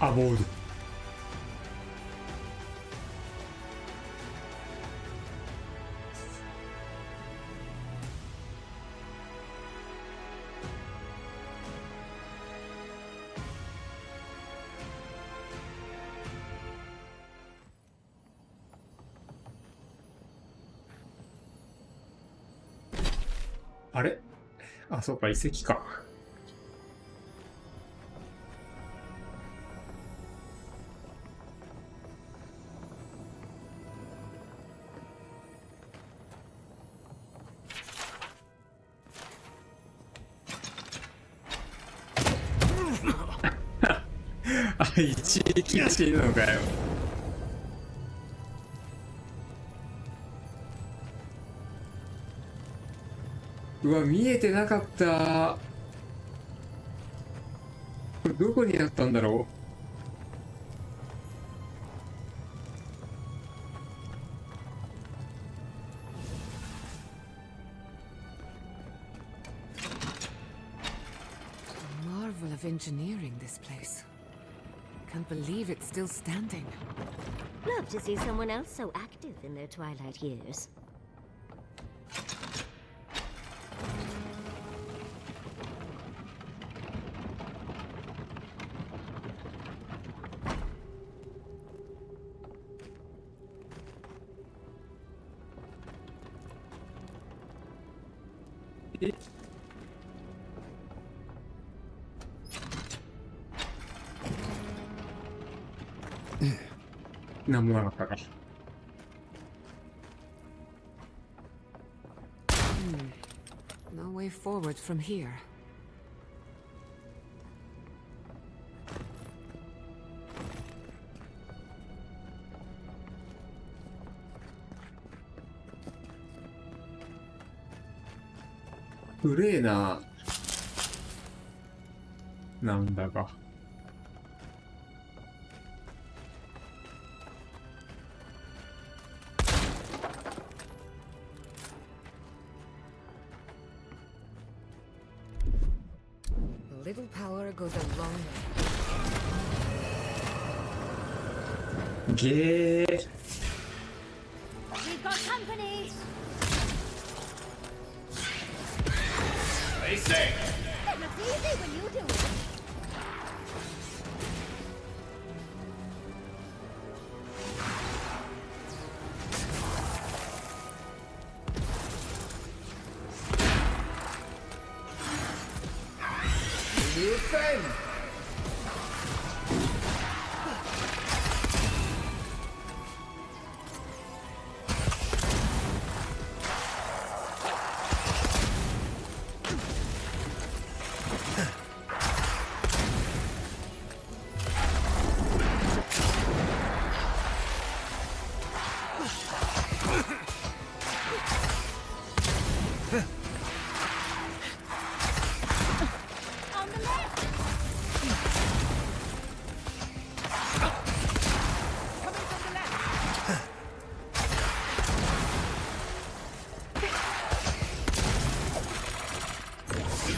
アボード。あれ、あ、そうか、遺跡か。あ、一撃死ぬのかよ。うわ、見えてなかった。これどこにあったんだろ Marvel of engineering, this place. Can't believe it's still standing. Love to see someone else so active in their twilight years.う。なんもなかったか。No way forward from here. グレーな、なんだが。A little power goes a long way. ゲー。We've got company! They say. It looks easy when you do it. New thing. On the left! Coming from the left.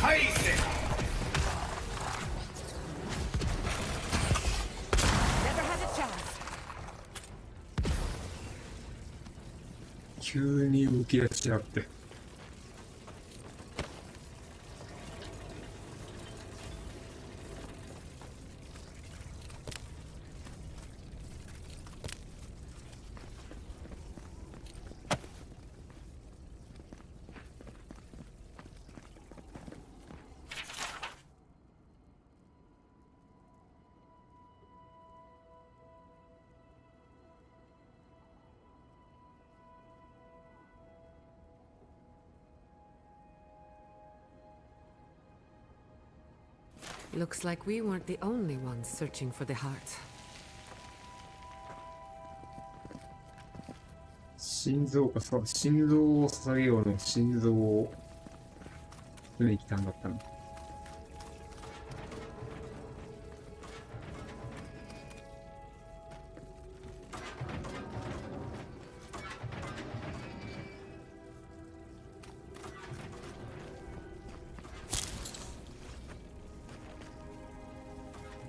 Crazy. Never had a chance. 急に動き出しちゃって。Looks like we weren't the only ones searching for the heart. 心臓か、そう、心臓を捧げようの心臓を船に来たんだったの。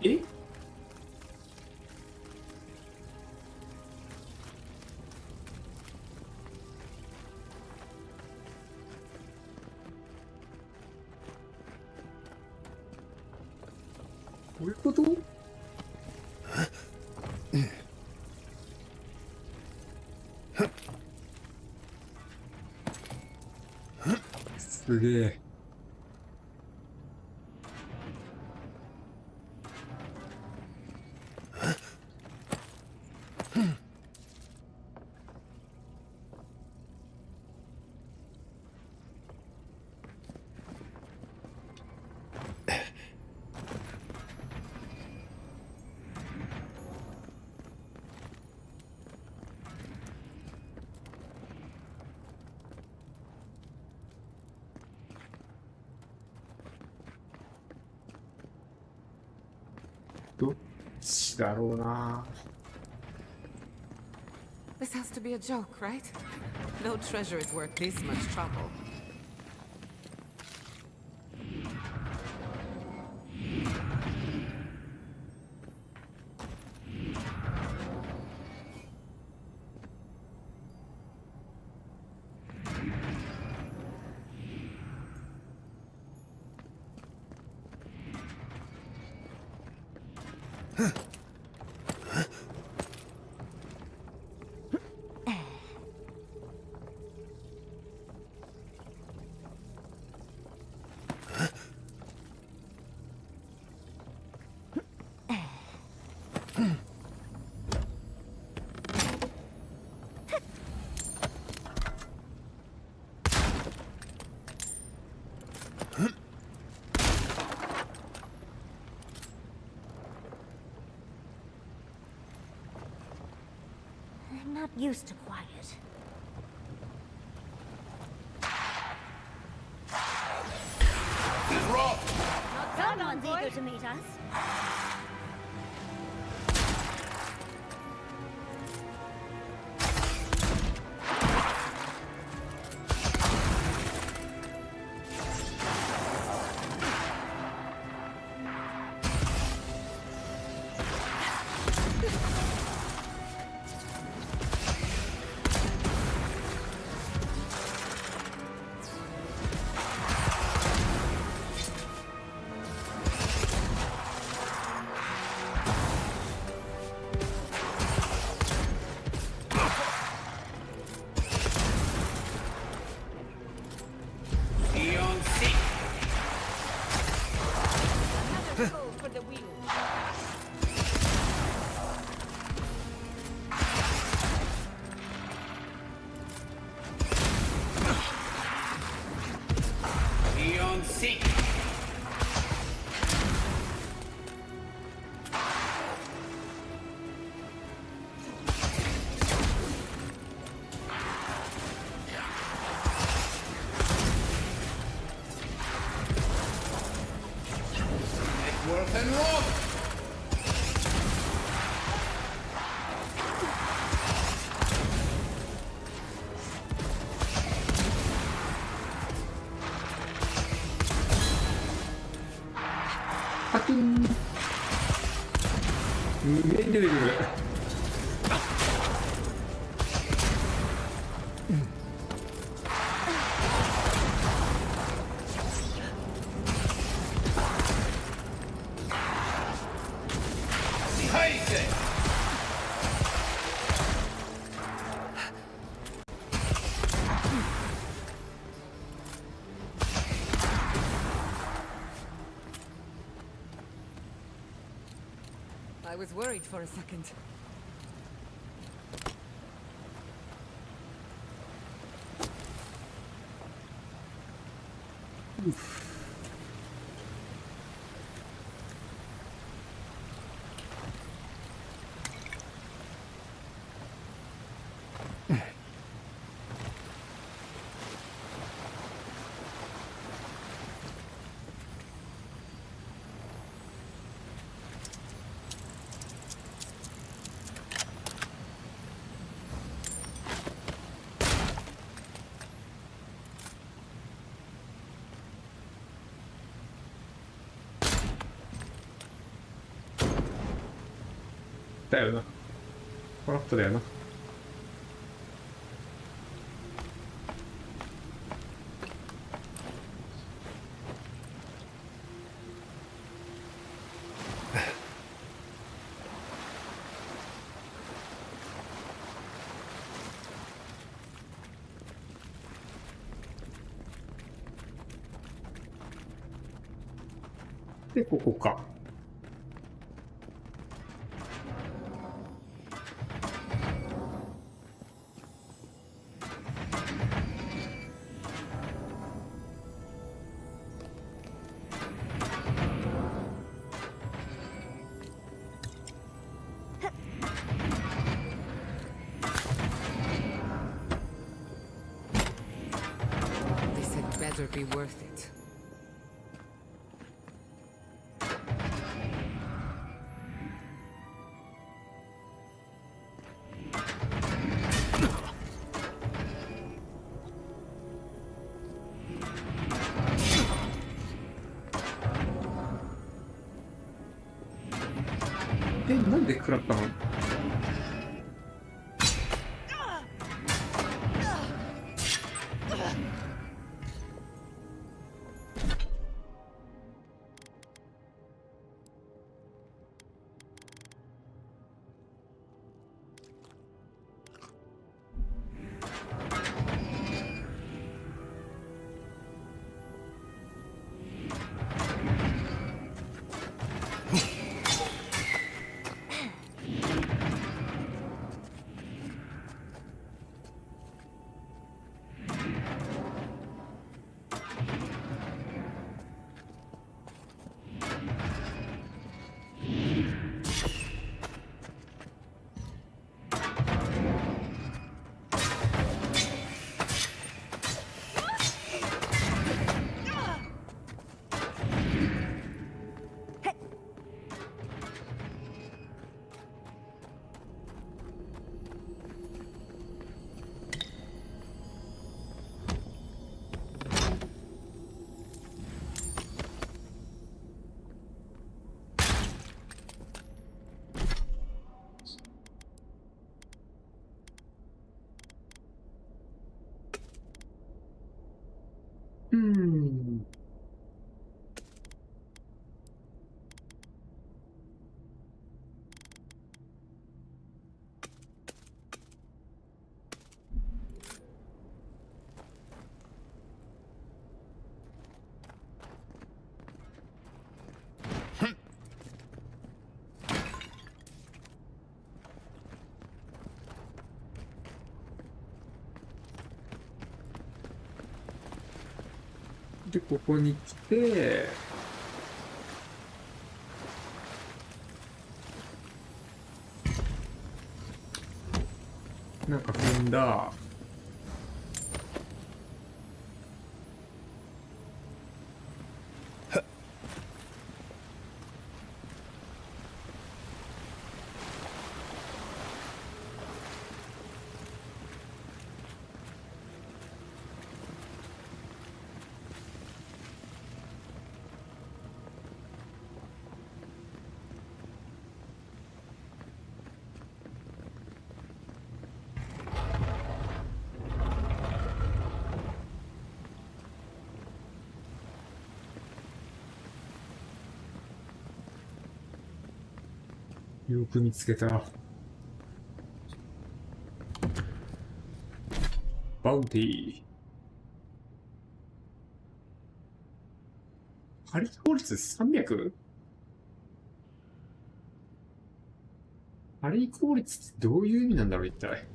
えういうこと？すげえ。どっちだろうな。 This has to be a joke, right? No treasure is worth this much trouble. I'm not used to quiet. He's wrong. Someone's eager to meet us. Worth and wrong. I was worried for a second.だよな。この人だよな。で、ここか。This had better be worth it. なんで食らったの？で、ここに来て、なんか踏んだ。よく見つけた。バウンティー。破裂効率 300？ 破裂効率ってどういう意味なんだろう、一体。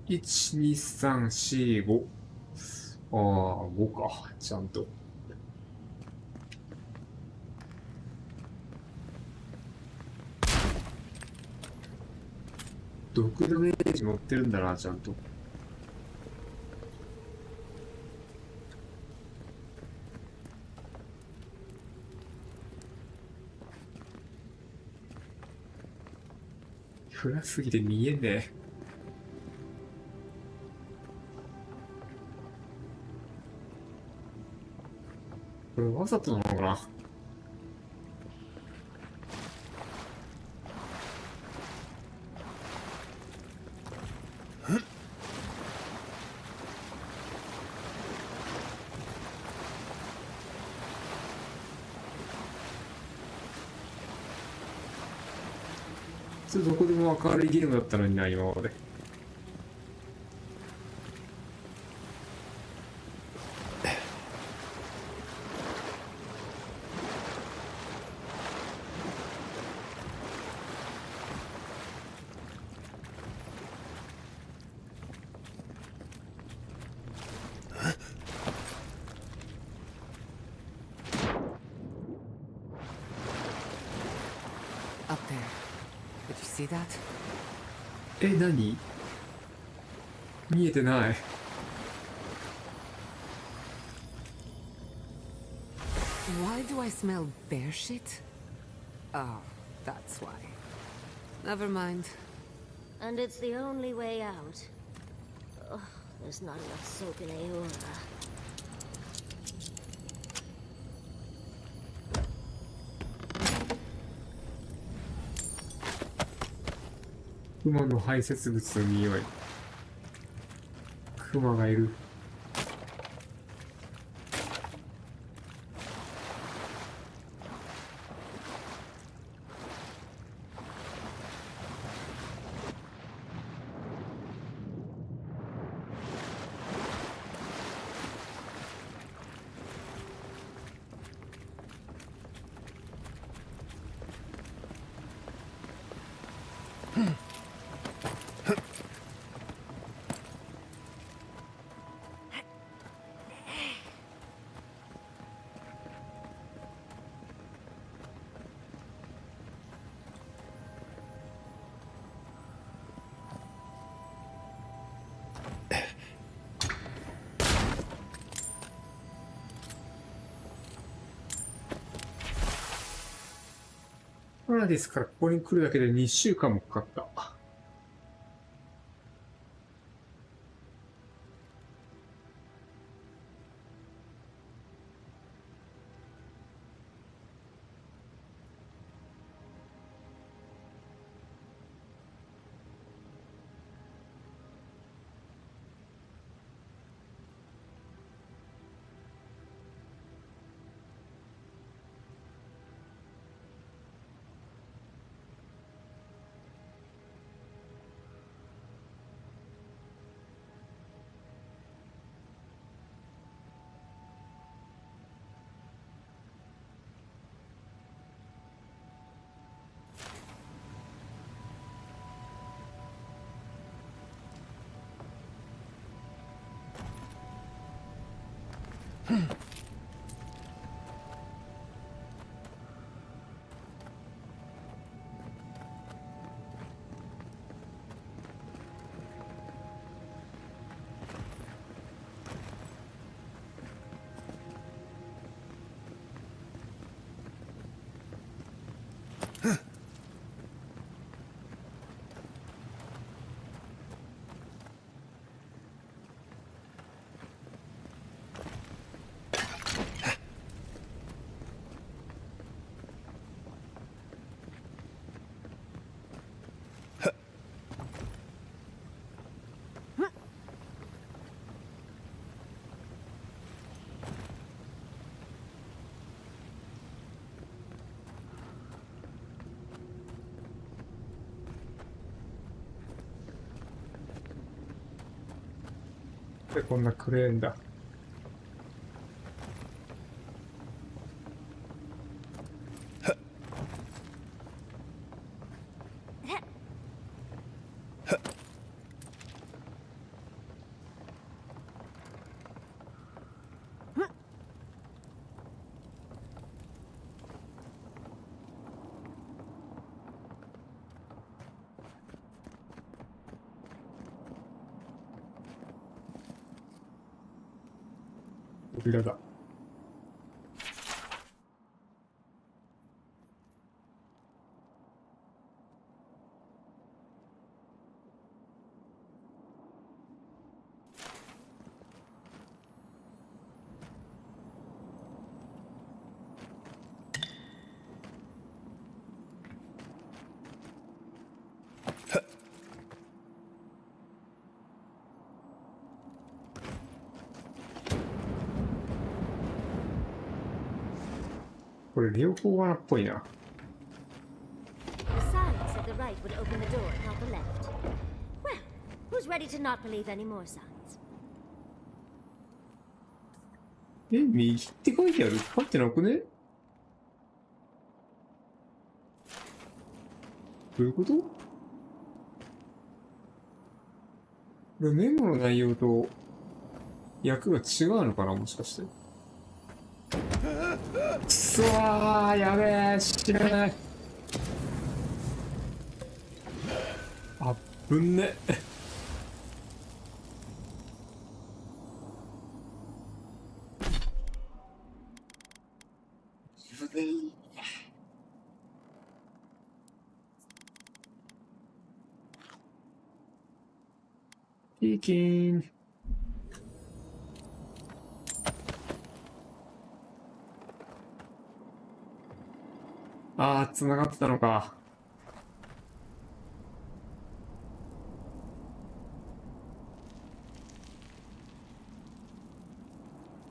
1、2、3、4、5。ああ、5か。ちゃんと。毒ダメージ乗ってるんだな、ちゃんと。暗すぎて見えねえ。これわざとなのかな。普通どこでも明るいゲームだったのにな、今まで。Up there. Did you see that? え、何？見えてない。Why do I smell bear shit? Oh, that's why. Never mind. And it's the only way out. Oh, there's not enough soap in Aora. 熊の排泄物の匂い。熊がいる。コロナですから、ここに来るだけで2週間もかかった。でこんなクレーンだ。扉だ。これ両方罠っぽいな。Besides, at the right would open the door, not the left. Well, who's ready to not believe any more signs? 右って書いてある？書いてなくね？どういうこと？これメモの内容と役が違うのかな、もしかして。くそー、やべえ、知らない。あっぶんね。ピーキーン。あー、繋がってたのか。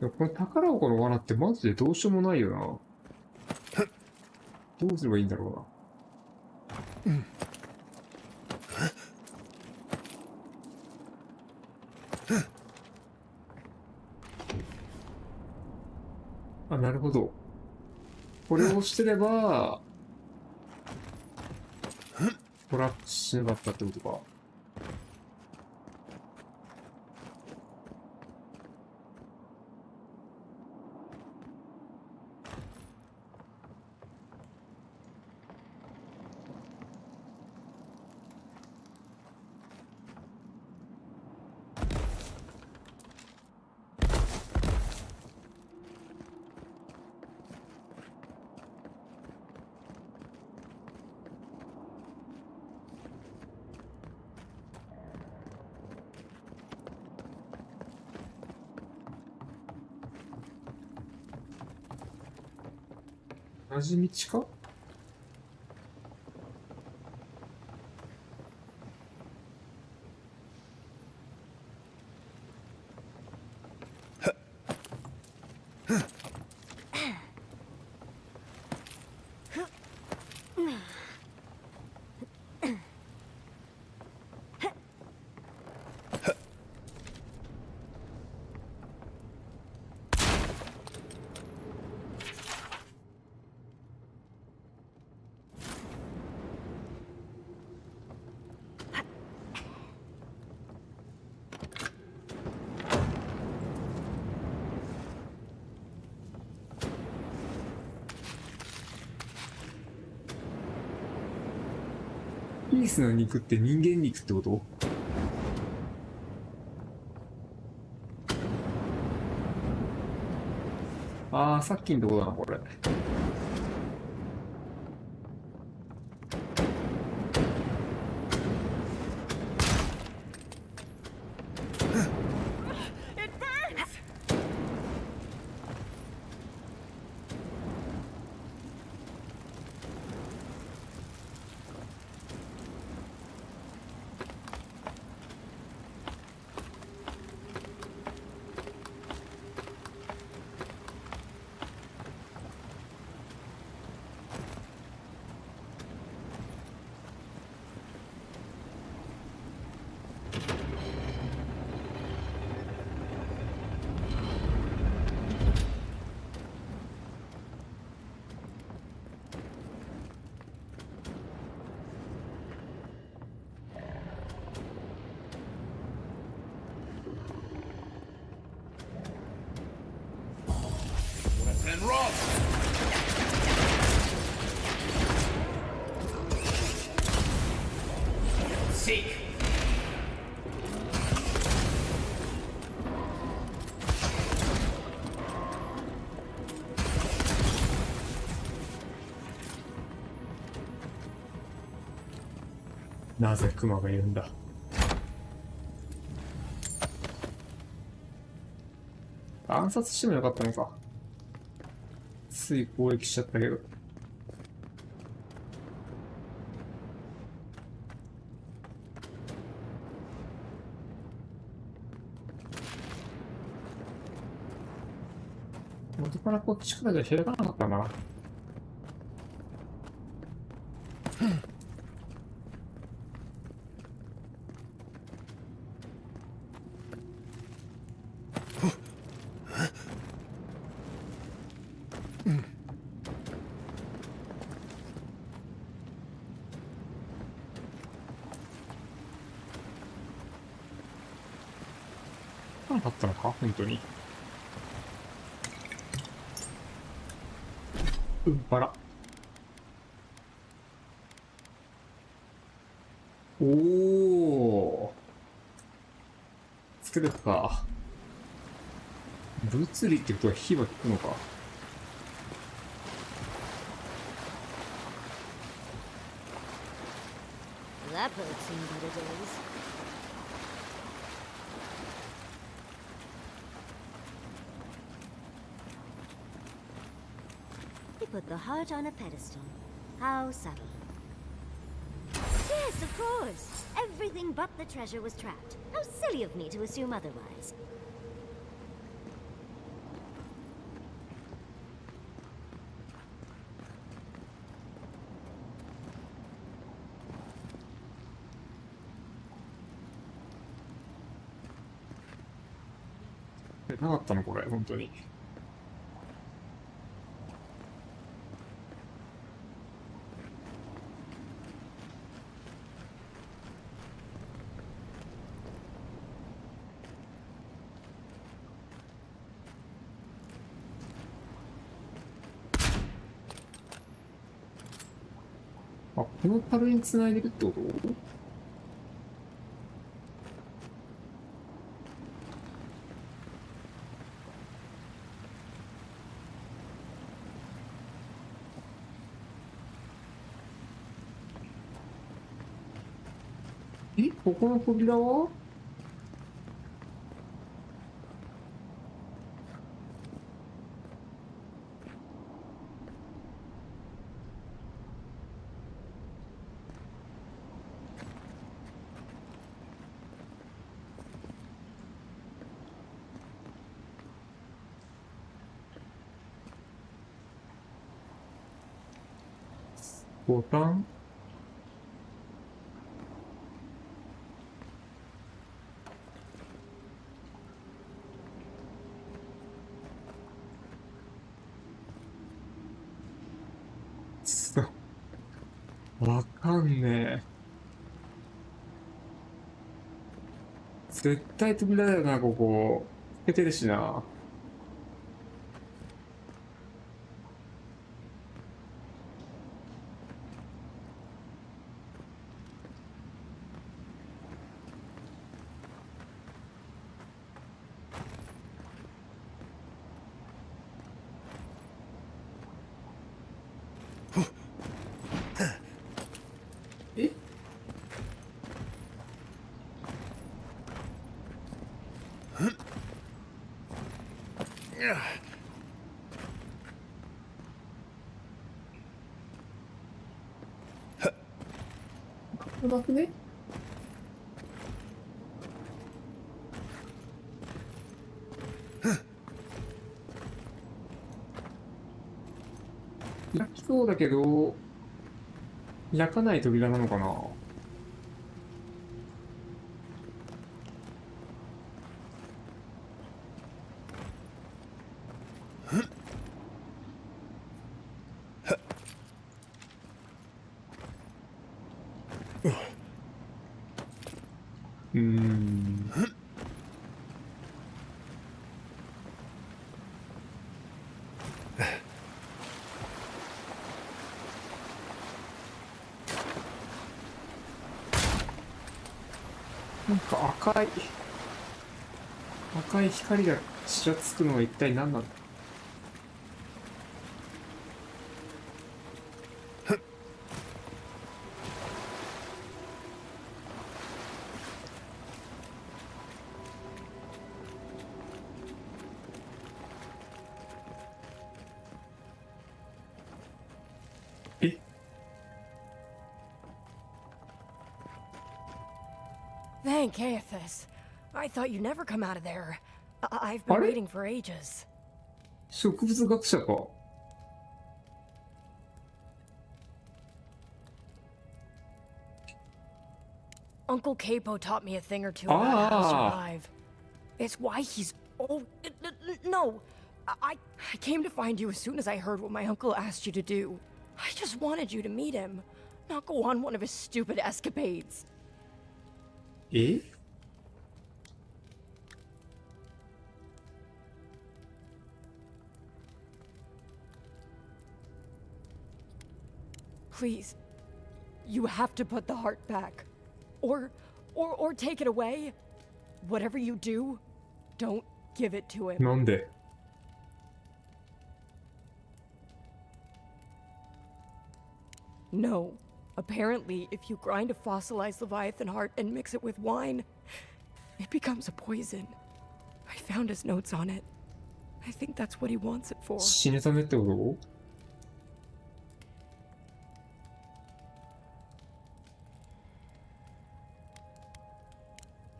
でもこの宝箱の罠ってマジでどうしようもないよな。どうすればいいんだろうな。あ、なるほど。これを押してれば、トラップしなかったってことか。同じ道か？ピースの肉って人間肉ってこと？ああ、さっきのとこだな、これ。And rob! Seek! なぜクマがいるんだ。暗殺してもよかったのか。つい攻撃しちゃったけど。元からこっちからじゃ開かなかったな。かなかったのか本当に。バラ。おお。作るか。物理ってことは火は効くのか。Leopards seen better days. He put the heart on a pedestal. How subtle. Yes, of course. Everything but the treasure was trapped. How silly of me to assume otherwise.なかったのこれ、本当に。あ、この樽に繋いでるってこと？ここの扉は？ボタン？わかんねえ。絶対扉だよな、ここ。開けてるしな。え？うまくね？焼きそうだけど、焼かない扉なのかな？なんか赤い光がちらつくのは一体何なんだ？え？ Thank Aethys. I thought you'd never come out of there. I've been waiting for ages. 植物学者か。Uncle Capo taught me a thing or two about how to survive. It's why he's... Oh, no. I came to find you as soon as I heard what my uncle asked you to do. I just wanted you to meet him, not go on one of his stupid escapades. え？ Please. You have to put the heart back. Or take it away. Whatever you do, don't give it to him. なんで No. Apparently, if you grind a fossilized Leviathan heart and mix it with wine, it becomes a poison. I found his notes on it. I think that's what he wants it for. 死ぬためってこと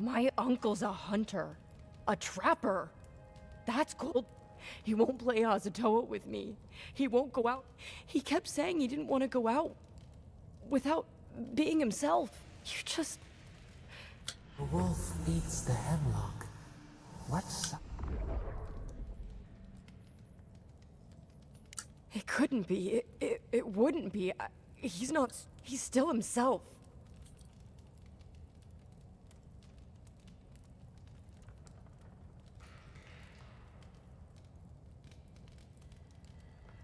My uncle's a hunter. A trapper. That's cold. He won't play Azatoa with me. He won't go out. He kept saying he didn't want to go out without being himself. You just... The wolf eats the hemlock. What's... It couldn't be. It wouldn't be. He's not... He's still himself.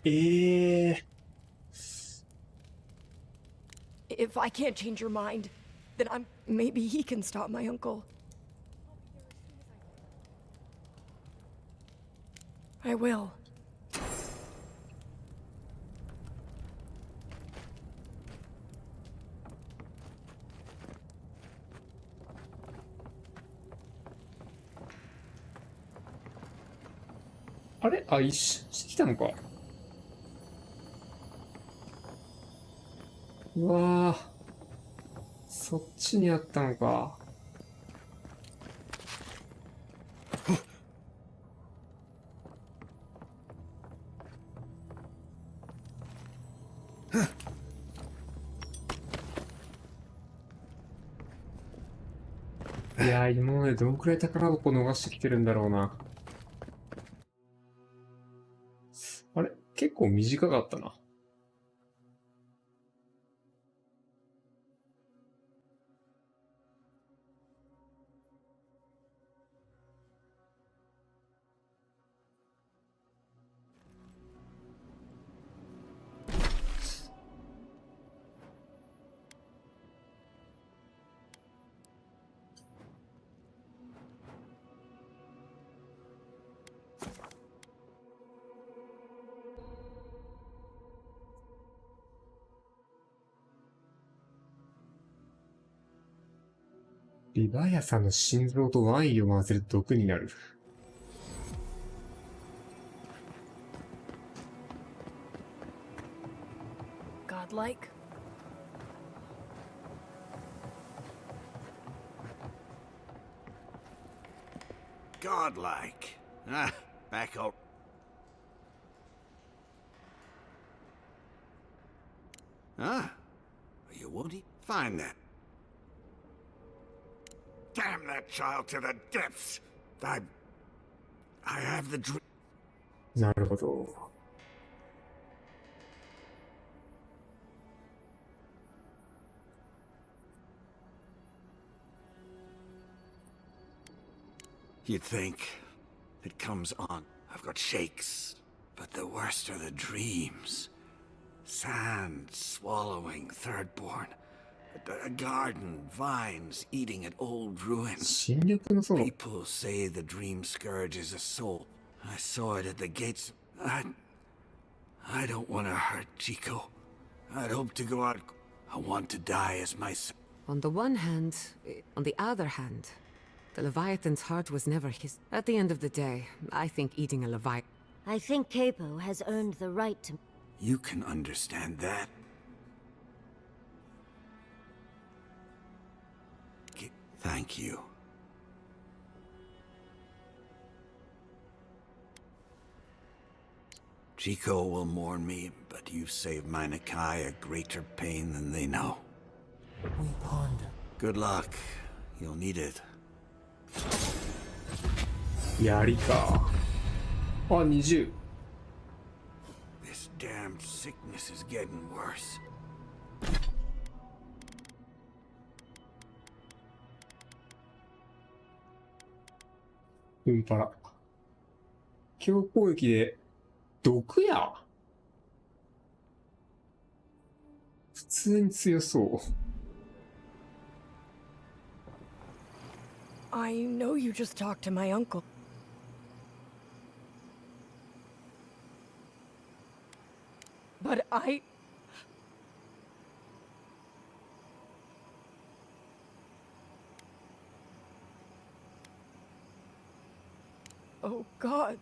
If I can't change your mind, then maybe he can stop my uncle. I will.あれあ、一緒してきたのか。うわぁ。そっちにあったのか。いやー、今までどんくらい宝箱逃してきてるんだろうな。あれ結構短かったな。リヴァイアさんの心臓とワインを混ぜると毒になる。Godlike? Godlike. Ah, back up. Huh? You won't eat? Find that. Damn that child to the depths! I have the dream. なるほど。You'd think it comes on. I've got shakes, but the worst are the dreams. Sand swallowing thirdborn. A garden, vines eating at old ruins. 侵略のソロ。 People say the dream scourge is a soul. I saw it at the gates. I don't want to hurt Chico. I'd hope to go out. I want to die as myself. On the one hand, on the other hand, the Leviathan's heart was never his. At the end of the day, I think eating a Leviathan. I think Capo has earned the right to... You can understand that. Thank you. Chico will mourn me, but you've saved my Nakai a greater pain than they know. We ponder. Good luck. You'll need it. 槍か。あ、20。This damned sickness is getting worse. うんぱら。強攻撃で、毒や普通に強そう。I know you just talked to my uncle. But Oh, God.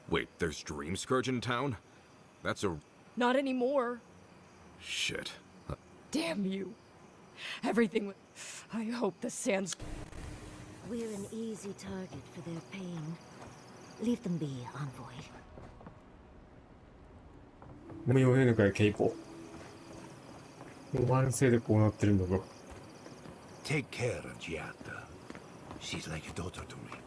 Wait, there's Dream Scourge in town? That's a... Not anymore. shit. Damn you. Everything. I hope the sands. We're an easy target for their pain. Leave them be, envoy. 何も言わへんのかよ、ケイポ。お前のせいでこうなってるんだぞ。Take care of Giada. She's like a daughter to me.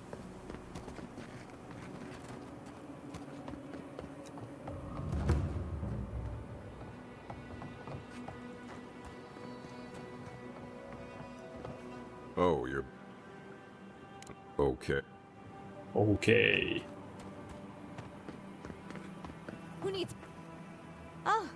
Oh, you're... okay. OK。Who needs... Oh.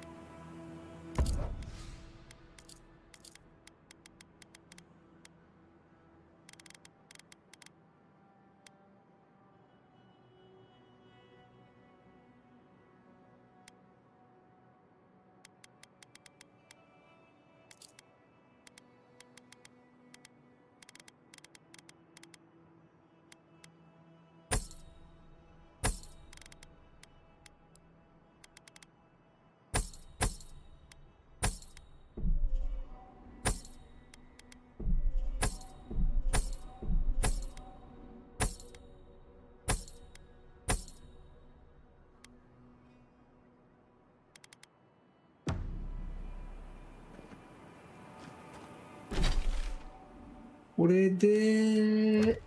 これで、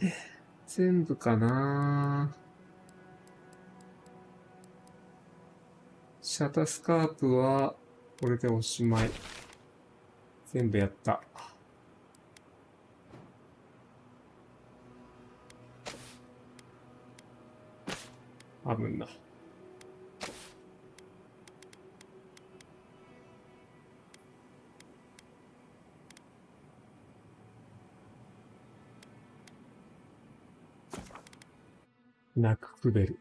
全部かな。シャタスカープは、これでおしまい。全部やった。多分な。泣くくべる。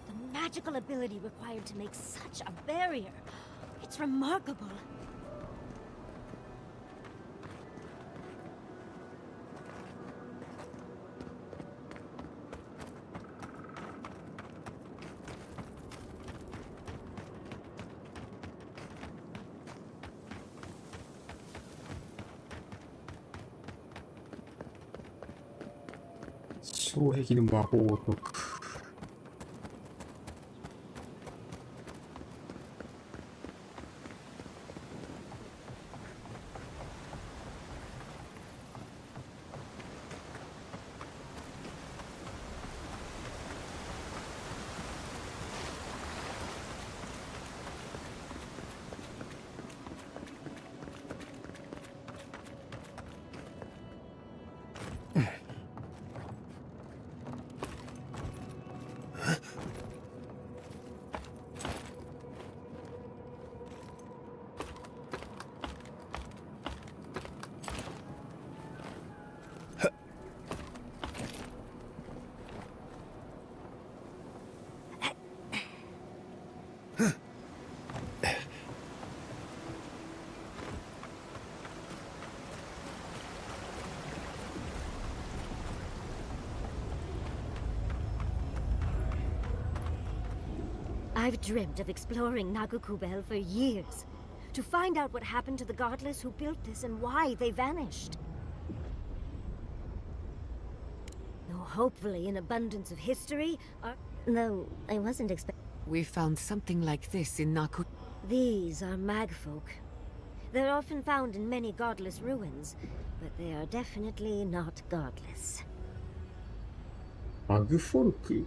The magical ability required to make such a barrier. It's remarkable.障壁の魔法を解く。I've dreamt of exploring Nagukubel for years, to find out what happened to the godless who built this and why they vanished. Though hopefully an abundance of history are... No, I wasn't expecting... We found something like this in Naku. These are magfolk. They're often found in many godless ruins, but they are definitely not godless. バグフォルク、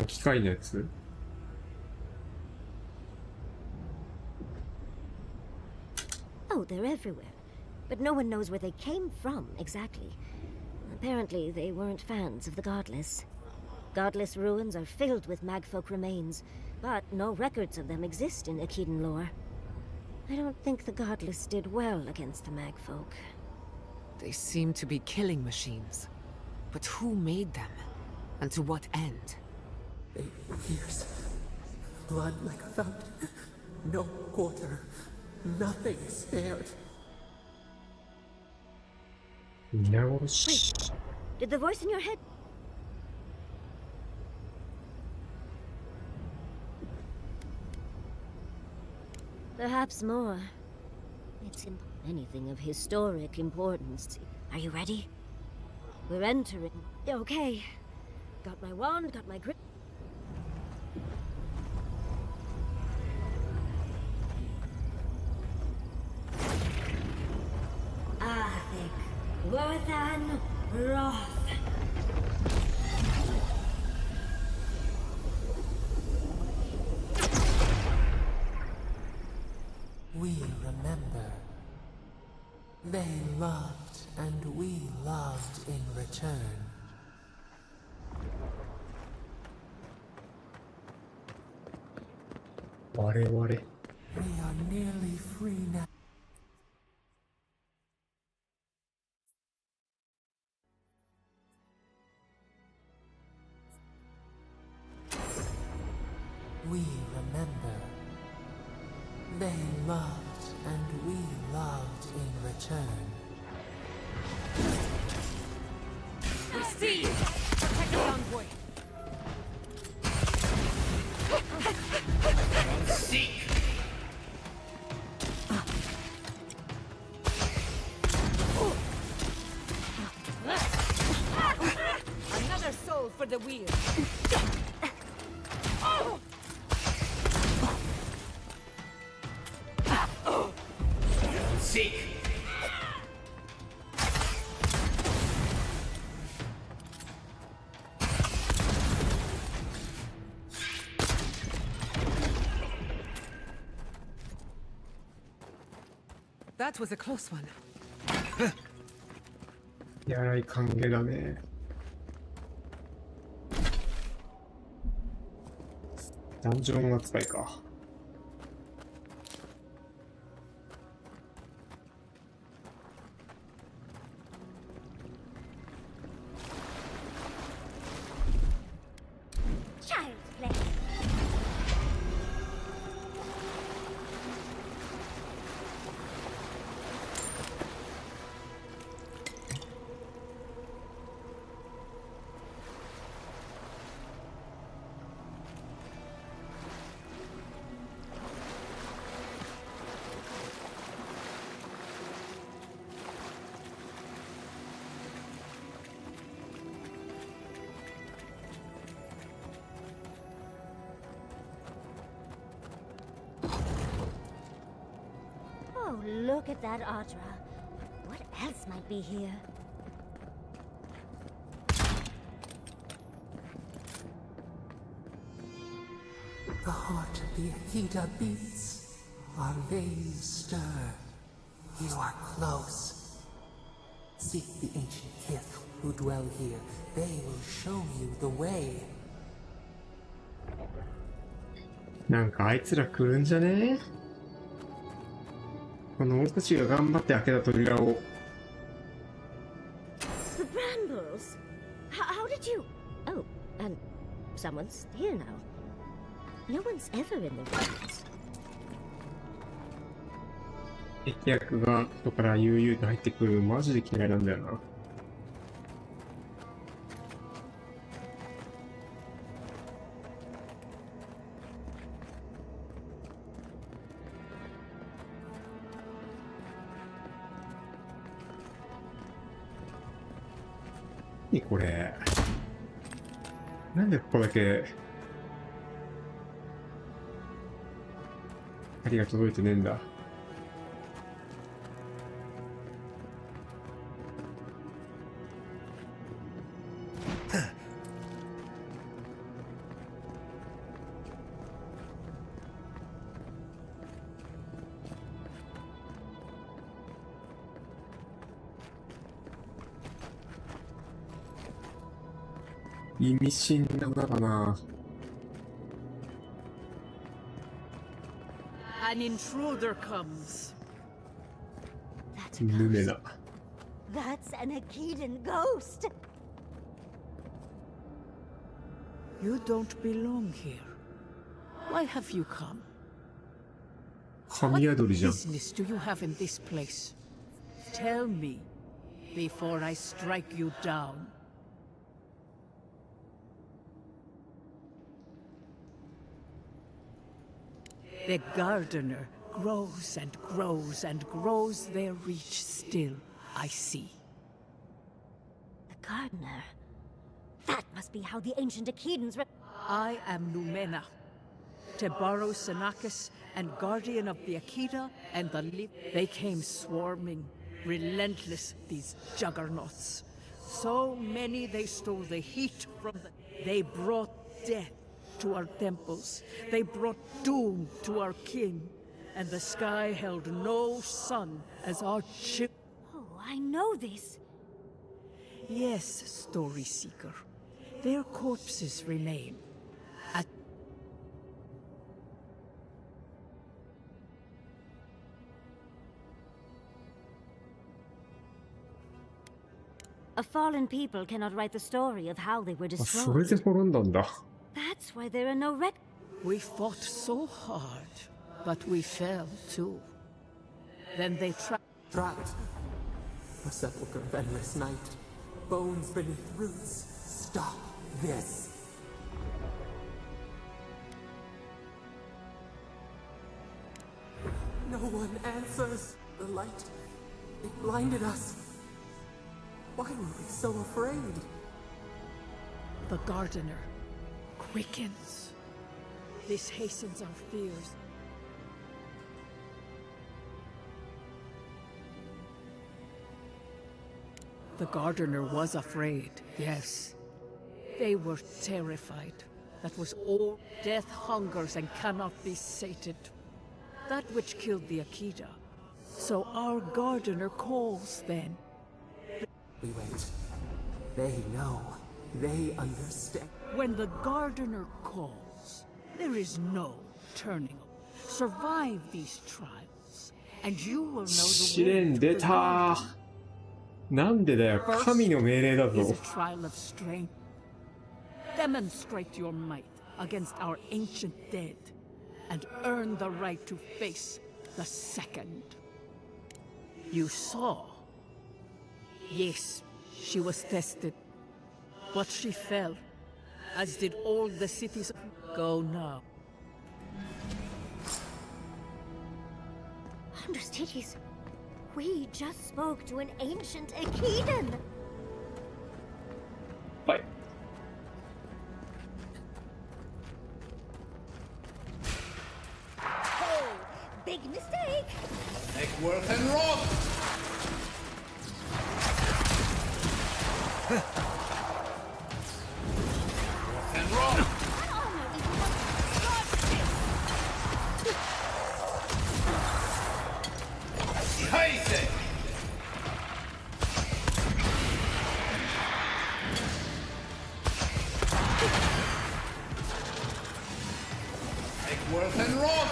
機械のやつ。Oh, they're everywhere. But no one knows where they came from exactly. Apparently, they weren't fans of the Godless. Godless ruins are filled with magfolk remains, but no records of them exist in Akedan lore. I don't think the Godless did well against the magfolk. They seem to be killing machines. But who made them? And to what end? Years. Blood like a fountain. No quarter. Nothing spared. 皆殺し。 Did the voice in your head... Perhaps more. It's anything of historic importance. Are you ready? We're entering. Okay. Got my wand, got my grip. Arthik, Worthan, Roth. We remember. They loved and we loved in return.我々。 We are nearly free now. We remember. They loved and we loved in return. Receive! Protect the envoy. Another soul for the wheel. That was a close one. やらい歓迎だね。ダンジョン扱いか。Child's play. Oh, look at that Audra. What else might be here? The heart of the Akita beats. Our veins stir. You are close. Seek the ancient kith who dwell here. They will show you the way. なんかあいつら来るんじゃね？この俺たちが頑張って開けた扉を。 The brambles! How did you... Oh, and someone's here now. No one's ever in the ruins. 敵役が外から悠々と入ってくるマジで嫌いなんだよな。何これ。なんでここだけ光が届いてねえんだ。意味深な歌かな。 An intruder comes. That's a ヌメ ghost. ナ。 That's an Akedan ghost. You don't belong here. Why have you come? 神宿りじゃん。 Business do you have in this place? Tell me before I strike you down. The gardener grows and grows and grows their reach still, I see. The gardener. That must be how the ancient Akedans I am Numena, Tebaro Senakis, and guardian of the Akita and the They came swarming, relentless, these juggernauts. So many they stole the heat from the... They brought death to our temples. They brought doom to our king. And the sky held no sun as our chip... Oh, I know this. Yes, Story Seeker. Their corpses remain. At A fallen people cannot write the story of how they were あ、それ destroyed. で滅んだんだ。 That's why there are no We fought so hard, but we fell too. Then they tried. Trapped. A sepulchre of endless night. Bones beneath roots. Stop this. No one answers. The light, it blinded us. Why were we so afraid? The gardener quickens. This hastens our fears. The gardener was afraid, yes. They were terrified. That was all. Death hungers and cannot be sated. That which killed the Akita. So our gardener calls then. We wait. They know. They understand. When the gardener calls, there is no turning. Survive these trials, and you will know the 試 way 練 to 出 the た garden. ー。なんでだよ。神の命令だ Is ぞ a。trial of strength. Demonstrate your might against our ancient dead, and earn the right to face the second. You saw. Yes, she was tested, but she fell, as did all the cities. Go now. Understudies. We just spoke to an ancient Akedan. はい。 Oh, big mistake. Make work and rob! And rob! That honor is Scheiße! Make work and rob!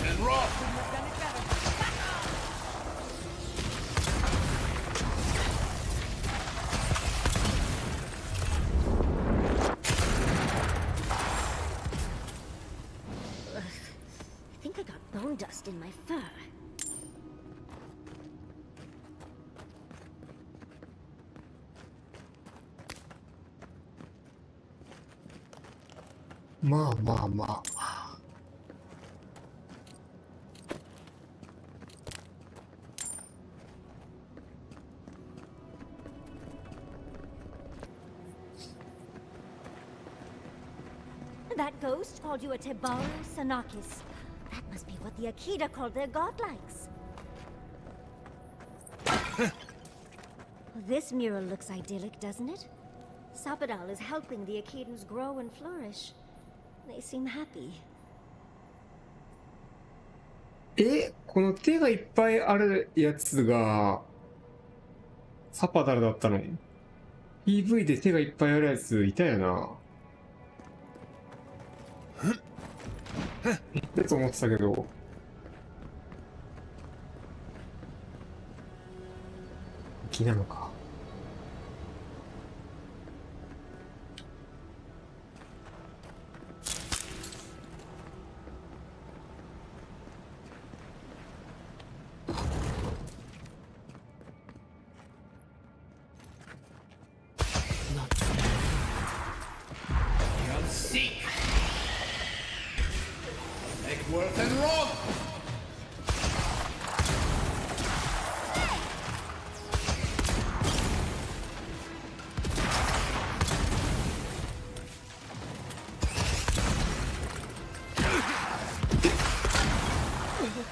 And rob! I think I got bone dust in my fur. まあまあまあ。That ghost called you a Tebaru Sanakis. That must be what the Akita called their godlikes. This mural looks idyllic, doesn't it? Sapadal is helping the Akidans grow and flourish. They seem happy. この手がいっぱいあるやつがサパダルだったの？ PV で手がいっぱいあるやついたよな。だと思ってたけど。木なのか。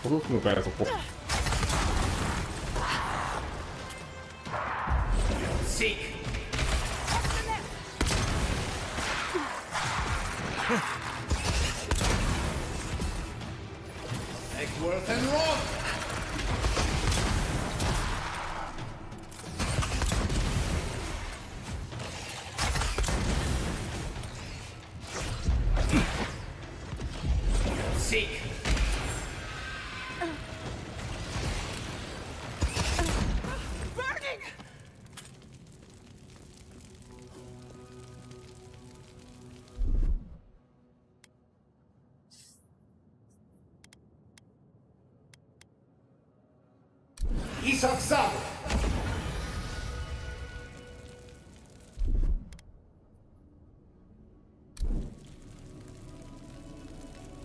届くのかよ、そこ。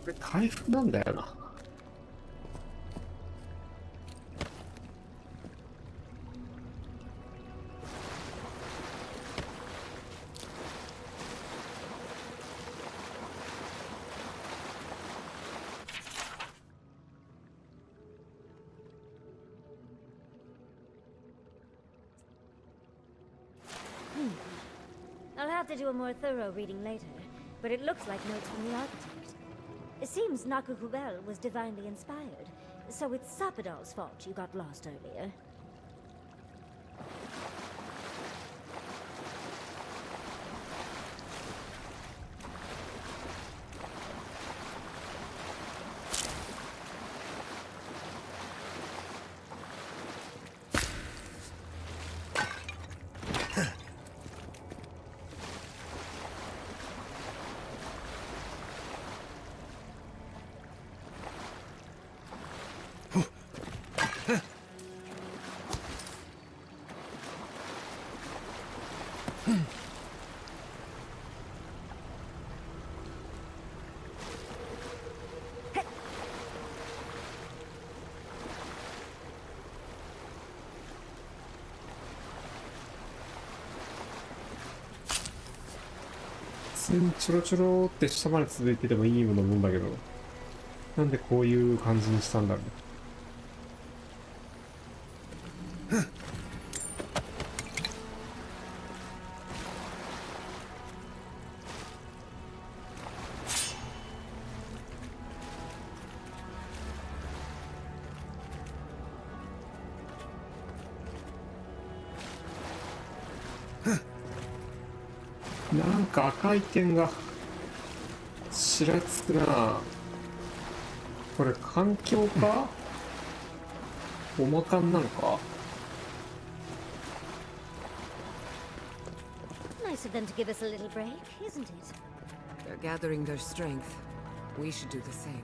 これ回復なんだよな。I'll have to do a more thorough reading later, but it looks like notes from the architect. It seems Nakukubel was divinely inspired, so it's Sapadal's fault you got lost earlier.ちょろちょろって下まで続いててもいいものもんだけど、なんでこういう感じにしたんだろう。なんか赤い点がちらつくな。これ環境か？おまかんなのかNice of them to give us a little break, isn't it? They're gathering their strength. We should do the same.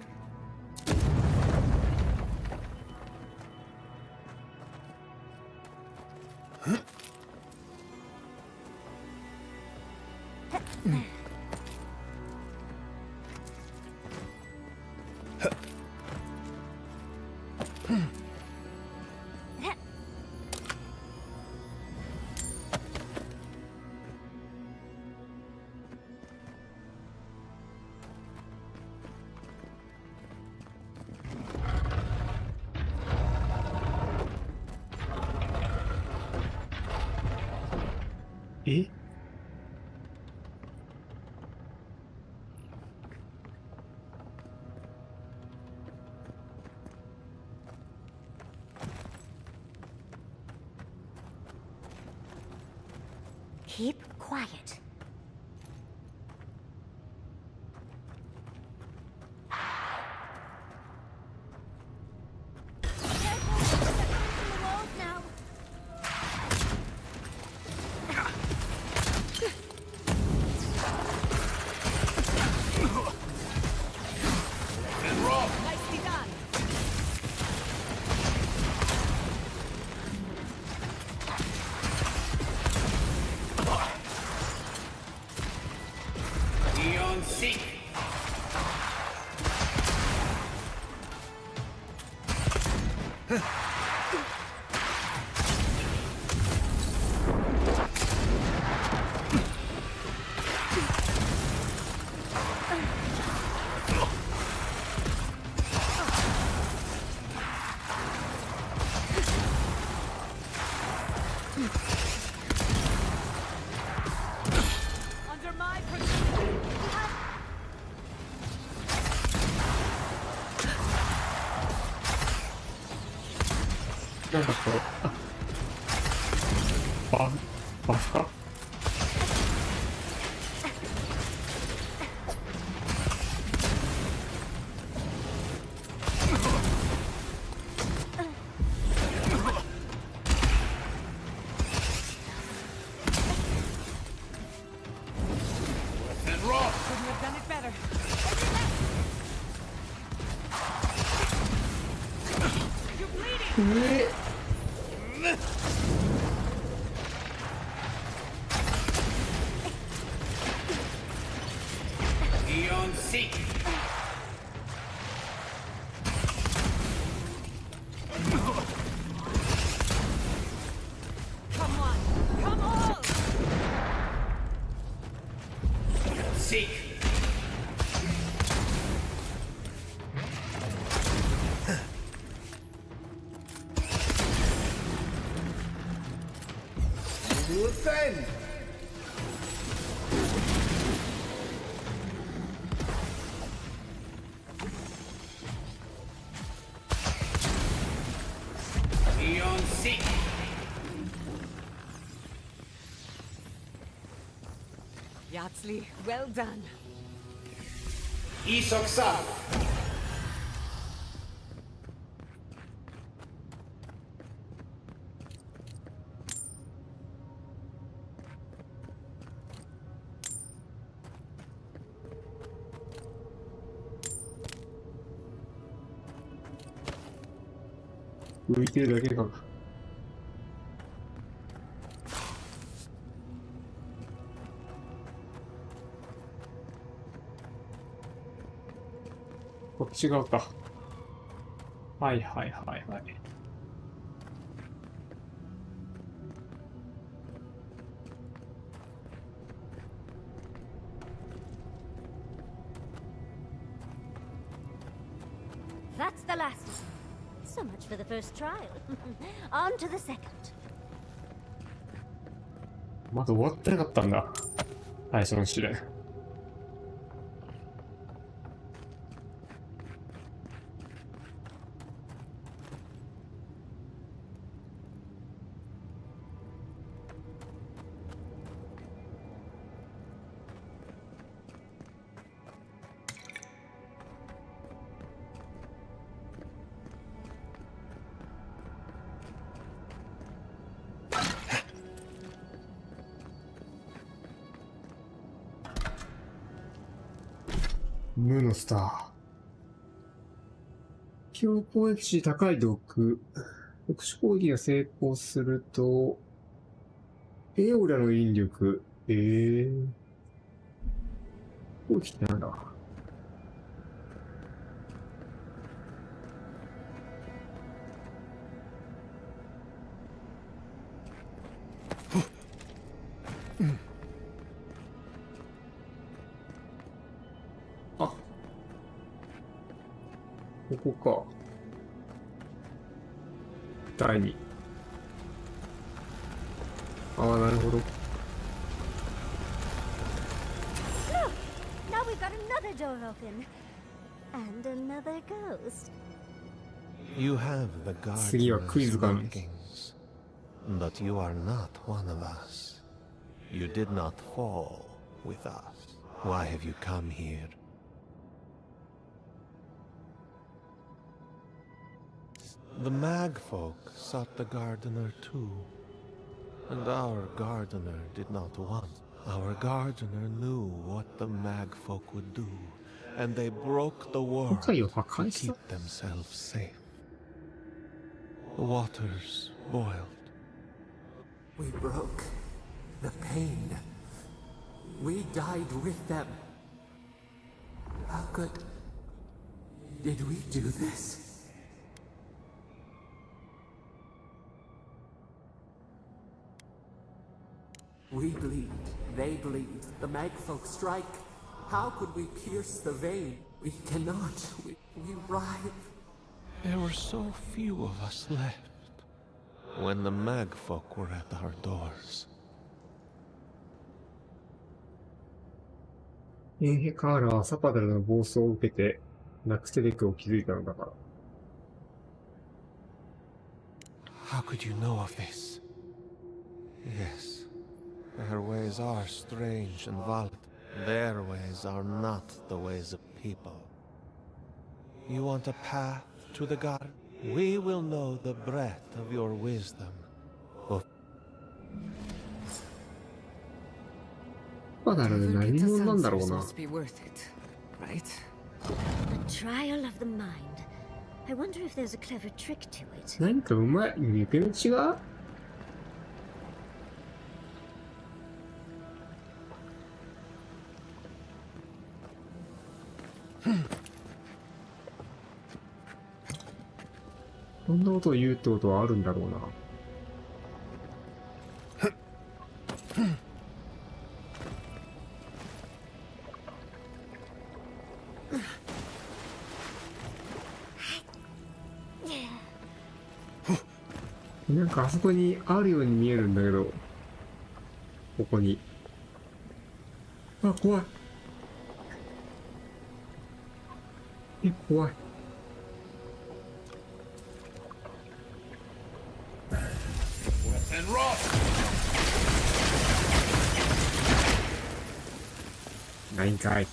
Keep quiet. Under my protection. なんかこう、バフか。Couldn't have done it better. You're bleeding. ヤツリ、well done. 浮いてるだけか。こっち側か。はいはいはいはい。That's the last. So much for the first trial. On to the second. まだ終わってなかったんだ。最初の試練。無のスター。強攻撃値高い毒。特殊攻撃が成功すると、エオラの引力。攻撃ってなんだ。ここか。第2。ああ、なるほど。Look! Now we've got another door open. And another ghost. You have the 次はクイズ guardian's かな。 markings, but you are not one of us. You did not fall with us. Why have you come here? The Magfolk sought the gardener too. And our gardener did not want. Our gardener knew what the Magfolk would do, and they broke the world to keep themselves safe. The waters boiled. We broke the pain. We died with them. How did we do this? We bleed, they bleed, the Magfolk strike. How could we pierce the vein? We cannot. We writhe. There were so few of us left when the Magfolk were at our doors. エンヘカーラはサパダルの暴走を受けてナクセレクを築いたのだから。How could you know of this? Yes, their ways are strange and violent. Their ways are not the ways of people. You want a path to the garden? We will know the breadth of your wisdom. サパダルで何者なんだろうな。 Must be worth it, right? A trial of the mind. I wonder if there's a clever trick to it. 何かうまい抜け道が？こんなことを言うってことはあるんだろうな。なんかあそこにあるように見えるんだけど、ここに。あ、怖い。怖い。ないんかい。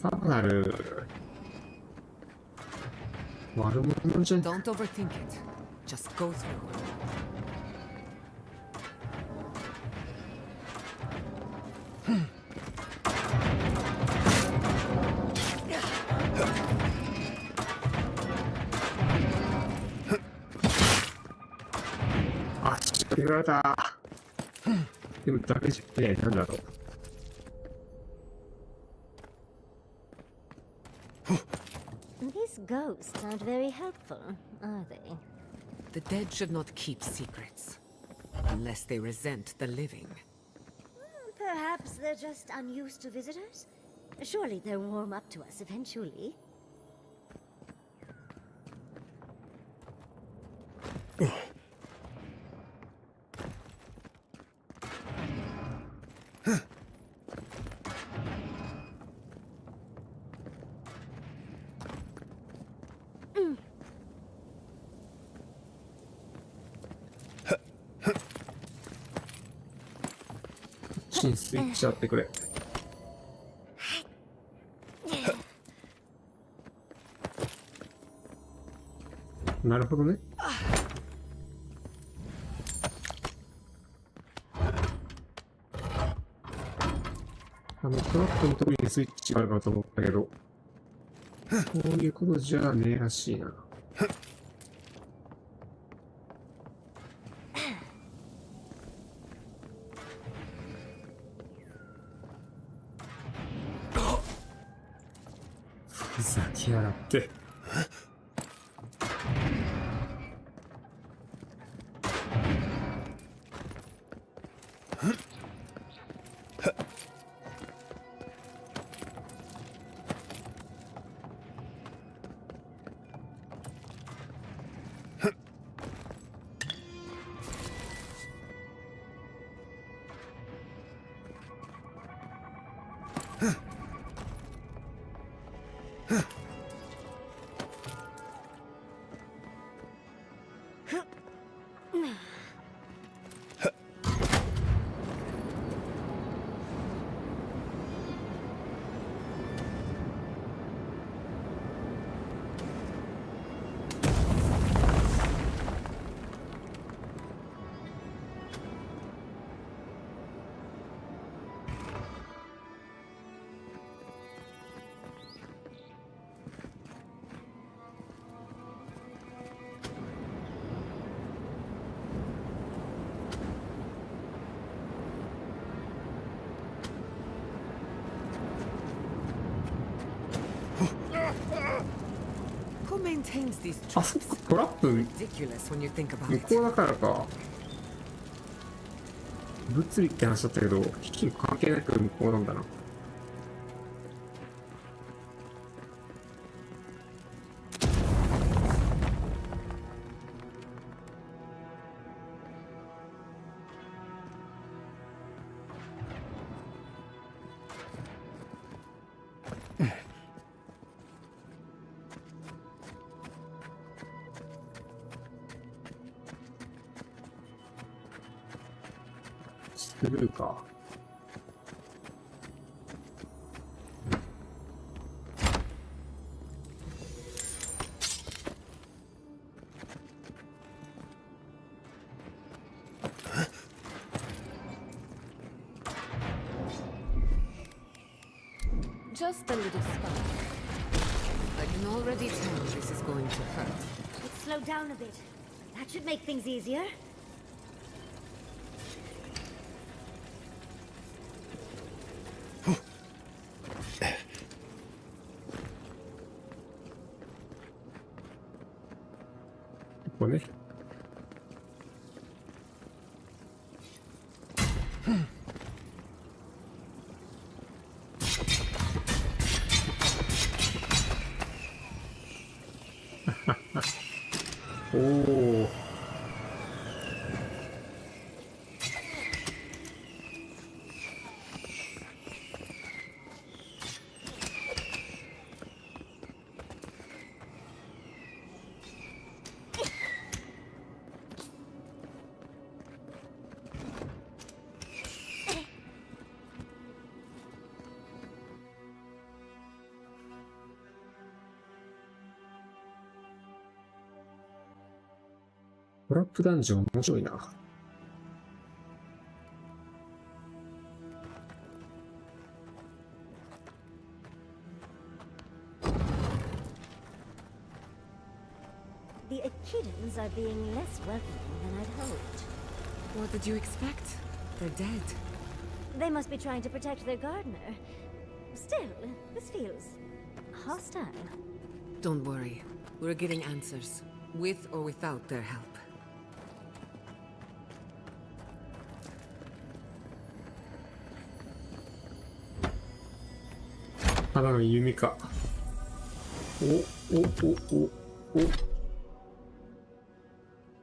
サパダル悪者じゃん。 Don't overthink it. Just go through. あ、ちょっと言われた。でもダメじゃねえ、なんだろう。These ghosts aren't very helpful, are they? The dead should not keep secrets. Unless they resent the living. Perhaps they're just unused to visitors? Surely they'll warm up to us eventually.スイッチやってくれ。なるほどね。トラックのところにスイッチがあるかと思ったけど、こういうことじゃねえらしいな。ふざけやがって。contains these あ、そっ traps. か、トラップ Ridiculous when you think about 向 it. こうだからか。物理って話だったけど、機器関係なく向こうなんだな。スルーか。Just a little spark. I can already tell this is going to hurt. Let's slow down a bit. That should make things easier. ここね。おお。トラップダンジョン面白いな。The Achidans are being less welcoming than I'd hoped. What did you expect? They're dead. They must be trying to protect their gardener. Still, this feels hostile. Don't worry. We're getting answers, with or without their help. ただの弓か。お、お。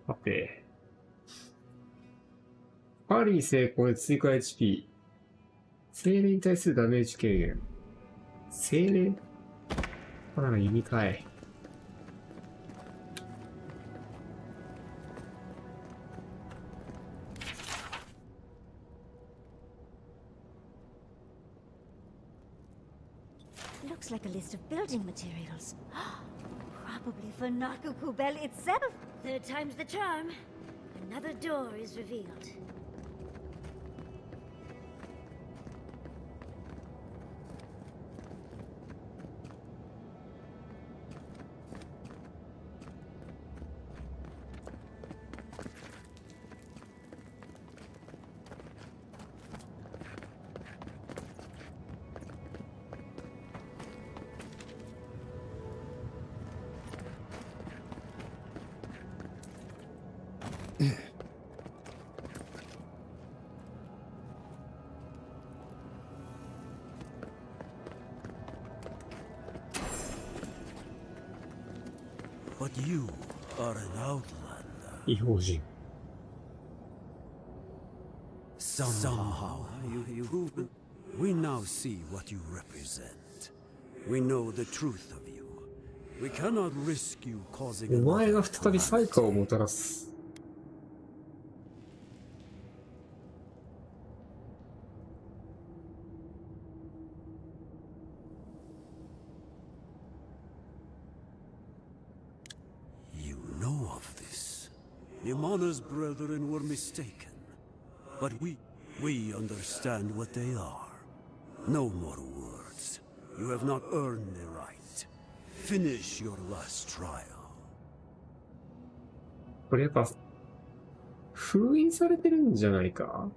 さて。パリー成功で追加 HP。精霊に対するダメージ軽減。精霊？ただの弓かい。Looks like a list of building materials. Probably for Nakukubel itself. Third time's the charm. Another door is revealed. But you are an outlander. 異邦人。 Somehow you we now see what you represent. We know the truth of you. We cannot risk you causing お前が another 再び災禍を calamity. もたらす。You know of this. Nimana's brethren were mistaken. But we understand what they are. No more words. You have not earned the right. Finish your last trial. これやっぱ、封印されてるんじゃないか？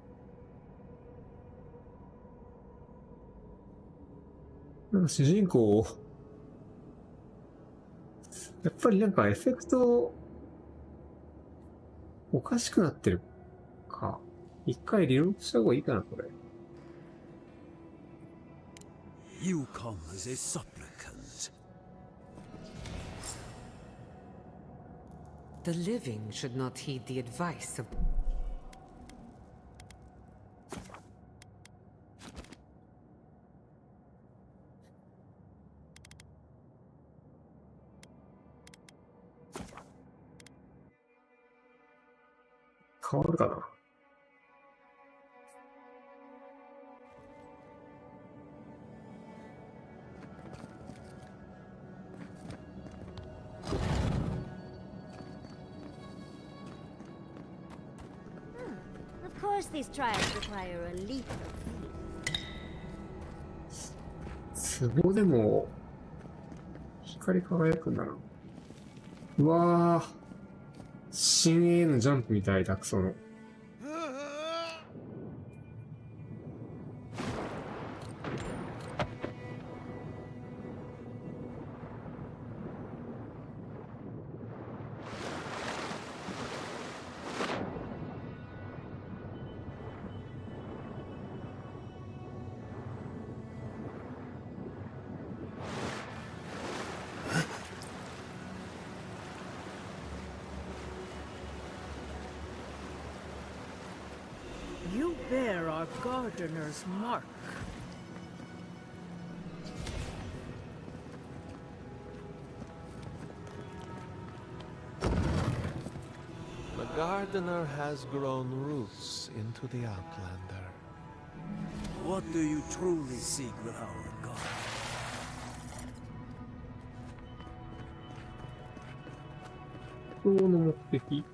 なんか主人公を、やっぱりなんかエフェクトおかしくなってるか。一回リロードした方がいいかな、これ。You come as a supplicant. The living should not heed the advice of... 変わるかな。Of course these trials require a leap of faith. 壺でも光り輝くんだな。うわぁ。新鋭のジャンプみたいだ、クソの。You bear our gardener's mark. The gardener has grown roots into the Outlander. What do you truly seek with our god? 本当の目的。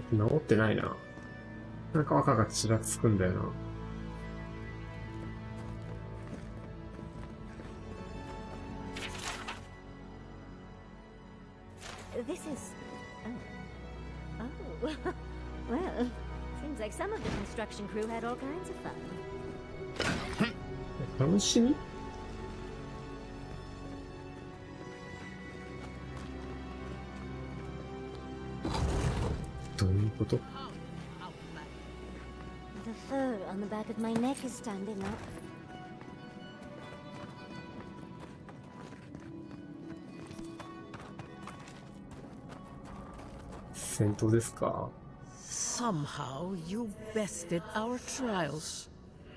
治ってないな。なんか赤がちらつくんだよな。This is... Oh. Oh. Well, seems like some of the construction crew had all kinds of fun. 楽しみ？どういうこと？ The fur on the back of my neck is standing up. 戦闘ですか？ Somehow you bested our trials.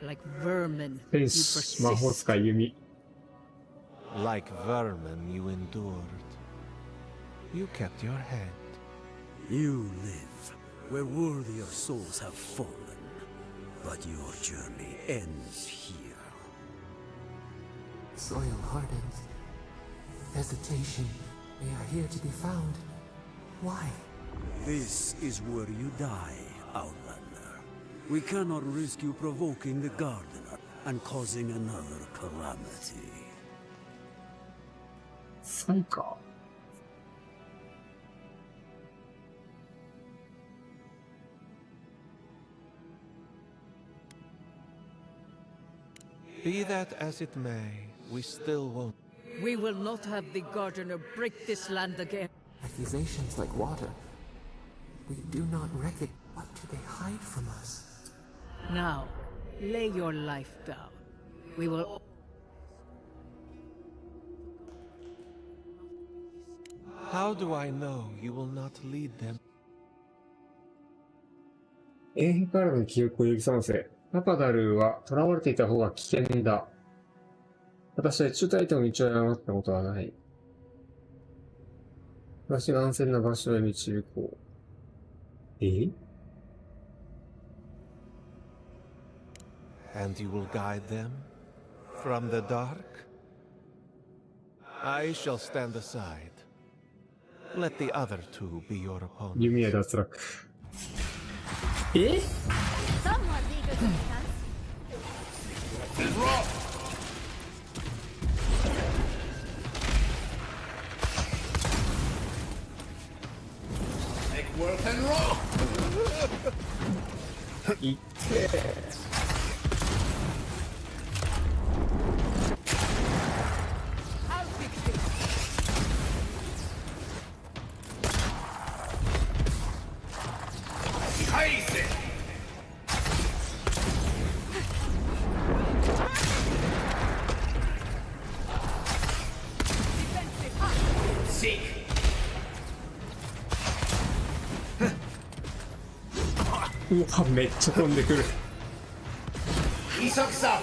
Like vermin, 天 you 使、魔法 persist. 使い弓。 Like vermin you endured. You kept your head. You live where worthier souls have fallen, but your journey ends here. Soil hardens. Hesitation. They are here to be found. Why? This is where you die, Outlander. We cannot risk you provoking the Gardener and causing another calamity. サイか。 Be that as it may, we still won't. We will not have the gardener break this land again. Accusations like water. We do not recognize. What do they hide from us? Now, lay your life down. We will... How do I know you will not lead them? 永遠からの記憶を呼び覚ませ。ナパダルは囚われていた方が危険だ。私は中隊との道を誤ったことはない。私が安全な場所へ導こう。And you will guide them? From the dark? I shall stand aside. Let the other two be your opponents. 弓矢脱落。Someone's eager to become. いってー。うわ、めっちゃ飛んでくる。急ぐさ。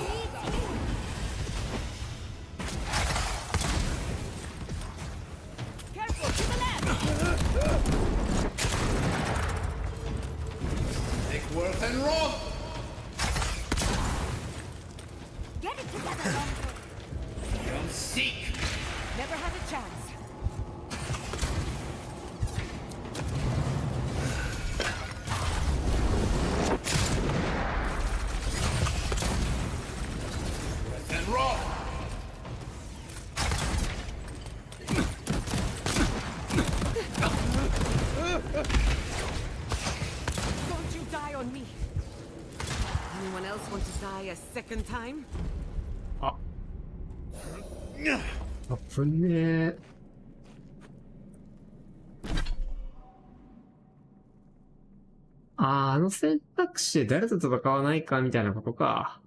Anyone else want to die a second time? あ、危ねえ。あの選択肢で誰と戦わないかみたいなことか。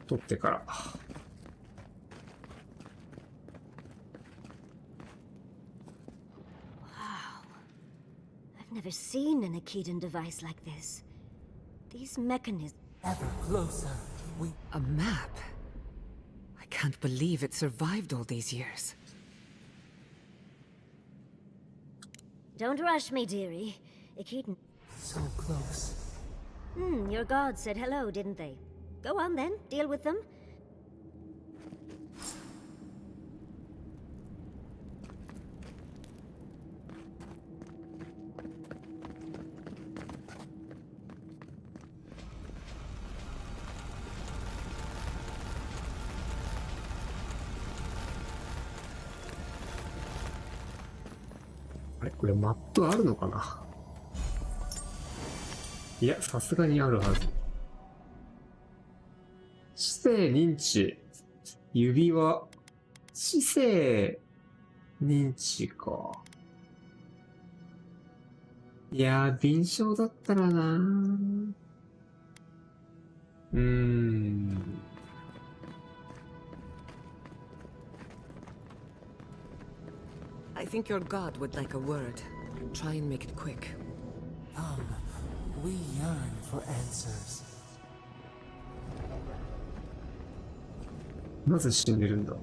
取ってから。I've never seen an Akitan device like this. These mechanisms... Ever closer, A map? I can't believe it survived all these years. Don't rush me, dearie. Akitan... so close. Your gods said hello, didn't they? Go on then, deal with them.あれ、これマップあるのかな。いや、さすがにあるはず。知性認知。指輪。知性認知か。いやー、敏捷だったらなー。I think your god would like a word. Try and make it quick. We yearn for answers. なぜ死んでるんだ。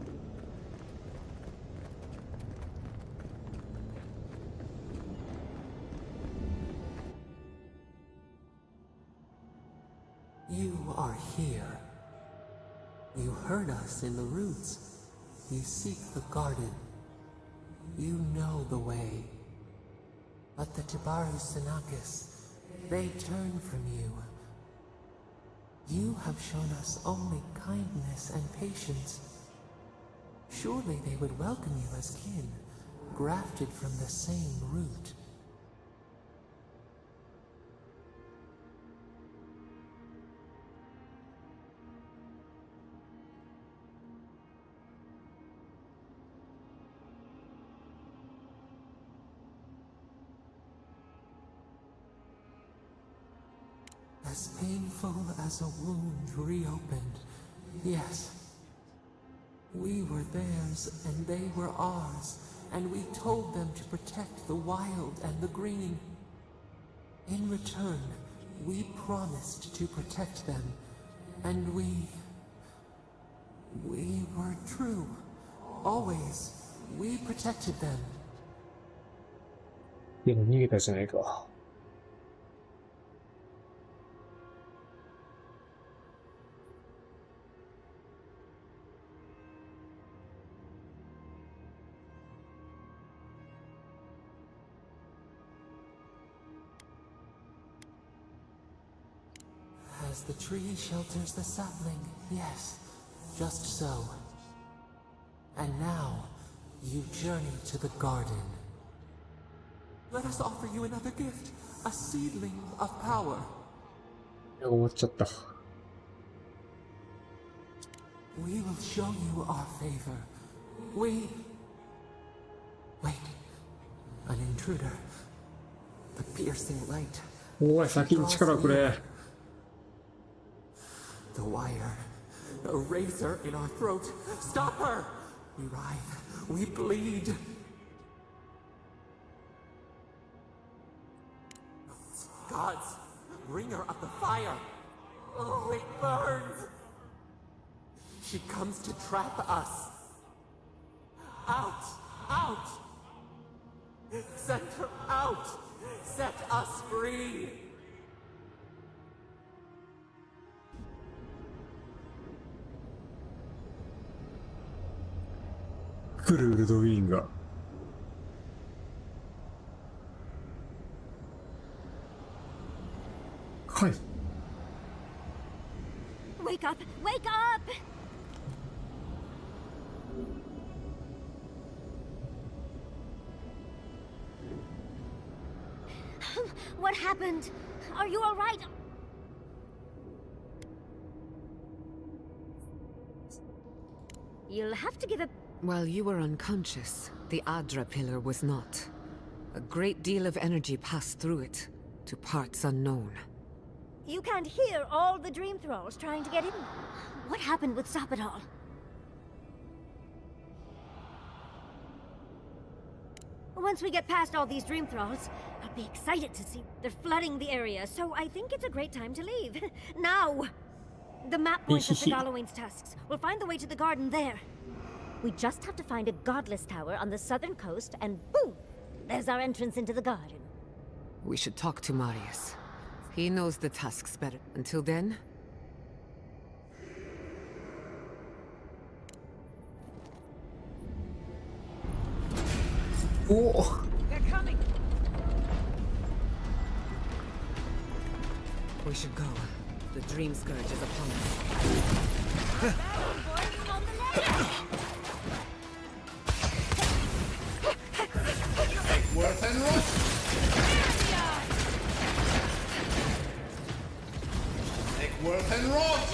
You are here. You heard us in the roots. You seek the garden. You know the way. But the Tibaru Sinakis, they turn from you. You have shown us only kindness and patience. Surely they would welcome you as kin, grafted from the same root. As painful as a wound reopened, yes. We were theirs and they were ours, and we told them to protect the wild and the green. In return, we promised to protect them, and we were true. Always, we protected them. でも逃げたじゃないか。As the tree shelters the sapling, yes, just so. And now, you journey to the garden. Let us offer you another gift, a seedling of power. 終わっちゃった。We will show you our favor. Wait, an intruder. The piercing light. おい、先に力くれ。The wire. A razor in our throat. Stop her! We writhe. We bleed. Gods, bringer of the fire. Oh, it burns. She comes to trap us. Out! Out! Send her out! Set us free! 来るウルドウィーンが。はい。Wake up! Wake up! What happened? Are you all right? You'll have to give a... While you were unconscious, the Adra pillar was not. A great deal of energy passed through it, to parts unknown. You can't hear all the dream thralls trying to get in. What happened with Stop It All? Once we get past all these dream thralls, I'll be excited to see they're flooding the area, so I think it's a great time to leave. Now! The map points us to Gallowayne's tusks. We'll find the way to the garden there. We just have to find a godless tower on the southern coast, and boom! There's our entrance into the garden. We should talk to Marius. He knows the tusks better. Until then... Oh. They're coming! We should go. The dream scourge is upon us. Worth and Rock! Worth and Rock!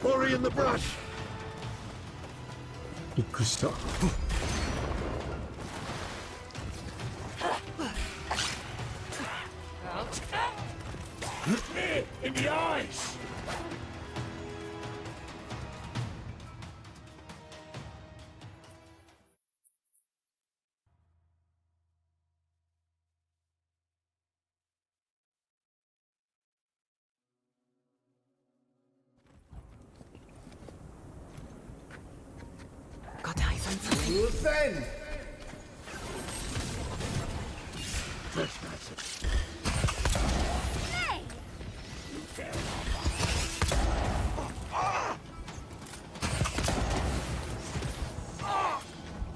Glory in the brush! びっくりした。Luthen!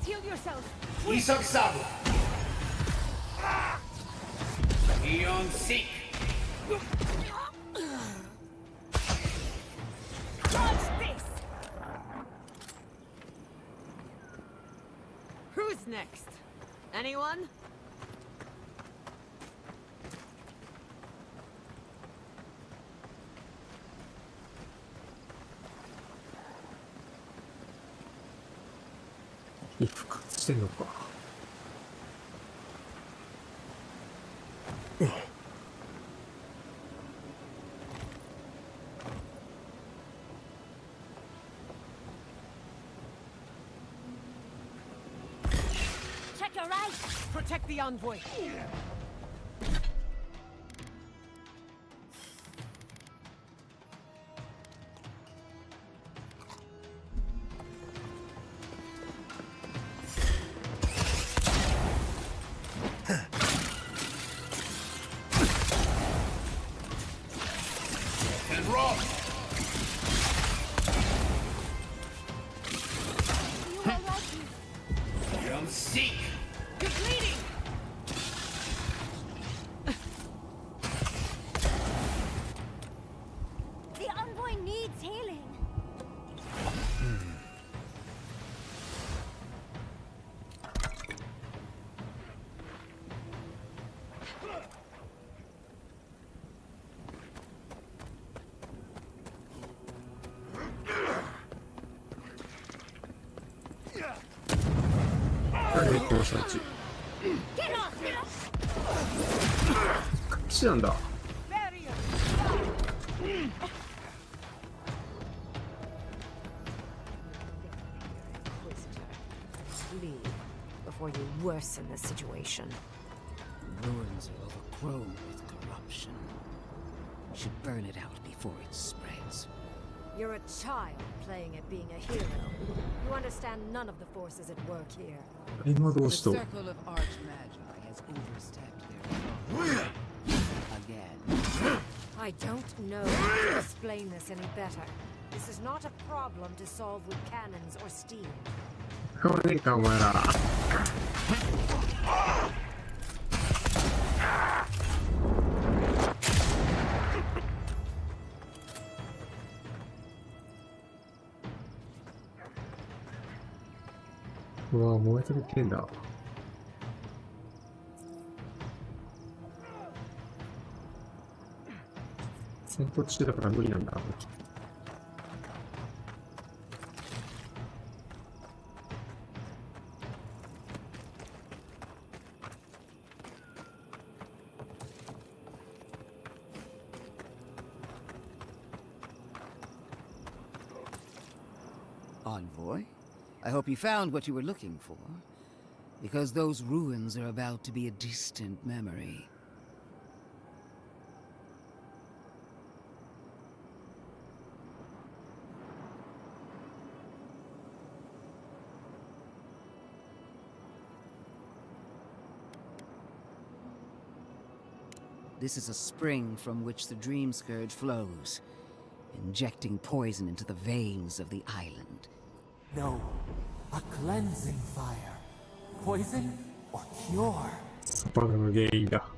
Heal yourself. Isak Sabu! Ion Seek! Dodge this. Who's next? Anyone?復活してんのか。Check your right. Protect the envoy. And roll! You all right? Ion Seek! You're bleeding! The envoy needs healing. Get off me! こっちなんだ。 Barrier. Leave before you worsen the situation. Ruins are overgrown with corruption. We should burn it out before it spreads. You're a child playing at being a hero. You understand none of the forces at work here. 今どう The しと。 circle of archmagi has overstepped their authority. Again. I don't know how to explain this any better. This is not a problem to solve with cannons or steel. 変わんねえかお前ら。うわ燃えてるってんだ。戦闘中だから無理なんだ。Envoy, I hope you found what you were looking for. Because those ruins are about to be a distant memory. This is a spring from which the Dream Scourge flows, injecting poison into the veins of the island. No, a cleansing fire. Poison or cure? バカの原因だ。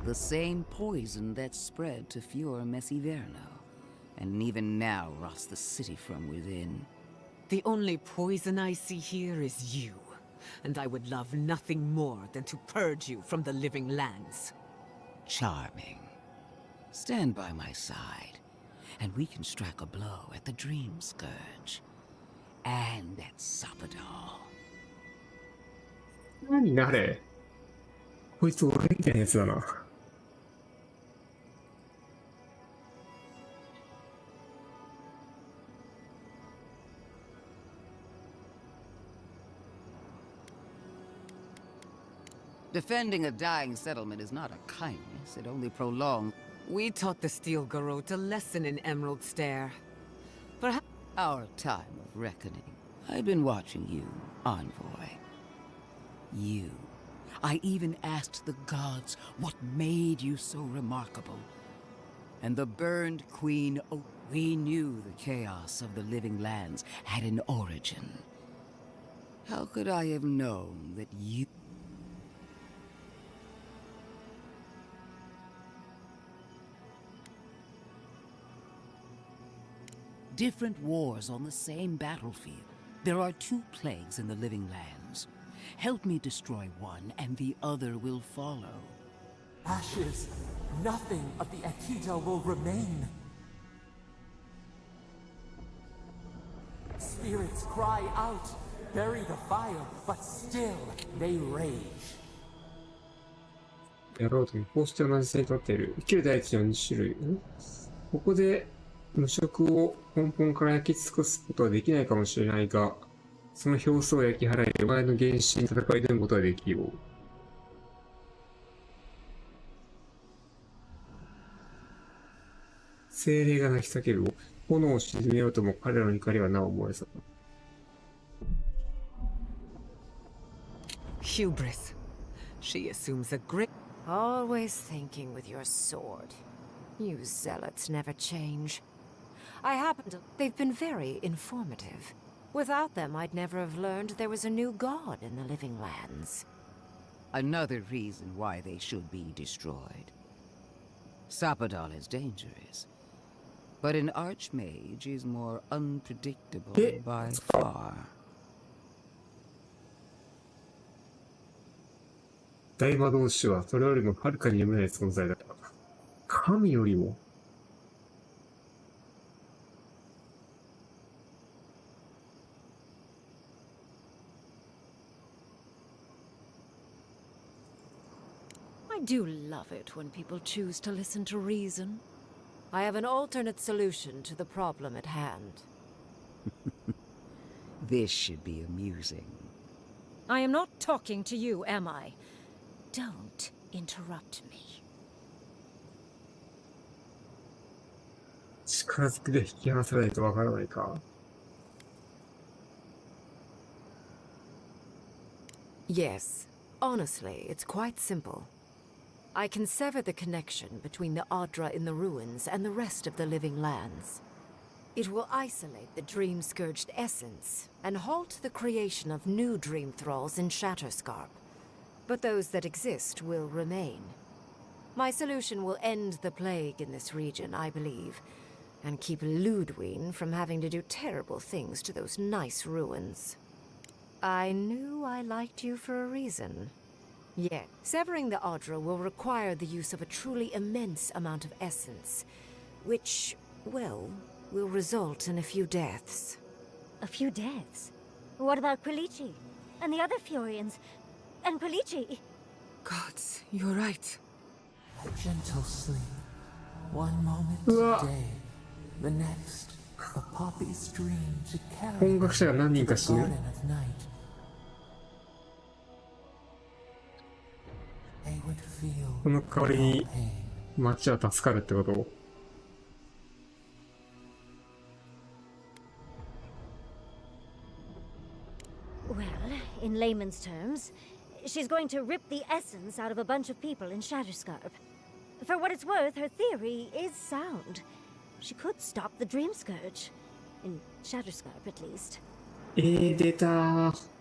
The same poison that spread to Fior Messiverno, and even now rots the city from within. The only poison I see here is you, and I would love nothing more than to purge you from the living lands. Charming. Stand by my side, and we can strike a blow at the Dream Scourge. And at Sapadal. 何なれ。こいつ俺みたいなやつだな。Defending a dying settlement is not a kindness, it only prolongs. We taught the Steel Garrote a lesson in Emerald Stare. Perhaps Our time of reckoning. I've been watching you, envoy. You. I even asked the gods what made you so remarkable. And the burned queen, oh, we knew the chaos of the living lands had an origin. How could I have known that you... Different wars on the same battlefield. There are 2 plagues in the living lands. Help me destroy one, and the other will follow. Ashes. Nothing of the Akita will remain. Spirits cry out, bury the fire, but still they rage. やろうとこうして同じ性とっている生きる大地の2種類。ここで無色を根本から焼き尽くすことはできないかもしれないが、その表層を焼き払い、お前の原神に戦い挑むことができよう。精霊が泣き叫ぶ。炎を沈めようとも彼らの怒りはなお燃え盛る。Hubris. She assumes a great... Always thinking with your sword. You zealots never change. I happen to... They've been very informative. Without them, I'd never have learned there was a new god in the living lands. Another reason why they should be destroyed. Sapadal is dangerous, but an archmage is more unpredictable by far. 大魔導士はそれよりもはるかに読めない存在だった。神よりも。I do love it when people choose to listen to reason. I have an alternate solution to the problem at hand. This should be amusing. I am not talking to you, am I? Don't interrupt me. 力ずくで引き離さないとわからないか。Yes. Honestly, it's quite simple. I can sever the connection between the Adra in the ruins and the rest of the living lands. It will isolate the dream-scourged essence and halt the creation of new dream thralls in Shatterscarp. But those that exist will remain. My solution will end the plague in this region, I believe, and keep Ludwig from having to do terrible things to those nice ruins. I knew I liked you for a reason. Yet, severing the Adra will require the use of a truly immense amount of essence, which, well, will result in a few deaths. A few deaths? What about Quilici? And the other Furians? And Quilici? Gods, you're right. A gentle sleep. One moment today, the next, a poppy's dream to carry 音楽者が何人か死ぬ。 garden of night. They would feel その代わりに no pain. 町は助かるってこと。 Well, in layman's terms, she's going to rip the essence out of a bunch of people in Shatterscarp. For what it's worth, her theory is sound. She could stop the Dream Scourge. In Shatterscarp, at least. 出たー。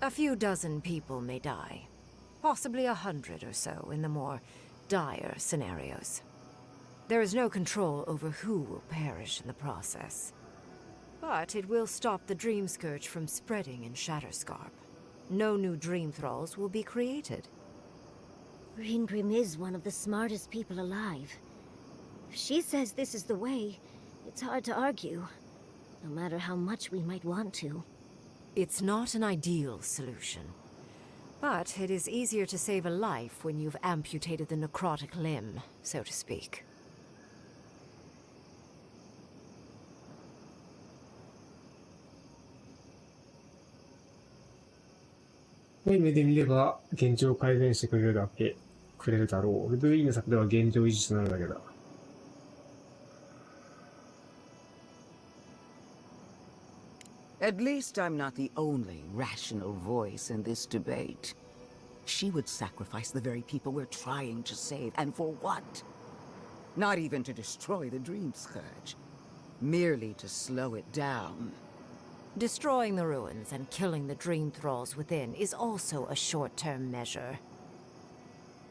A few dozen people may die. Possibly 100 or so in the more dire scenarios. There is no control over who will perish in the process. But it will stop the Dream Scourge from spreading in Shatterscarp. No new Dream Thralls will be created. Greengrim is one of the smartest people alive. If she says this is the way, it's hard to argue. No matter how much we might want to. It's not an ideal solution. But it is easier to save a life when you've amputated the necrotic limb, so to speak. 短い目で見れば現状を改善してくれるだろう。ルドウィーンの作では現状維持となるだけだ。At least I'm not the only rational voice in this debate. She would sacrifice the very people we're trying to save, and for what? Not even to destroy the Dream Scourge. Merely to slow it down. Destroying the ruins and killing the dream thralls within is also a short-term measure.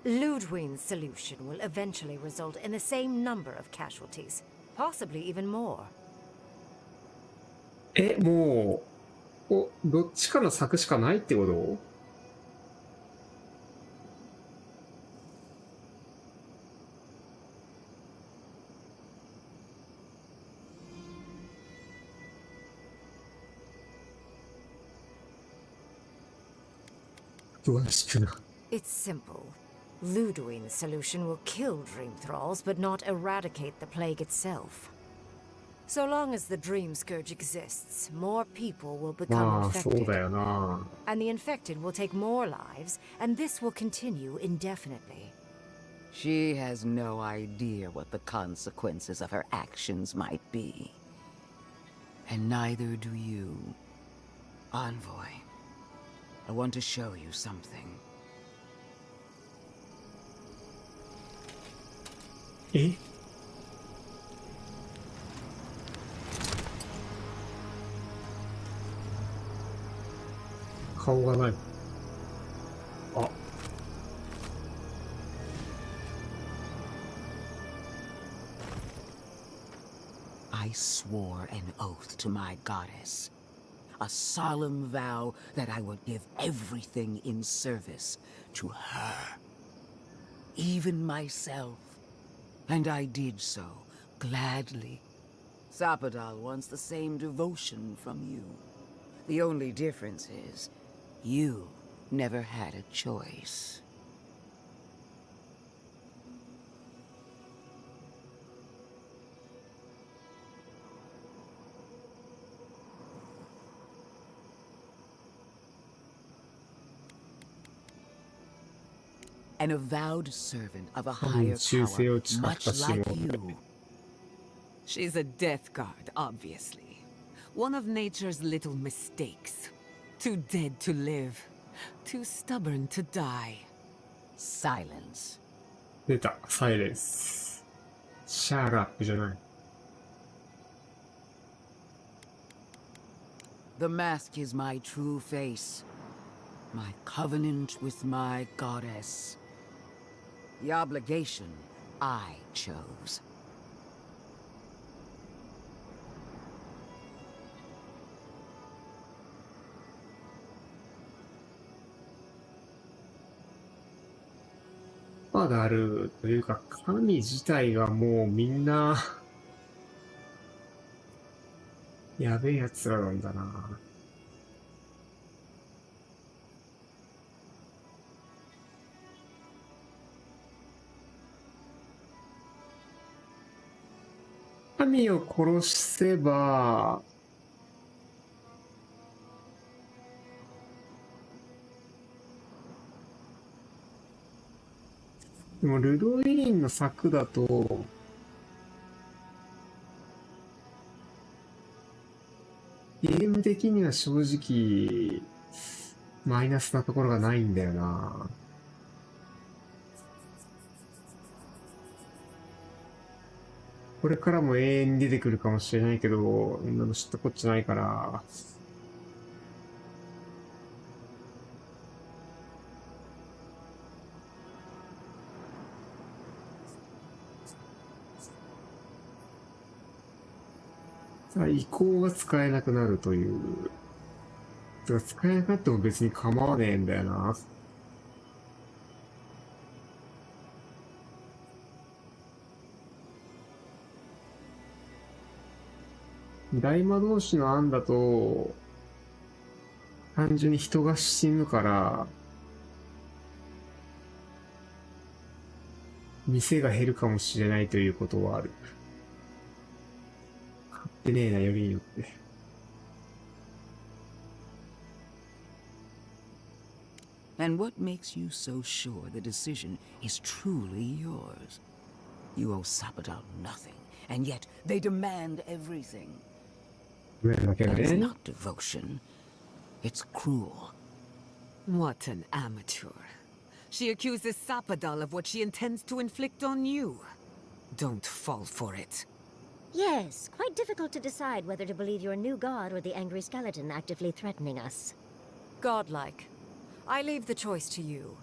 Ludwig's solution will eventually result in the same number of casualties, possibly even more. もう、どっちかの策しかないってこと？詳しくな。It's simple. Ludwig's solution will kill dream thralls, but not eradicate the plague itself. So long as the Dream Scourge exists, more people will become infected. そうだよな。And the infected will take more lives, and this will continue indefinitely. She has no idea what the consequences of her actions might be. And neither do you. Envoy, I want to show you something. 顔がない。あ。I swore an oath to my goddess. A solemn vow that I would give everything in service to her. Even myself. And I did so, gladly. Sapadal wants the same devotion from you. The only difference is, you never had a choice. An avowed servant of a higher power, much like you. She's a death guard, obviously. One of nature's little mistakes. Too dead to live. Too stubborn to die. Silence. 出た。サイレンス。シャーラップじゃない。The mask is my true face. My covenant with my goddess. The obligation I chose.パダルというか、神自体がもうみんな、やべえ奴らなんだな。神を殺せば、でもルドウィーンの策だと、ゲーム的には正直、マイナスなところがないんだよな。これからも永遠に出てくるかもしれないけど、そんなの知ったこっちゃないから。移行が使えなくなるという。てか使えなくなっても別に構わねえんだよな。大魔導士の案だと、単純に人が死ぬから、店が減るかもしれないということはある。買ってねえな、よりによって。And what makes you so sure the decision is truly yours? You owe Sapodal nothing, and yet they demand everything. That is not devotion. It's cruel. What an amateur. She accuses Sapodal of what she intends to inflict on you. Don't fall for it. Yes, quite difficult to decide whether to believe your new god or the angry skeleton actively threatening us. Godlike. I leave the choice to you.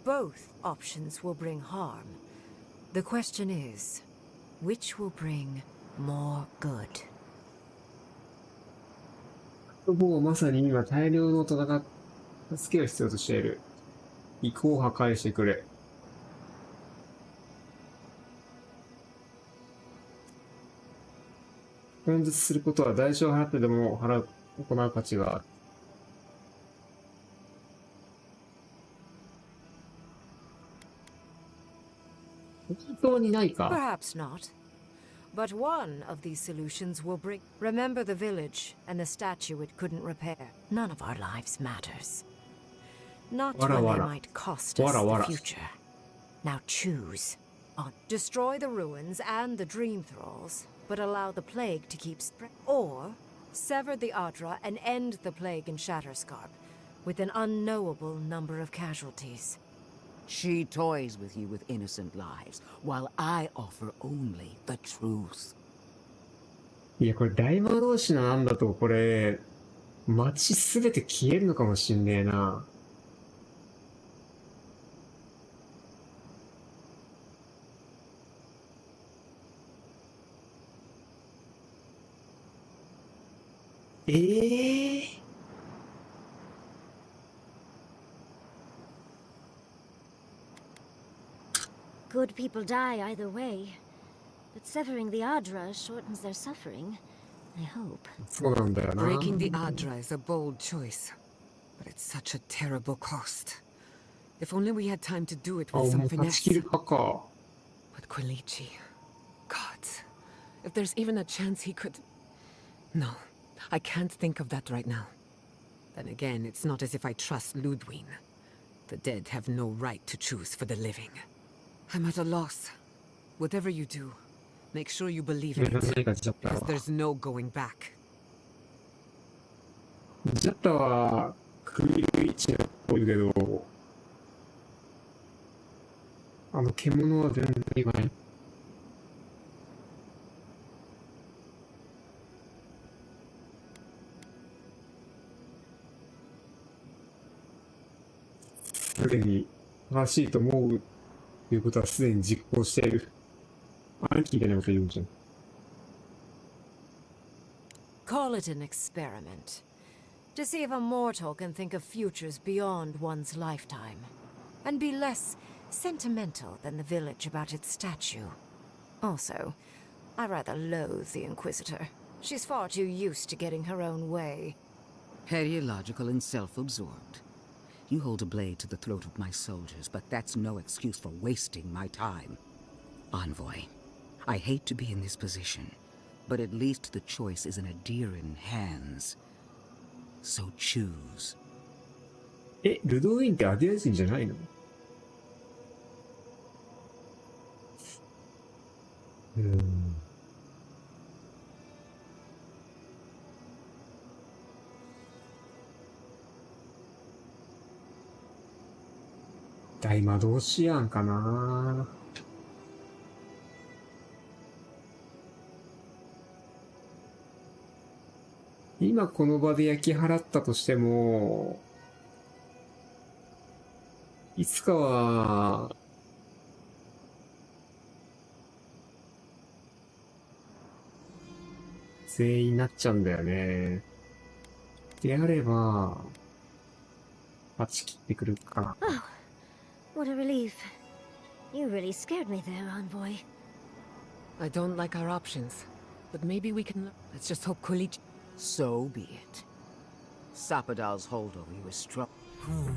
Both options will bring harm. The question is, which will bring more good? もうまさに今大量の助けを必要としている。意向を破壊してくれ。根絶することは代償を払ってでも行う価値がある。本当にないか。 Perhaps not. But one of these solutions will bring... Remember the village and the statue it couldn't repair. None of our lives matters. Not when they might cost us the future. Now choose. Destroy the ruins and the dream thralls, but allow the plague to keep spread. Or sever the Adra and end the plague in Shatterscarp, with an unknowable number of casualties. She toys with you with innocent lives, while I offer only the truth. いや、これ大魔導士の案だと、これ、街すべて消えるのかもしんねえな。Good people die either way, but severing the Adra shortens their suffering, I hope. そうなんだよな。 Breaking the Adra is a bold choice, but it's such a terrible cost. If only we had time to do it あ、 with も some う断ち finesse. 切る派か。 But Quilichi, gods, if there's even a chance he could... No, I can't think of that right now. Then again, it's not as if I trust Ludwig. The dead have no right to choose for the living. I'm at a loss. Whatever you do, make sure you believe in it, because there's no going back. ジャッタはクイルイチだというけど、あの獣は全然言わない。すでに正しいと思うということはすでに実行している。兄貴みたいなこと言うんじゃん。Call it an experiment. To see if a mortal can think of futures beyond one's lifetime. And be less sentimental than the village about its statue. Also, I rather loathe the Inquisitor. She's far too used to getting her own way. Ideological and self-absorbed. You hold a blade to the throat of my soldiers, but that's no excuse for wasting my time. Envoy, I hate to be in this position, but at least the choice is in Adiran hands. So choose. ルドウィンってアディア人じゃないの？大魔導士案かな。今この場で焼き払ったとしても、いつかは、全員になっちゃうんだよね。であれば、断ち切ってくるかな。Oh, what a relief. You really scared me there, Envoy. I don't like our options, but maybe we can... Let's just hope Quilichi... So be it. Sapodal's hold over you is strong. Prune,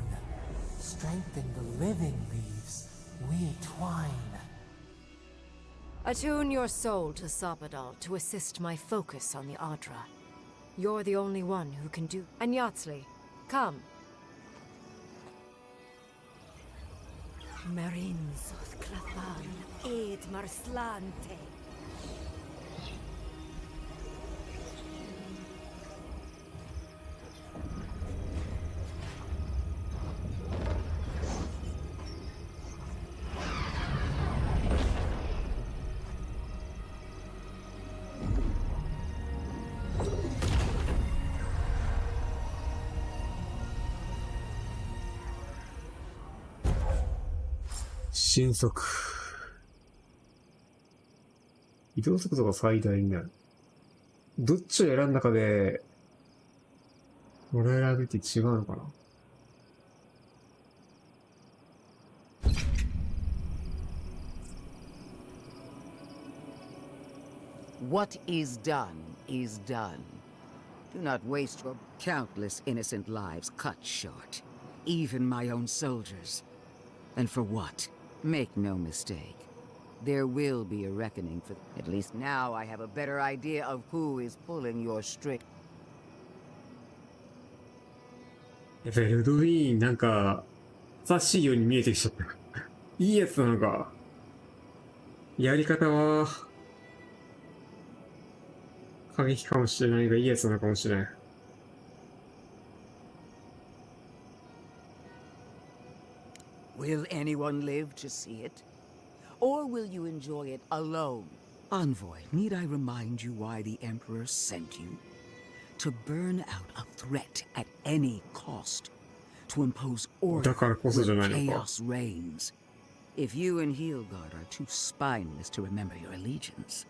strengthen the living leaves. We twine. Attune your soul to Sapodal to assist my focus on the Adra. You're the only one who can do... And Yatsley, come. Marins of Clafan, Aid Marslante. 神速。移動速度が最大になる。どっちを選んだかで、もらえるアビリティ違うのかな。What is done is done. Do not waste your countless innocent lives cut short. Even my own soldiers. And for what? Make no mistake. There will be a reckoning for... At least now I have a better idea of who is pulling your string. やっぱりルドウィーンなんか、優しいように見えてきちゃった。いいやつなのか。やり方は、過激かもしれないが、いいやつなのかもしれない。Will anyone live to see it? Or will you enjoy it alone? Envoy, need I remind you why the Emperor sent you? To burn out a threat at any cost. To impose order where chaos reigns. If you and Heelgard are too spineless to remember your allegiance,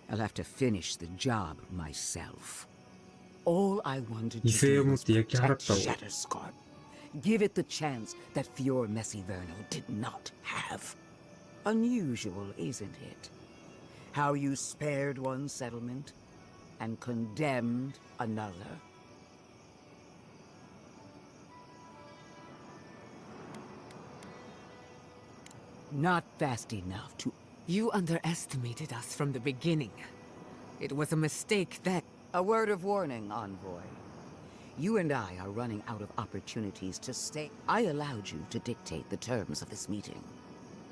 I'll have to finish the job myself. All I wanted to do was protect Shatterscorn. Give it the chance that Fior Messiverno did not have. Unusual, isn't it? How you spared one settlement and condemned another. Not fast enough to... You underestimated us from the beginning. It was a mistake that... A word of warning, Envoy. You and I are running out of opportunities to stay. I allowed you to dictate the terms of this meeting.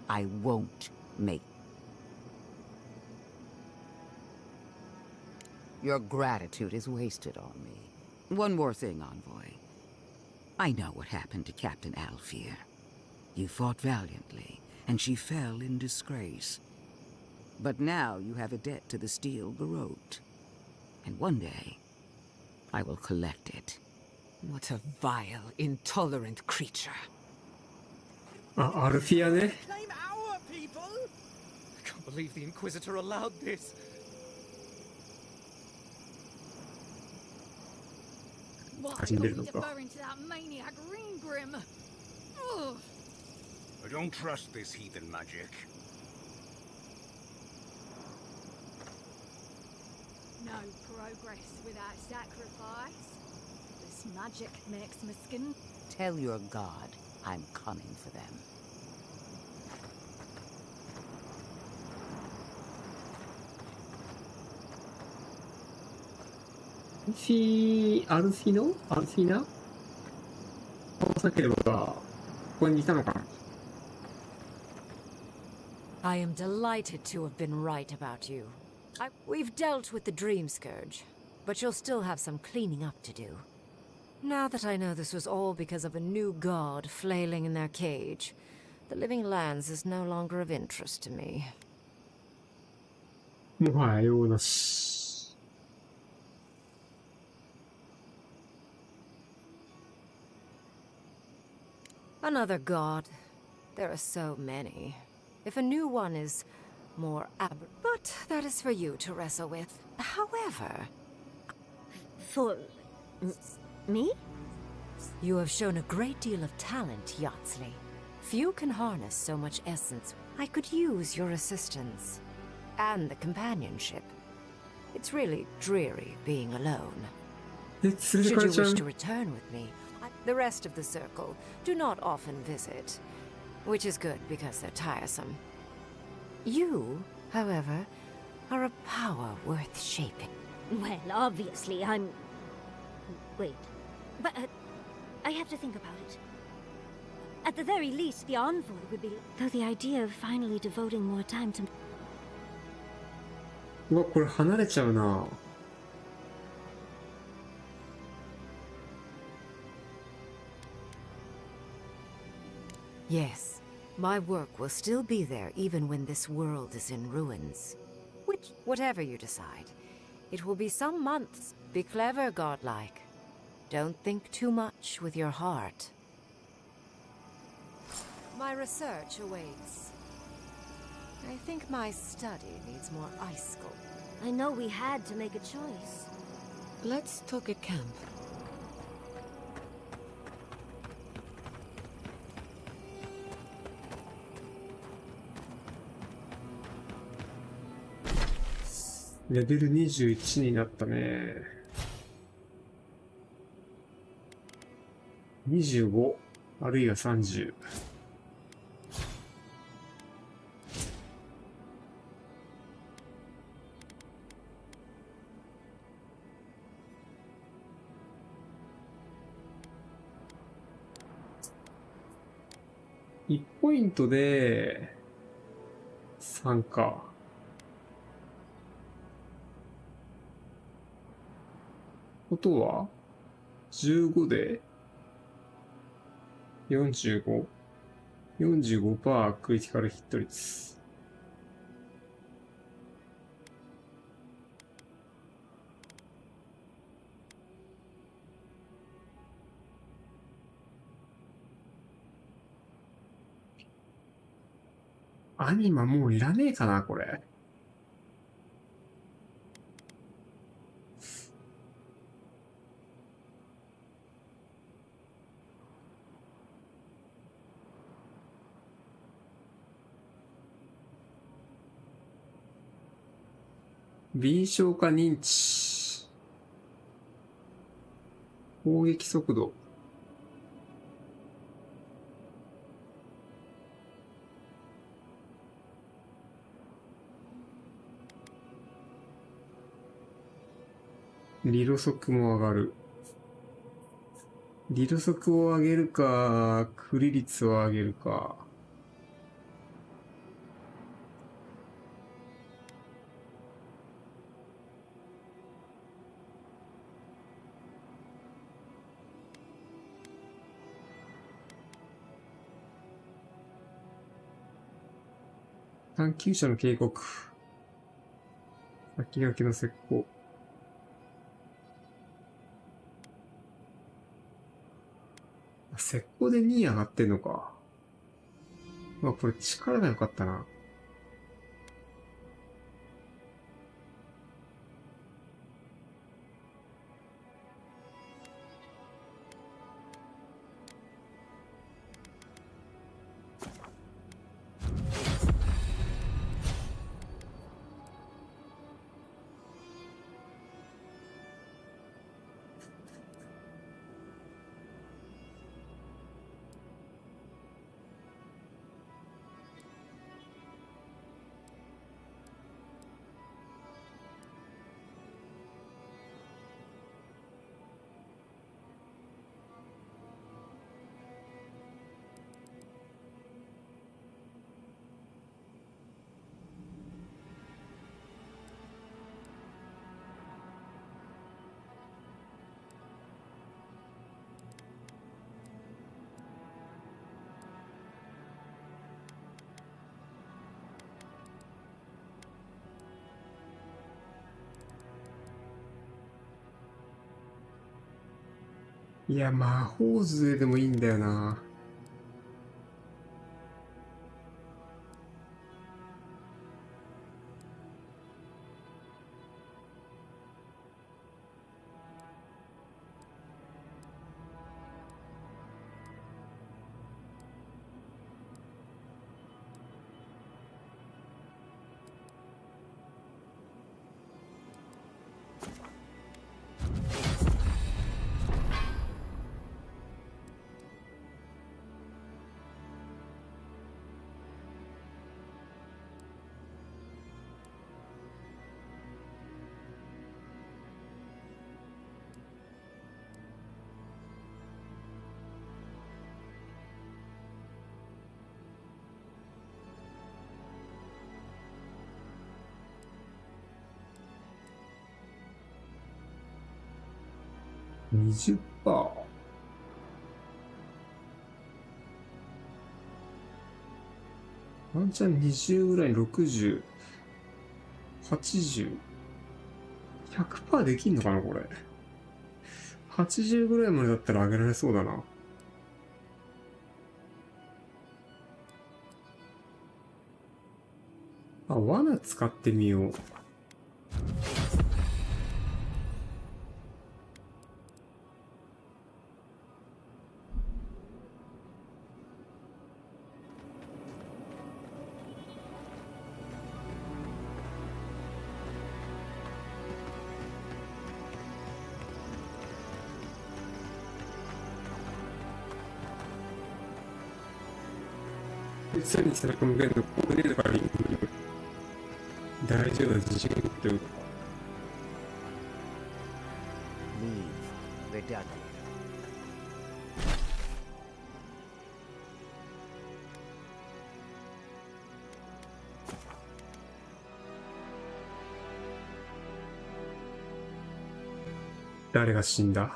I won't make... Your gratitude is wasted on me. One more thing, Envoy. I know what happened to Captain Alfear. You fought valiantly, and she fell in disgrace. But now you have a debt to the Steel Garrote. And one day, I will collect it. What a vile, intolerant creature. あ、アルフィアね。 Claim our people? I can't believe the Inquisitor allowed this. Why are you deferring to that maniac Ringgrim? Ugh. I don't trust this heathen magic. No progress without sacrifice. This magic makes my skin. Tell your god I'm coming for them.アルフィノアルフィナさっきのことは、ここにいたのかな I am delighted to have been right about you. We've dealt with the Dream Scourge, but you'll still have some cleaning up to do. Now that I know this was all because of a new god flailing in their cage, the Living Lands is no longer of interest to me. もはや用なし。Another god. There are so many. If a new one is more but that is for you to wrestle with. However... For... me? You have shown a great deal of talent, Yatsley. Few can harness so much essence. I could use your assistance. And the companionship. It's really dreary being alone. Should you wish to return with me, the rest of the circle do not often visit. Which is good because they're tiresome. You, however, are a power worth shaping. Well, obviously, I'm... Wait. But, I have to think about it. At the very least, the envoy would be... Though the idea of finally devoting more time to... うわ、これ離れちゃうな。Yes, my work will still be there even when this world is in ruins. Whatever you decide, it will be some months. Be clever, godlike. Don't think too much with your heart. My research awaits. I think my study needs more ice sculpting. I know we had to make a choice. Let's talk at camp. Level 21になったね。25、あるいは30。1ポイントで3か。ことは15で 45?45% クリティカルヒット率。アニマもういらねえかな、これ。敏捷化認知。攻撃速度。リロ速も上がる。リロ速を上げるか、クリ率を上げるか。探求者の警告。先駆けの石膏。石膏で2位上がってんのか。まあこれ力が良かったな。いや、魔法杖でもいいんだよな。20%。ワンチャン20ぐらい、60、80、100% できんのかなこれ。80ぐらいまでだったら上げられそうだな。あ、罠使ってみよう。さに背中向けるとここでから大丈夫だ、自信っていうか。Leave the duggery. 誰が死んだ？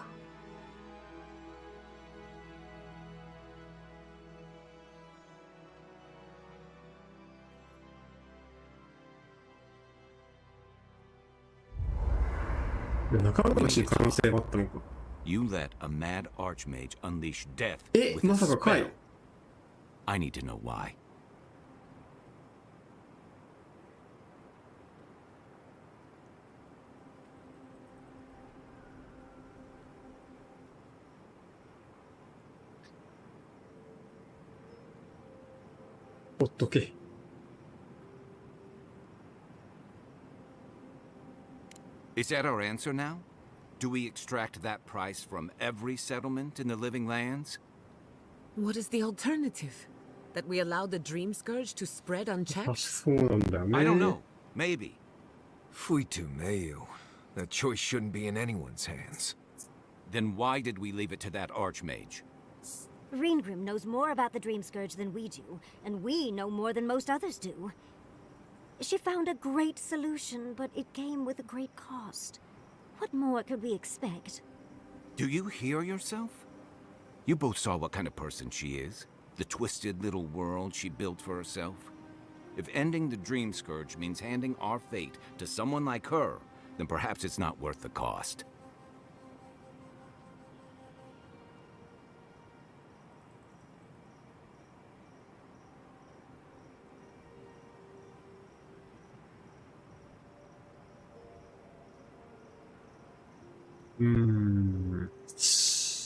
仲間が死ぬ可能性があったのか。You let a mad archmage unleash death え、 with ま a さかカイ spell. I need to know why. ほっとけ。Is that our answer now? Do we extract that price from every settlement in the Living Lands? What is the alternative? That we allow the Dream Scourge to spread あ、 unchecked? そうなんだよね。 I don't know. Maybe. Fui tu meio. That choice shouldn't be in anyone's hands. Then why did we leave it to that archmage? Reengrim knows more about the Dream Scourge than we do, and we know more than most others do. She found a great solution, but it came with a great cost. What more could we expect? Do you hear yourself? You both saw what kind of person she is. The twisted little world she built for herself. If ending the Dream Scourge means handing our fate to someone like her, then perhaps it's not worth the cost.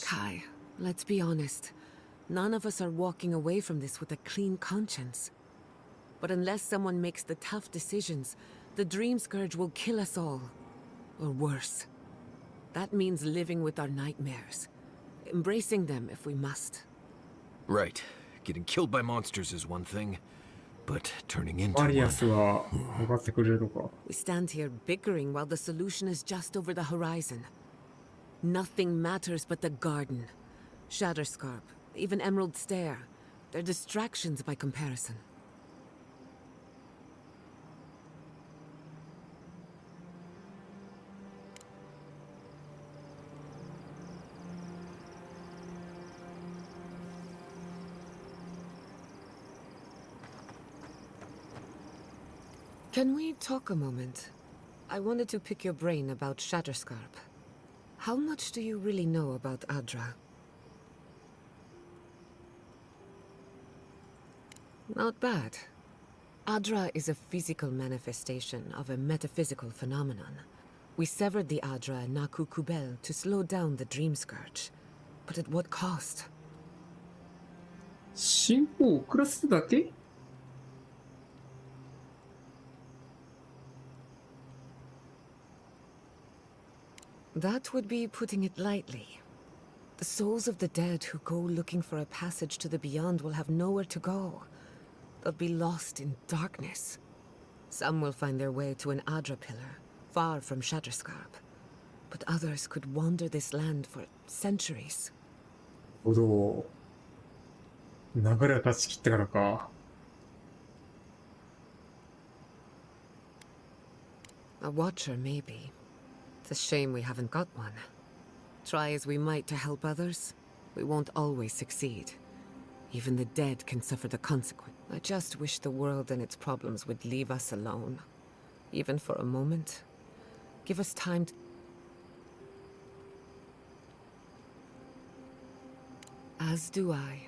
Kai, let's be honest. None of us are walking away from this with a clean conscience. But unless someone makes the tough decisions, the Dream Scourge will kill us all. Or worse. That means living with our nightmares. Embracing them if we must. Right. Getting killed by monsters is one thing, but turning into マリア one... スは分かってくれるのか。 We stand here bickering while the solution is just over the horizon. Nothing matters but the garden. Shatterscarp, even Emerald Stair. They're distractions by comparison. Can we talk a moment? I wanted to pick your brain about Shatterscarp. How much do you really know about Adra? Not bad. Adra is a physical manifestation of a metaphysical phenomenon. We severed the Adra and Naku Kubel to slow down the Dream Scourge. But at what cost? 進歩を遅らせただけ？ That would be putting it lightly. The souls of the dead who go looking for a passage to the beyond will have nowhere to go. They'll be lost in darkness. Some will find their way to an Adra pillar, far from Shatterscarp. But others could wander this land for centuries. ほど。流れを断ち切ってからか。 A watcher, maybe. It's a shame we haven't got one. Try as we might to help others, we won't always succeed. Even the dead can suffer the consequence. I just wish the world and its problems would leave us alone. Even for a moment. Give us time to... As do I.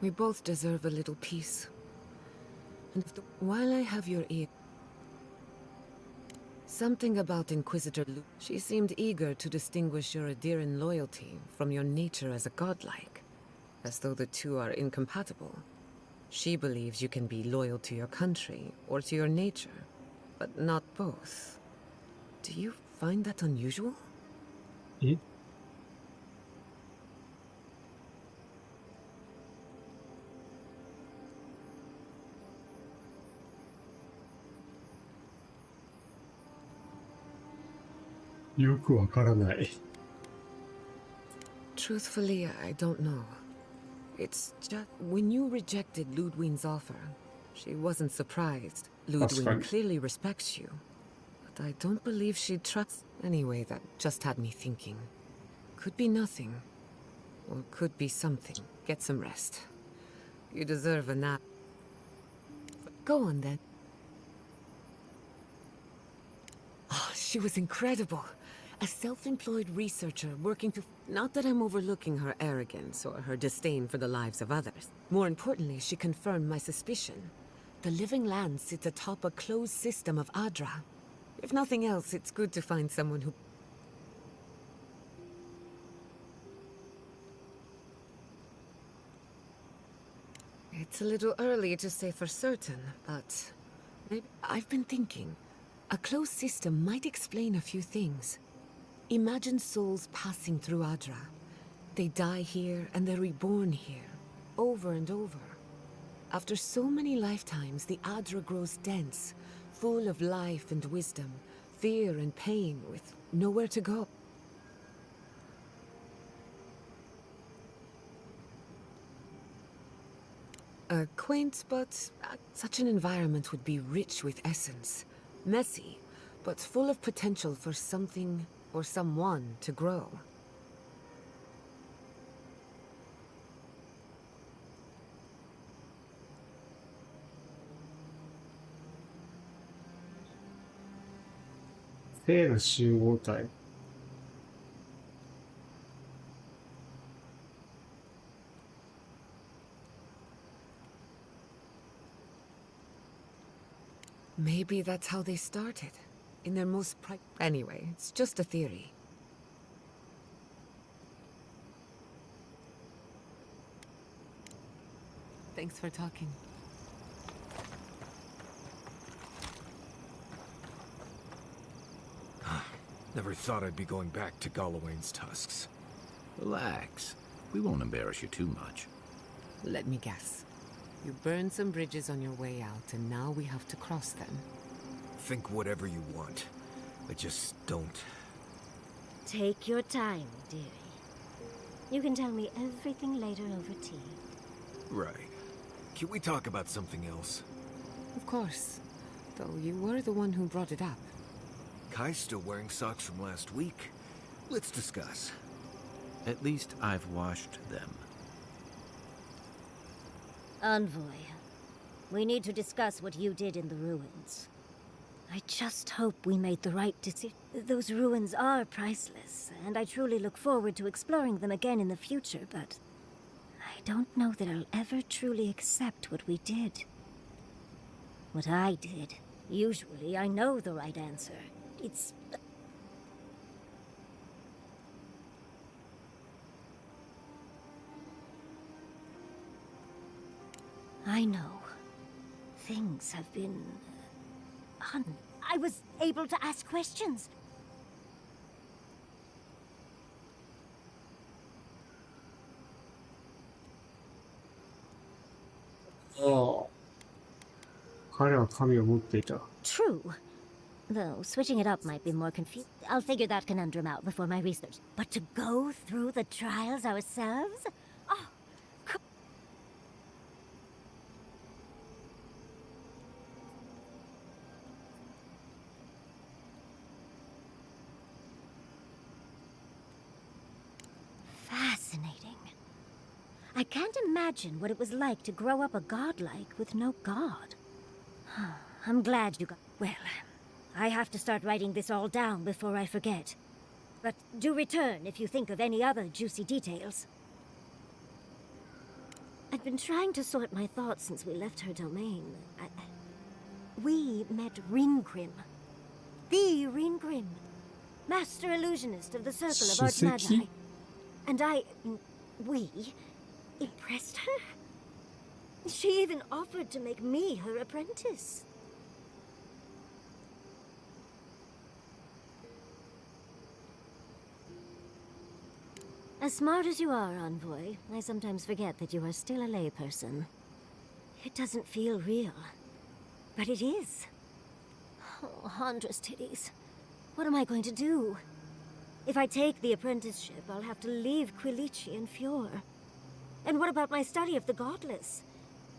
We both deserve a little peace. And while I have your ear... Something about Inquisitor Lu... She seemed eager to distinguish your Adiran loyalty from your nature as a godlike. As though the two are incompatible. She believes you can be loyal to your country or to your nature, but not both. Do you find that unusual? よくわからない。Truthfully, I don't know. It's just when you rejected Ludwig's offer, she wasn't surprised. Ludwig clearly respects you, but I don't believe she trusts. Anyway, that just had me thinking. Could be nothing, or could be something. Get some rest. You deserve a nap. Go on then. Oh, she was incredible. A self-employed researcher working to... Not that I'm overlooking her arrogance or her disdain for the lives of others. More importantly, she confirmed my suspicion. The living land sits atop a closed system of Adra. If nothing else, it's good to find someone who... It's a little early to say for certain, but... maybe I've been thinking. A closed system might explain a few things. Imagine souls passing through Adra. They die here and they're reborn here, over and over. After so many lifetimes, the Adra grows dense, full of life and wisdom, fear and pain, with nowhere to go. Quaint, but such an environment would be rich with essence. Messy, but full of potential for something or someone to grow. Maybe that's how they started. In their most Anyway, it's just a theory. Thanks for talking. Never thought I'd be going back to Galawain's tusks. Relax. We won't embarrass you too much. Let me guess. You burned some bridges on your way out, and now we have to cross them. Think whatever you want. I just don't... Take your time, dearie. You can tell me everything later over tea. Right. Can we talk about something else? Of course. Though you were the one who brought it up. Kai's still wearing socks from last week. Let's discuss. At least I've washed them. Envoy, we need to discuss what you did in the ruins. I just hope we made the right decision. Those ruins are priceless, and I truly look forward to exploring them again in the future, but I don't know that I'll ever truly accept what we did. What I did. Usually, I know the right answer. It's... I know. Things have been... I was able to ask questions. True. Though switching it up might be more confusing. I'll figure that conundrum out before my research. But to go through the trials ourselves? Oh, I can't imagine what it was like to grow up a godlike with no god. I'm glad you got... Well, I have to start writing this all down before I forget. But do return if you think of any other juicy details. I've been trying to sort my thoughts since we left her domain. We met Ringrim. The Ringrim. Master illusionist of the Circle of Arch Magi. And we impressed her. She even offered to make me her apprentice. As smart as you are, Envoy, I sometimes forget that you are still a layperson. It doesn't feel real, but it is. Oh, Handra's titties. What am I going to do? If I take the apprenticeship, I'll have to leave Quilici and Fjord. And what about my study of the Godless?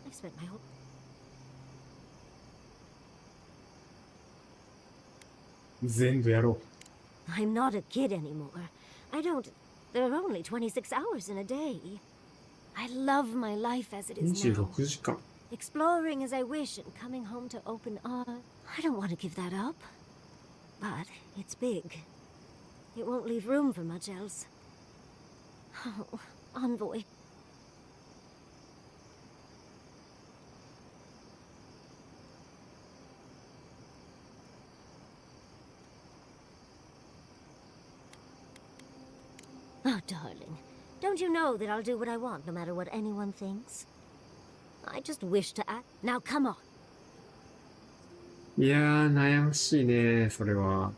I've spent my whole... I'm not a kid anymore. There are only 26 hours in a day. I love my life as it is now. Exploring as I wish and coming home to open art. I don't want to give that up. But it's big. It won't leave room for much else. Oh, Envoy. Oh, darling. Don't you know that I'll do what I want no matter what anyone thinks? I just wish to act. Now come on. いやー、悩ましいね、それは。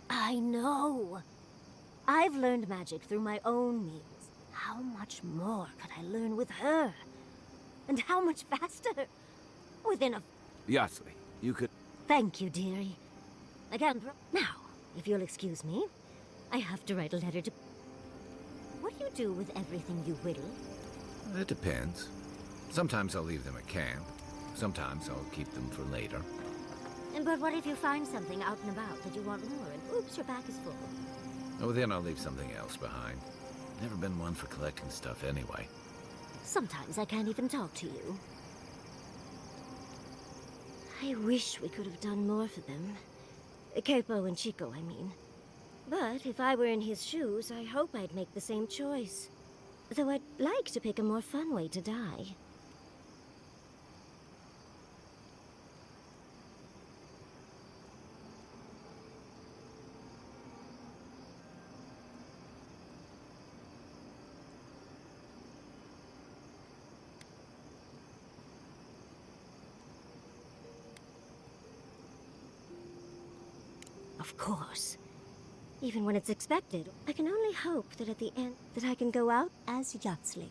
I know. I've learned magic through my own means. How much more could I learn with her? And how much faster? Within a... Yasli, you could... Thank you, dearie. I can't... Now, if you'll excuse me, I have to write a letter to... What do you do with everything you whittle? It depends. Sometimes I'll leave them at camp. Sometimes I'll keep them for later. But what if you find something out and about that you want more and oops, your back is full? Oh, then I'll leave something else behind. Never been one for collecting stuff anyway. Sometimes I can't even talk to you. I wish we could have done more for them. Capo and Chico, I mean. But if I were in his shoes, I hope I'd make the same choice. Though I'd like to pick a more fun way to die. Of course. Even when it's expected, I can only hope that at the end that I can go out as Yatsley.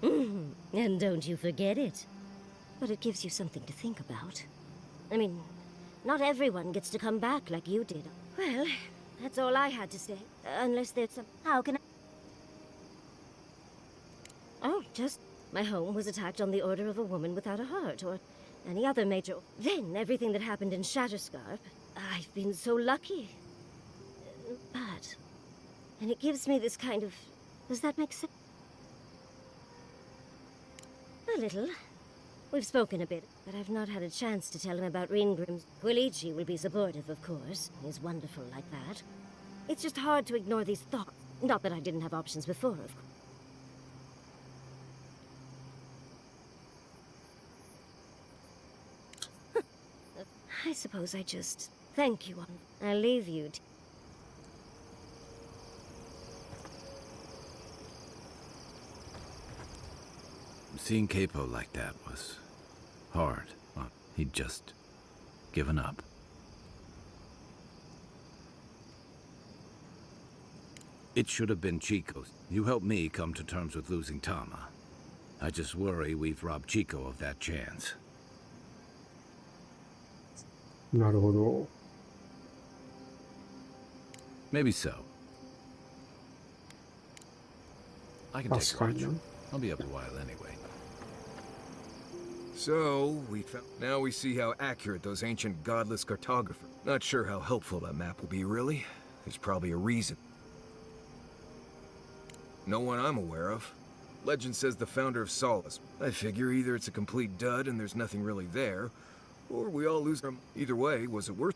And don't you forget it. But it gives you something to think about. I mean, not everyone gets to come back like you did. Well, that's all I had to say. Unless there's some... How can I... Oh, just... My home was attacked on the order of a woman without a heart, or any other major... Then, everything that happened in Shatterscarp. I've been so lucky. But... And it gives me this kind of... Does that make sense? A little. We've spoken a bit, but I've not had a chance to tell him about Ringrim's... Quilici will be supportive, of course. He's wonderful like that. It's just hard to ignore these thoughts. Not that I didn't have options before, of course. I suppose I just... Thank you. I'll leave you to... Seeing Capo like that was hard. Well, he'd just given up. It should have been Chico. You helped me come to terms with losing Tama. I just worry we've robbed Chico of that chance. なるほど。 Maybe so. I can take 確か watch. にな。 I'll be up a while anyway. So, now we see how accurate those ancient godless cartographers. Not sure how helpful that map will be, really. There's probably a reason. No one I'm aware of. Legend says the founder of Solace. I figure either it's a complete dud and there's nothing really there, or we all lose our... Either way, was it worth...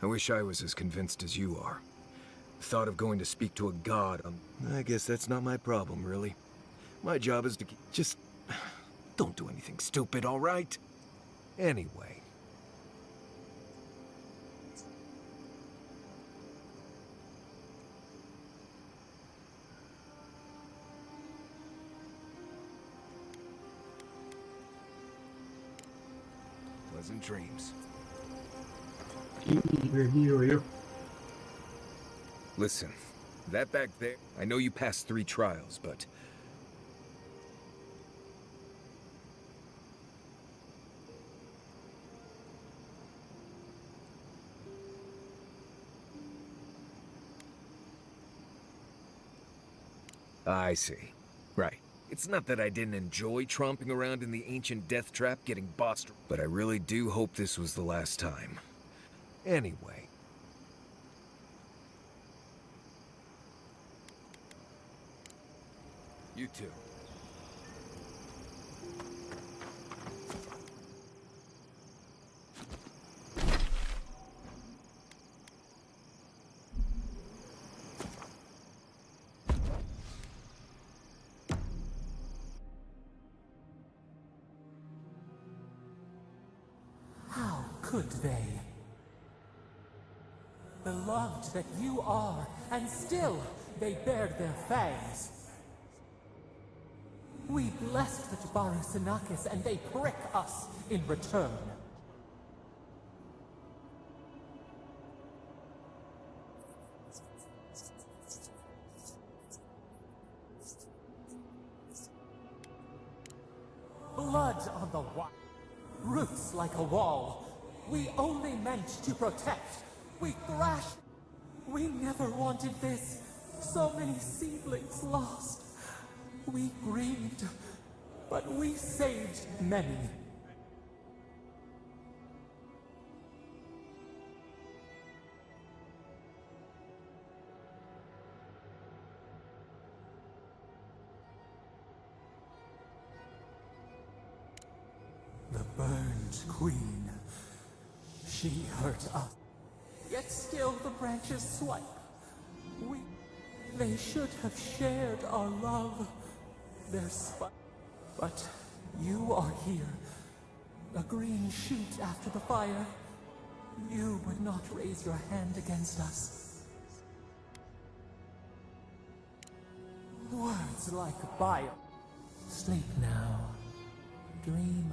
I wish I was as convinced as you are. The thought of going to speak to a god, I guess that's not my problem, really. My job is to just... Don't do anything stupid, all right? Anyway. Pleasant dreams. いい夢見ろよ。 Listen, that back there, I know you passed 3 trials, but... I see. Right. It's not that I didn't enjoy tromping around in the ancient death trap getting bossed, but I really do hope this was the last time. Anyway. You too. How could they? Beloved that you are, and still they bared their fangs. We blessed the Tabaru and they prick us in return. Blood on the wall, roots like a wall. We only meant to protect. We thrashed. We never wanted this. So many seedlings lost. We grieved, but we saved many. The burned queen. She hurt us. Yet still the branches swipe. They should have shared our love. Their spite. But you are here. A green shoot after the fire. You would not raise your hand against us. Words like fire. Sleep now. Dream.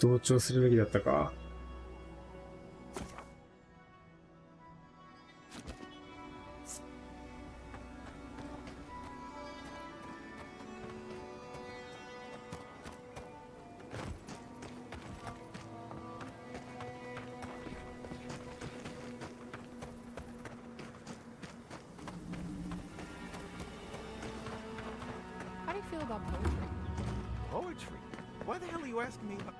同調するべきだったか。How do you feel about poetry? Poetry? Why the hell are you asking me about...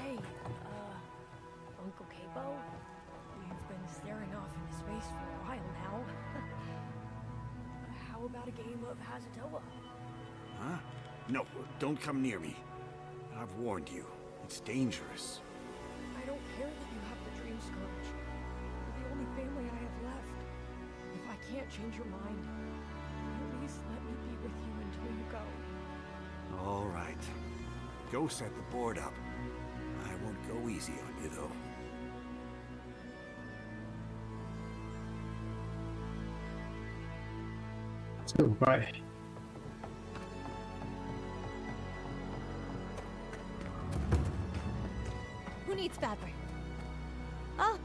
Hey, Uncle Capo? We've been staring off into space for a while now. How about a game of Hazatoa? Huh? No, don't come near me. I've warned you. It's dangerous. I don't care that you have the Dream Scourge. You're the only family I have left. If I can't change your mind, at least let me be with you until you go. All right. Go set the board up. I won't go easy on you, though. 了解。Who needs bathroom? Oh.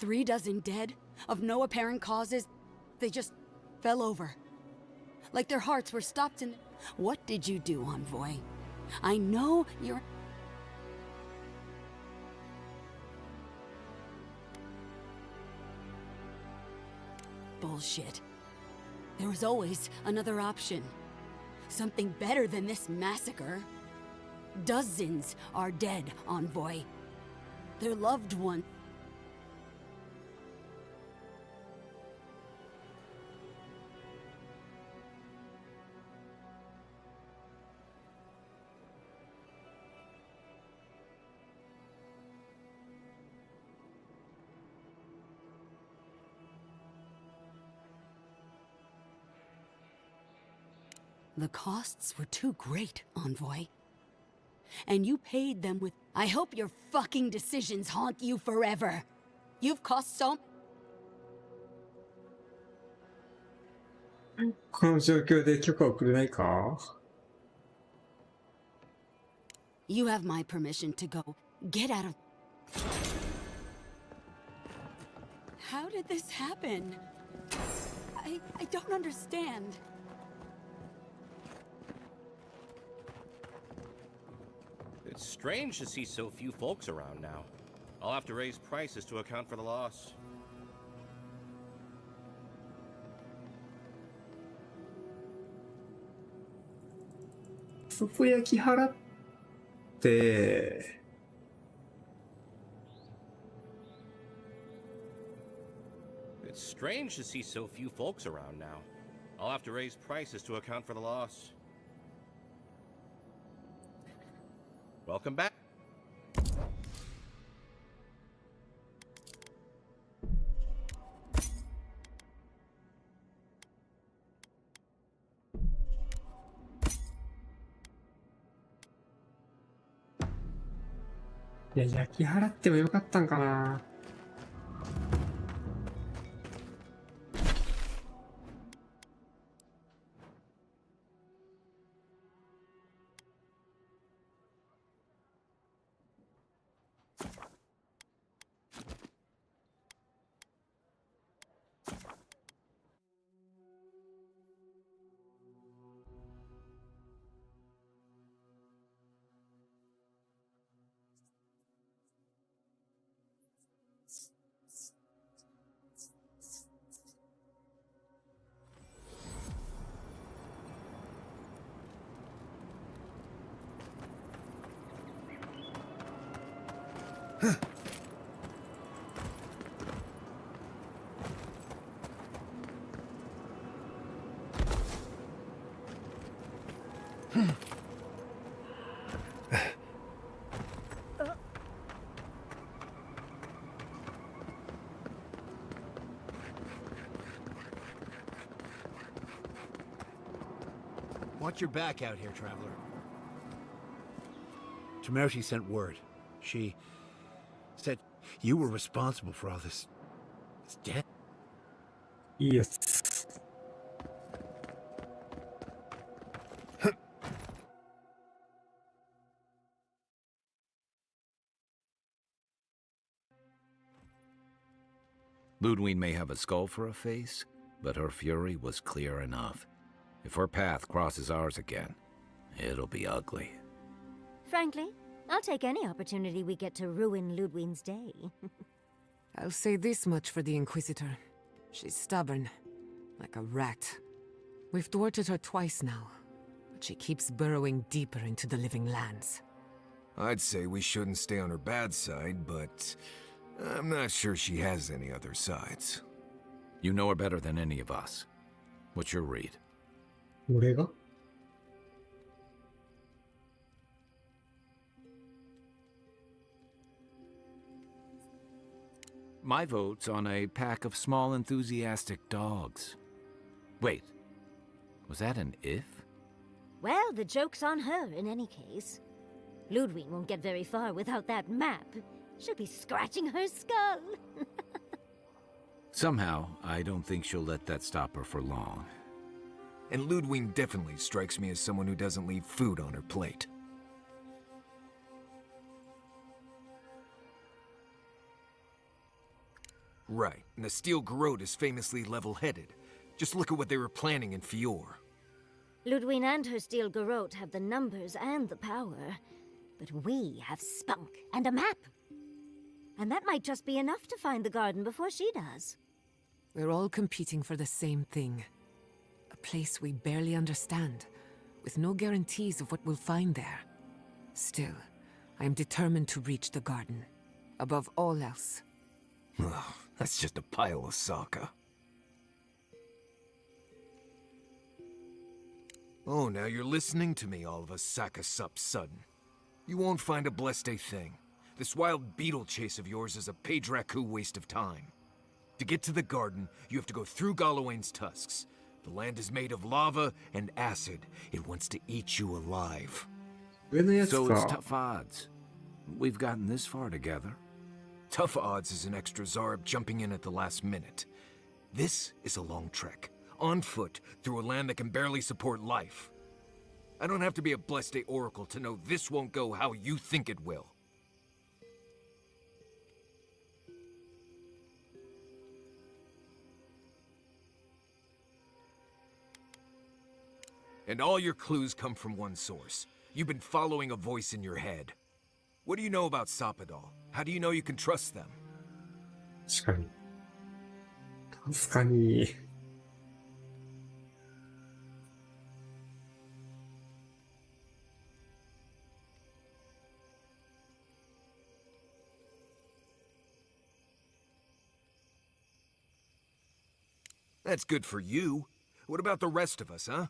Three dozen dead, of no apparent causes. They just fell over. Like their hearts were stopped in... What did you do, Envoy? I know you're... Bullshit. There was always another option. Something better than this massacre. Dozens are dead, Envoy. Their loved ones... The costs were too great, Envoy. And you paid them with... I hope your fucking decisions haunt you forever. You've cost so... この状況で許可をくれないか？ You have my permission to go. Get out of... How did this happen? I don't understand. It's strange to see so few folks around now. I'll have to raise prices to account for the loss. そこ焼き払って、It's strange to see so few folks around now. I'll have to raise prices to account for the loss. Welcome back. いや、焼き払ってもよかったんかな。Watch your back out here, traveler. Temerity sent word. She said you were responsible for all this death. Yes. Ludwig may have a skull for a face, but her fury was clear enough. If her path crosses ours again, it'll be ugly. Frankly, I'll take any opportunity we get to ruin Ludwig's day. I'll say this much for the Inquisitor. She's stubborn, like a rat. We've thwarted her twice now, but she keeps burrowing deeper into the living lands. I'd say we shouldn't stay on her bad side, but I'm not sure she has any other sides. You know her better than any of us. What's your read? 俺が My vote's on a pack of small enthusiastic dogs. Wait, was that an if? Well, the joke's on her in any case. Ludwig won't get very far without that map. She'll be scratching her skull. Somehow, I don't think she'll let that stop her for long. And Ludwig definitely strikes me as someone who doesn't leave food on her plate. Right, and the Steel Garrote is famously level-headed. Just look at what they were planning in Fior. Ludwig and her Steel Garrote have the numbers and the power. But we have spunk and a map. And that might just be enough to find the garden before she does. We're all competing for the same thing. A place we barely understand, with no guarantees of what we'll find there. Still, I am determined to reach the garden, above all else. Ugh, that's just a pile of Sokka. Oh, now you're listening to me, all of a sack of sup sudden. You won't find a blessed thing. This wild beetle chase of yours is a page-raku waste of time. To get to the garden, you have to go through Galawain's tusks. The land is made of lava and acid. It wants to eat you alive. So it's tough odds. We've gotten this far together. Tough odds is an extra Zarb jumping in at the last minute. This is a long trek, on foot, through a land that can barely support life. I don't have to be a Blessed Oracle to know this won't go how you think it will. And all your clues come from one source. You've been following a voice in your head. What do you know about Soppadal? How do you know you can trust them? 確かに。確かに。That's good for you. What about the rest of us, huh?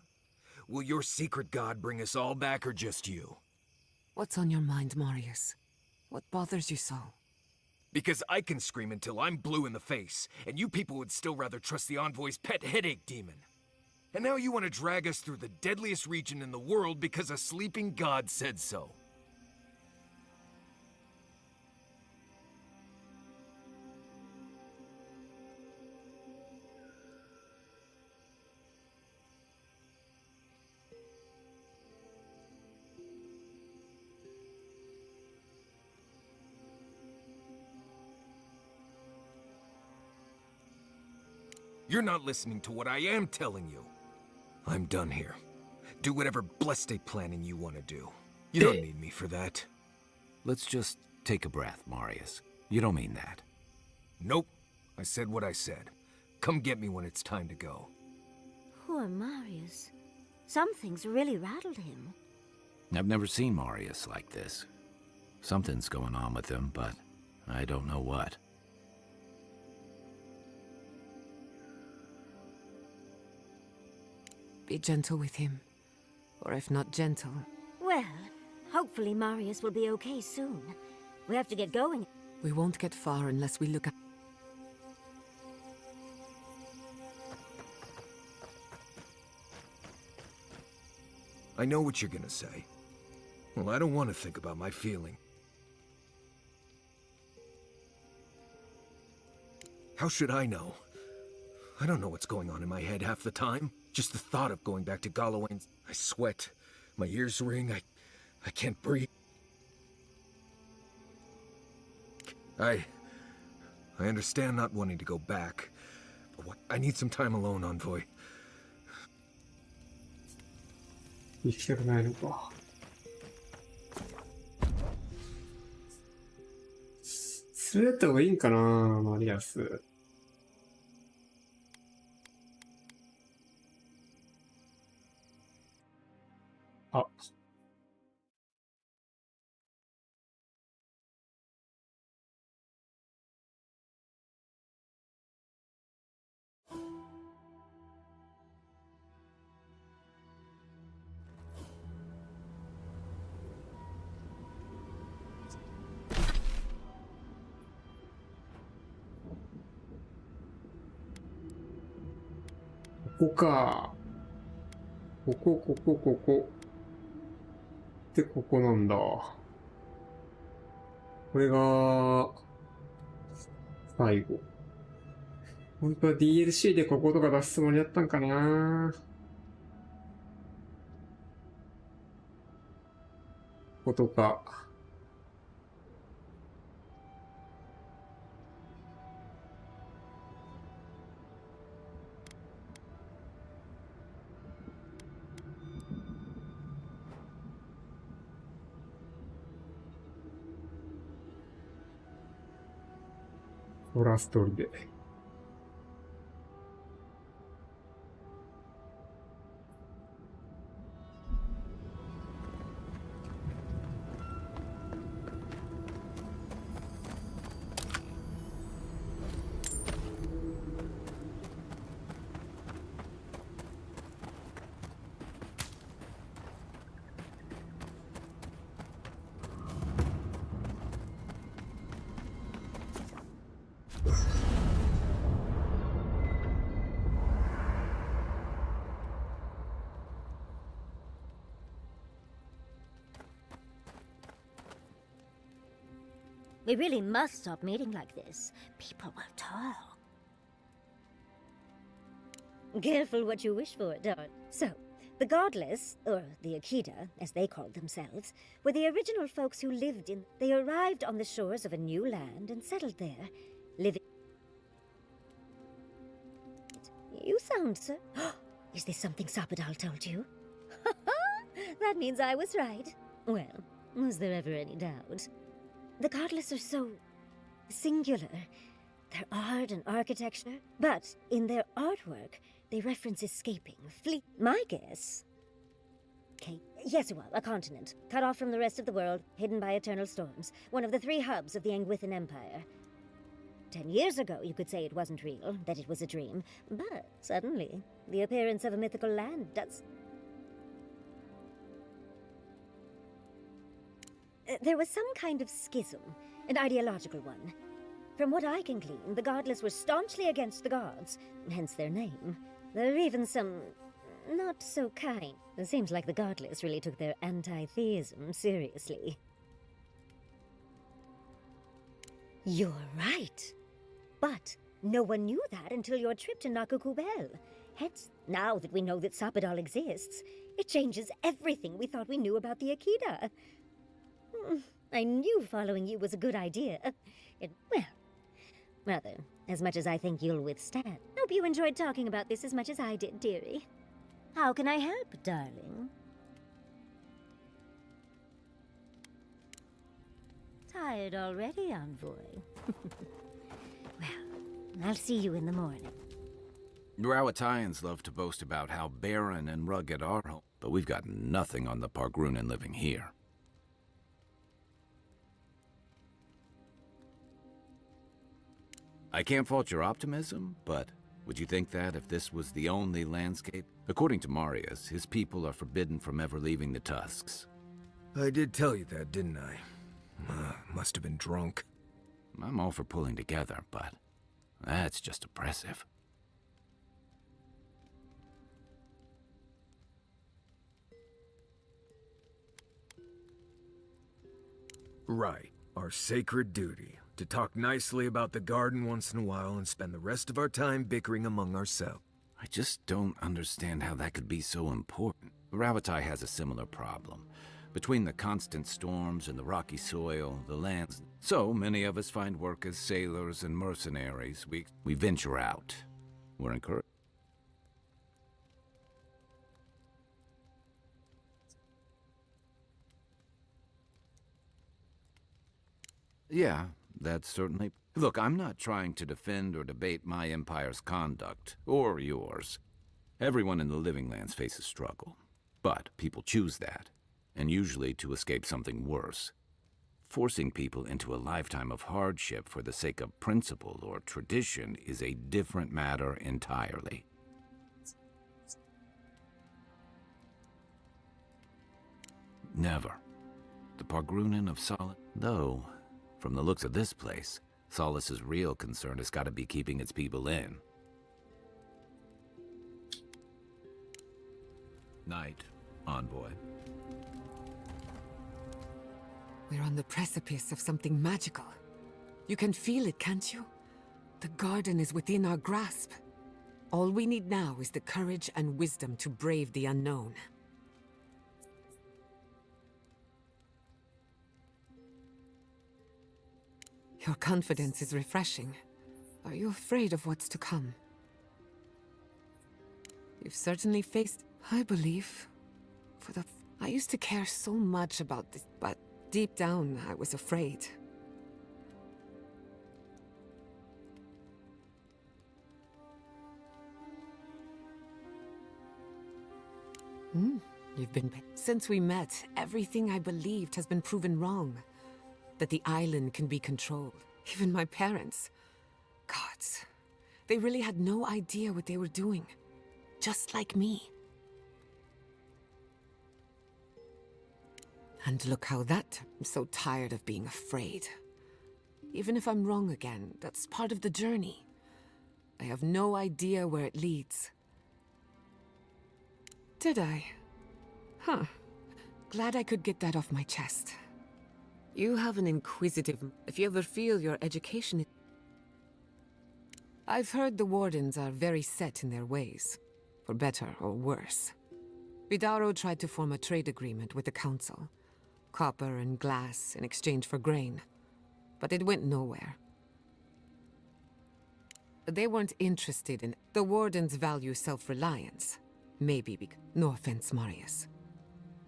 Will your secret god bring us all back or just you? What's on your mind, Marius? What bothers you so? Because I can scream until I'm blue in the face, and you people would still rather trust the Envoy's pet headache demon. And now you want to drag us through the deadliest region in the world because a sleeping god said so. You're not listening to what I am telling you. I'm done here. Do whatever blessed planning you want to do. You don't need me for that. Let's just take a breath, Marius. You don't mean that. Nope. I said what I said. Come get me when it's time to go. Poor Marius. Something's really rattled him. I've never seen Marius like this. Something's going on with him, but I don't know what. Be gentle with him. Or if not gentle... Well, hopefully Marius will be okay soon. We have to get going. We won't get far unless we look at... I know what you're gonna say. Well, I don't want to think about my feeling. How should I know? I don't know what's going on in my head half the time. Just the thought of going back to Galawain's... I sweat. My ears ring. I can't breathe. I understand not wanting to go back. But what... I need some time alone, Envoy. 行きたくないのか。連れてった方がいいんかな、マリアス。あ。こか。ここ。で、ここなんだ。これが、最後。本当は DLC でこことか出すつもりだったんかな。こことか。ホラーストーリーで。We really must stop meeting like this. People will talk. Careful what you wish for, darling. So, the Godless, or the Akita, as they called themselves, were the original folks who lived in... They arrived on the shores of a new land and settled there, living... You sound so... Is this something Sapadal told you? That means I was right. Well, was there ever any doubt? The Godless are so... singular. Their art and architecture. But in their artwork, they reference escaping, flee... My guess... Okay, yes, well, a continent. Cut off from the rest of the world, hidden by eternal storms. One of the 3 hubs of the Angwithan Empire. 10 years ago, you could say it wasn't real, that it was a dream. But suddenly, the appearance of a mythical land does... There was some kind of schism, an ideological one. From what I can glean, the Godless were staunchly against the gods, hence their name. There are even some... not so kind. It seems like the Godless really took their anti-theism seriously. You're right. But no one knew that until your trip to Nakukubel. Hence, now that we know that Sapadal exists, it changes everything we thought we knew about the Akita. I knew following you was a good idea. Well, rather, as much as I think you'll withstand. Hope you enjoyed talking about this as much as I did, dearie. How can I help, darling? Tired already, Envoy? Well, I'll see you in the morning. Rawatayans love to boast about how barren and rugged our home, but we've got nothing on the Pargrunan living here. I can't fault your optimism, but would you think that if this was the only landscape? According to Marius, his people are forbidden from ever leaving the Tusks. I did tell you that, didn't I? Must have been drunk. I'm all for pulling together, but that's just oppressive. Right. Our sacred duty. To talk nicely about the garden once in a while and spend the rest of our time bickering among ourselves. I just don't understand how that could be so important. Ravatai has a similar problem. Between the constant storms and the rocky soil, the lands... So many of us find work as sailors and mercenaries. We venture out. We're encouraged. Yeah, that's certainly... Look, I'm not trying to defend or debate my empire's conduct, or yours. Everyone in the Living Lands faces struggle. But people choose that, and usually to escape something worse. Forcing people into a lifetime of hardship for the sake of principle or tradition is a different matter entirely. Never. The Pargrunan of Solace... Though, from the looks of this place, Solace's real concern has got to be keeping its people in. Night, Envoy. We're on the precipice of something magical. You can feel it, can't you? The garden is within our grasp. All we need now is the courage and wisdom to brave the unknown. Your confidence is refreshing. Are you afraid of what's to come? You've certainly faced, I believe, I used to care so much about this, but deep down, I was afraid. Since we met, everything I believed has been proven wrong. That the island can be controlled. Even my parents. Gods. They really had no idea what they were doing. Just like me. And look how that... I'm so tired of being afraid. Even if I'm wrong again, that's part of the journey. I have no idea where it leads. Did I? Huh. Glad I could get that off my chest. You have an inquisitive... If you ever feel your education... I've heard the Wardens are very set in their ways. For better or worse. Vidaro tried to form a trade agreement with the Council. Copper and glass in exchange for grain. But it went nowhere. They weren't interested in... The Wardens value self-reliance. Maybe because... No offense, Marius.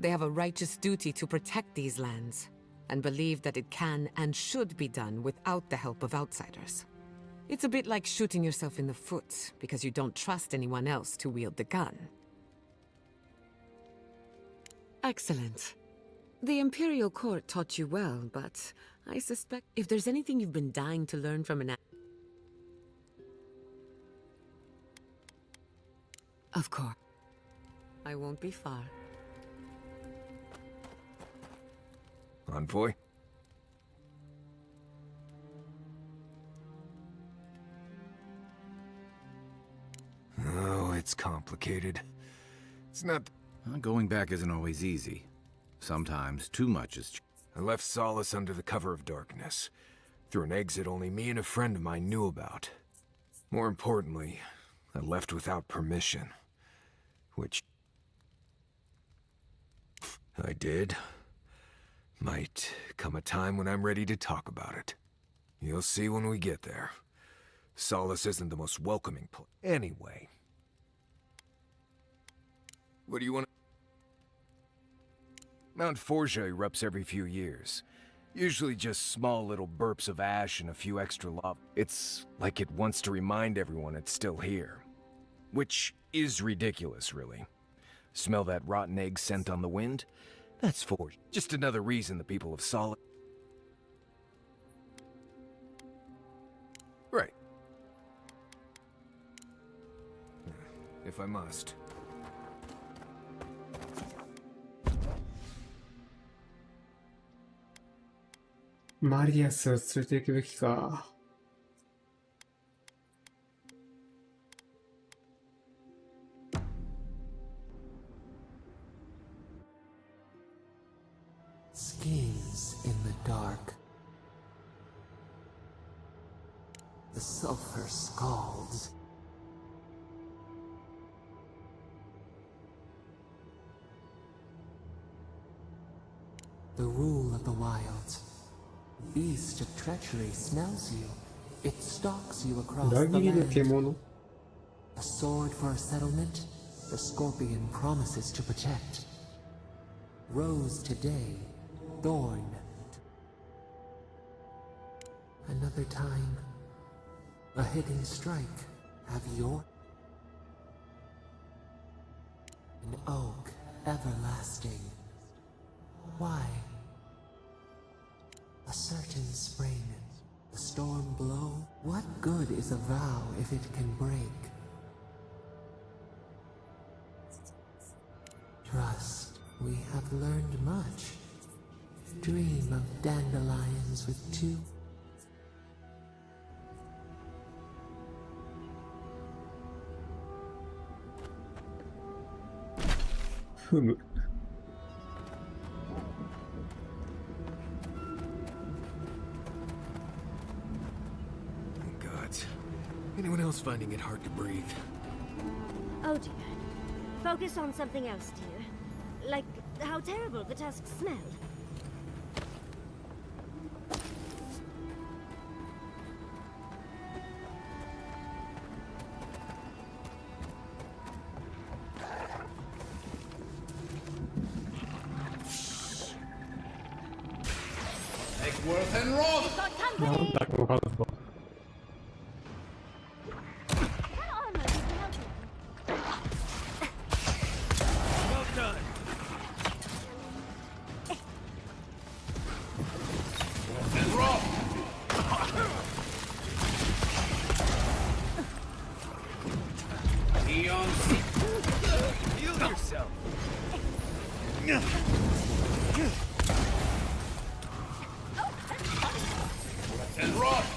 They have a righteous duty to protect these lands, and believe that it can and should be done without the help of outsiders. It's a bit like shooting yourself in the foot, because you don't trust anyone else to wield the gun. Excellent. The Imperial Court taught you well, but I suspect if there's anything you've been dying to learn from an... Of course. I won't be far. Envoy? Oh, it's complicated. It's not... Going back isn't always easy. Sometimes too much is... I left Solace under the cover of darkness, through an exit only me and a friend of mine knew about. More importantly, I left without permission. Which... I did. Might come a time when I'm ready to talk about it. You'll see when we get there. Solace isn't the most welcoming place. Anyway. What do you want? Mount Forja erupts every few years. Usually just small little burps of ash and a few extra lava. It's like it wants to remind everyone it's still here. Which is ridiculous, really. Smell that rotten egg scent on the wind? That's Forja. Just another reason the people of Solace... Right. If I must.マリアスを連れて行くべきか。Schemes in the dark. The sulfur scalds. The rule of the wilds. Beast of treachery smells you. It stalks you across the land. A sword for a settlement, the scorpion promises to protect. Rose today, thorn. Another time, a hidden strike. Have your... An oak everlasting. Why? A certain spring, the storm blow. What good is a vow if it can break? Trust, we have learned much. Dream of dandelions with two. ふむ。Gods. Anyone else finding it hard to breathe? Oh dear. Focus on something else, dear. Like how terrible the tusks smell. Egworth and Roth! We've got なん company! だこのカード。 That armor should help you. Well done. And Roth! Eon Heal yourself. and Roth!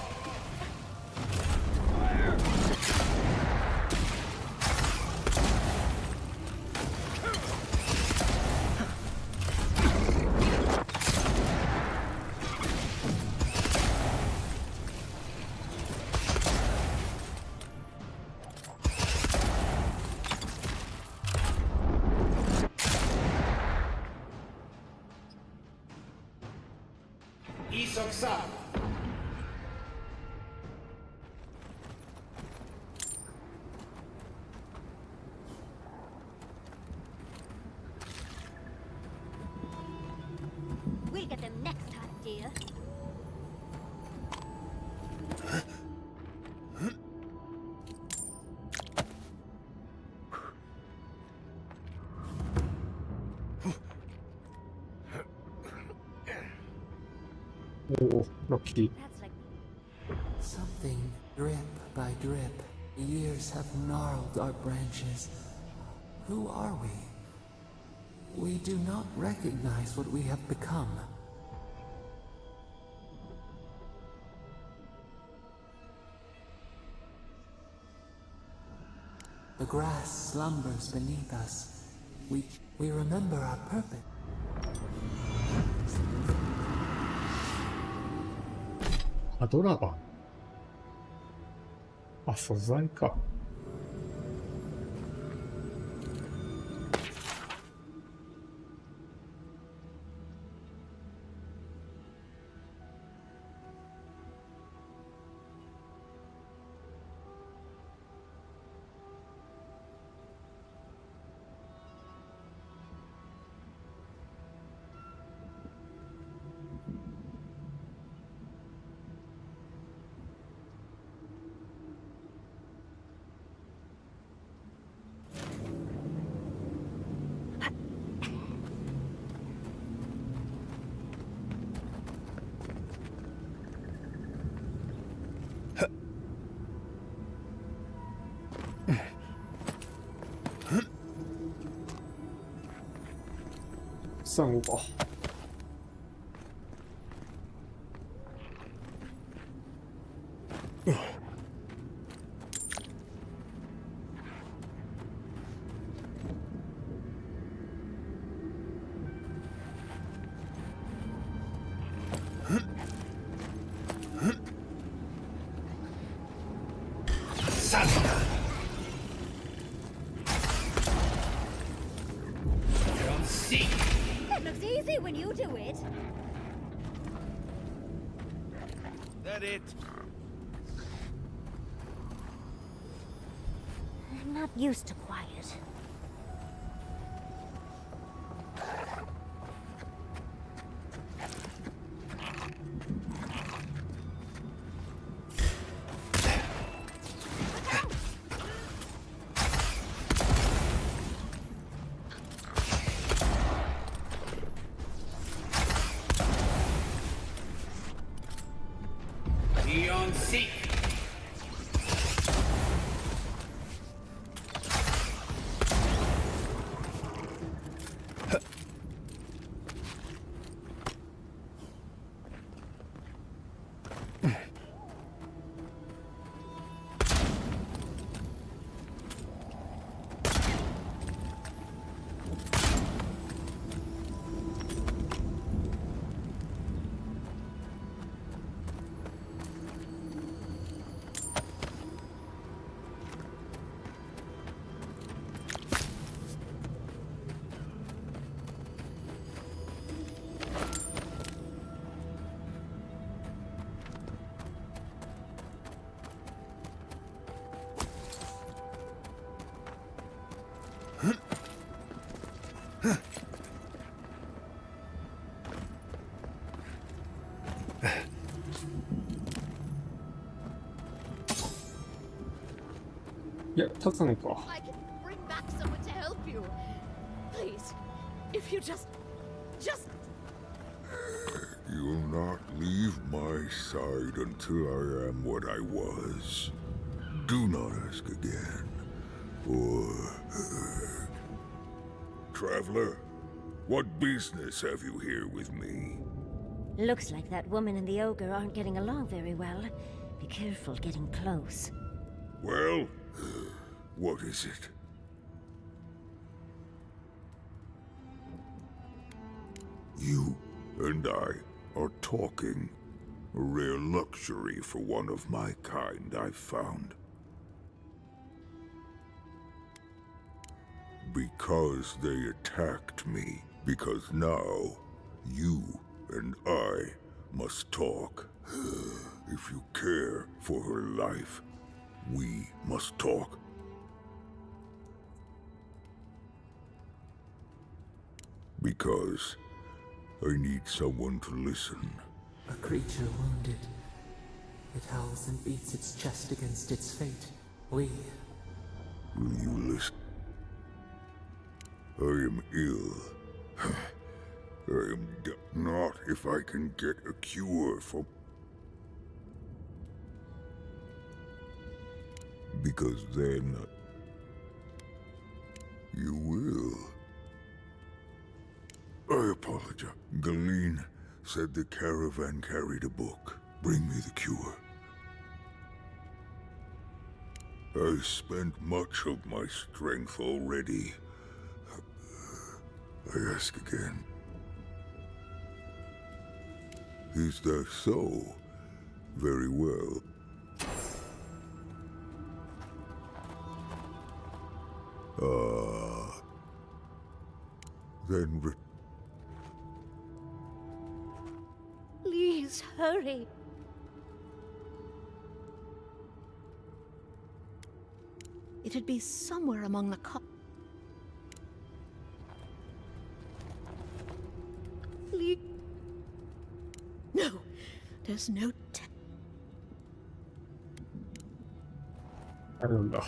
Isoksa! We'll get them next time, dear. Oh, lucky. That's like Something drip by drip. Years have gnarled our branches. Who are we? We do not recognize what we have become. The grass slumbers beneath us. We remember our purpose. あ、ドラバン。あ、素材か。算我吧。It looks easy when you do it. That it? I'm not used to quiet. Eon Seek! いや、立つのか。 I can bring back someone to help you. Please, if you just. You'll not leave my side until I am what I was. Do not ask again. Or... Traveler, what business have you here with me? Looks like that woman and the ogre aren't getting along very well. Be careful getting close. Well, what is it? You and I are talking. A rare luxury for one of my kind, I've found. Because they attacked me. Because now, you and I must talk. If you care for her life, we must talk. Because I need someone to listen. A creature wounded. It howls and beats its chest against its fate. We... Will you listen? I am ill. I am not if I can get a cure for... Because then... You will. I apologize. Galeen said the caravan carried a book. Bring me the cure. I spent much of my strength already. I ask again. Is that so? Very well. Then Please, hurry. It'd be somewhere among the Please. No, there's no. あるんだ。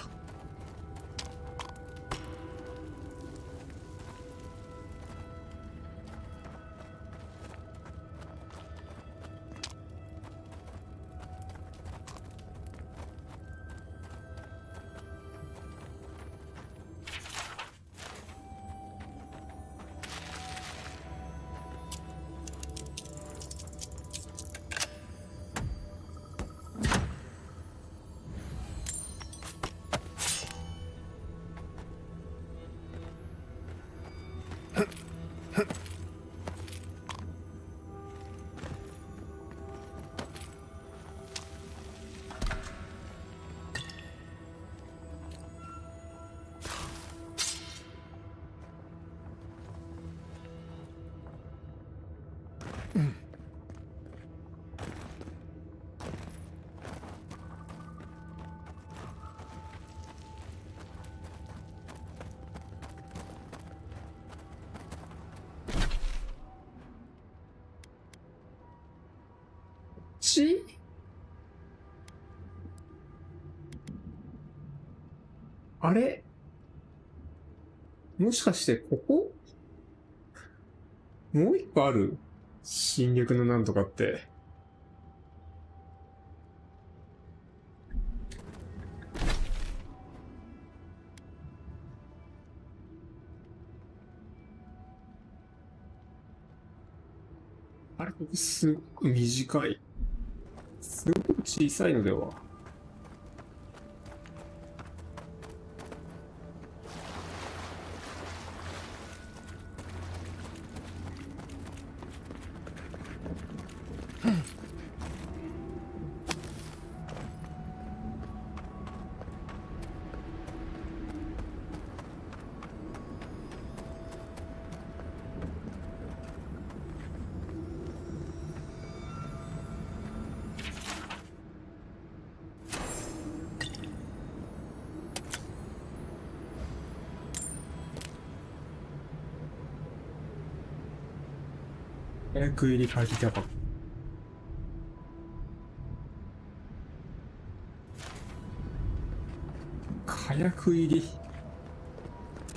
あれもしかしてここもう一個ある新緑のなんとかって。あれ、ここすっごい短い。すごく小さいのでは。食い入り書いてきたか。火薬入り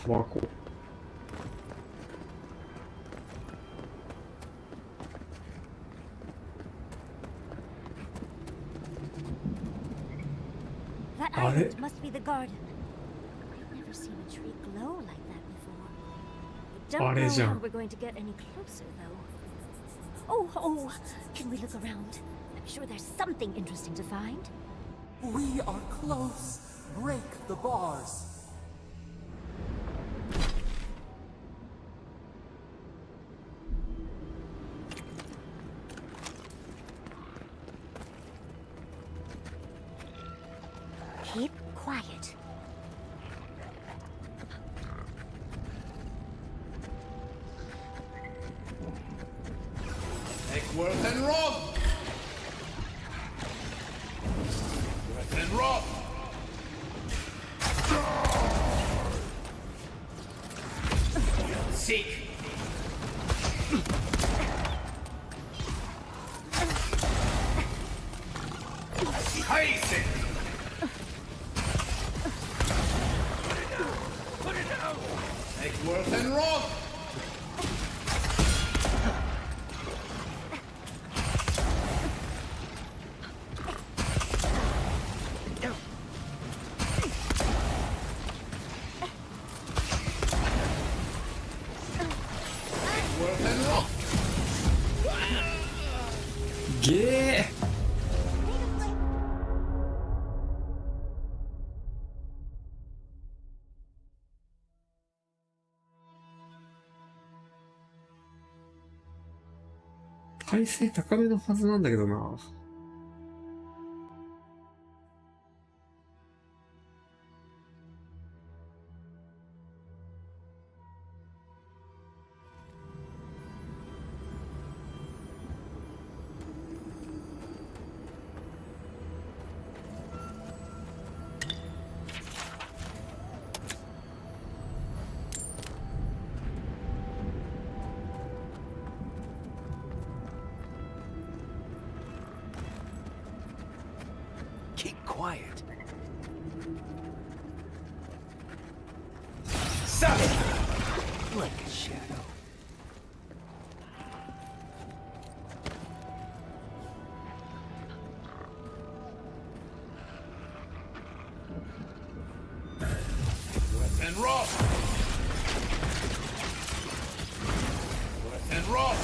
タバコ。That island must be the garden. I've never seen a tree glow like that before. I don't know how we're going to get any closer, though. Oh, can we look around? I'm sure there's something interesting to find. We are close. Break the bars. Keep quiet. Eckworth and Rob! Eckworth and Rob! Seek! Heisen! Put it down! Eckworth and Rob!ゲー。耐性高めのはずなんだけどな。Keep quiet. Stop! Like a shadow. Worth and Roth! Worth and Roth!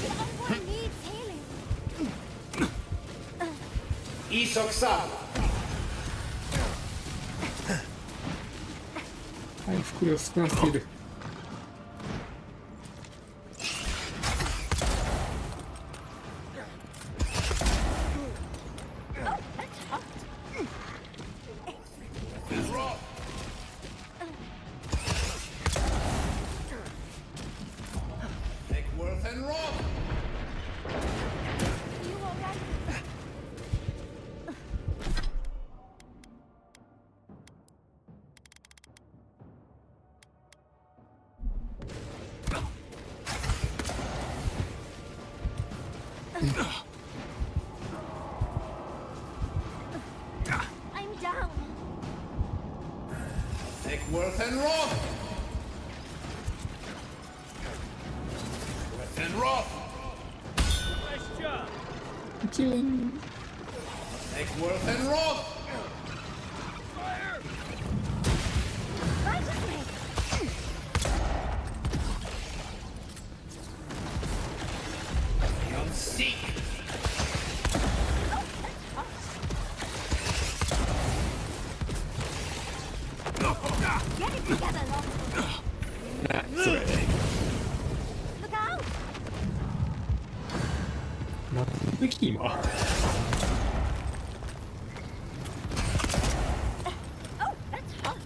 Someone needs healing. Isok-san! 回復量少なすぎる。Eckworth and Roth! You alright? I'm down. Eckworth and Roth! Eckworth and Roth! Nice job! Eckworth and Roth! Fire! Right with me. Young Seek! Get it together, Lock. That's right. Look out! なんで今。Oh, that's hot.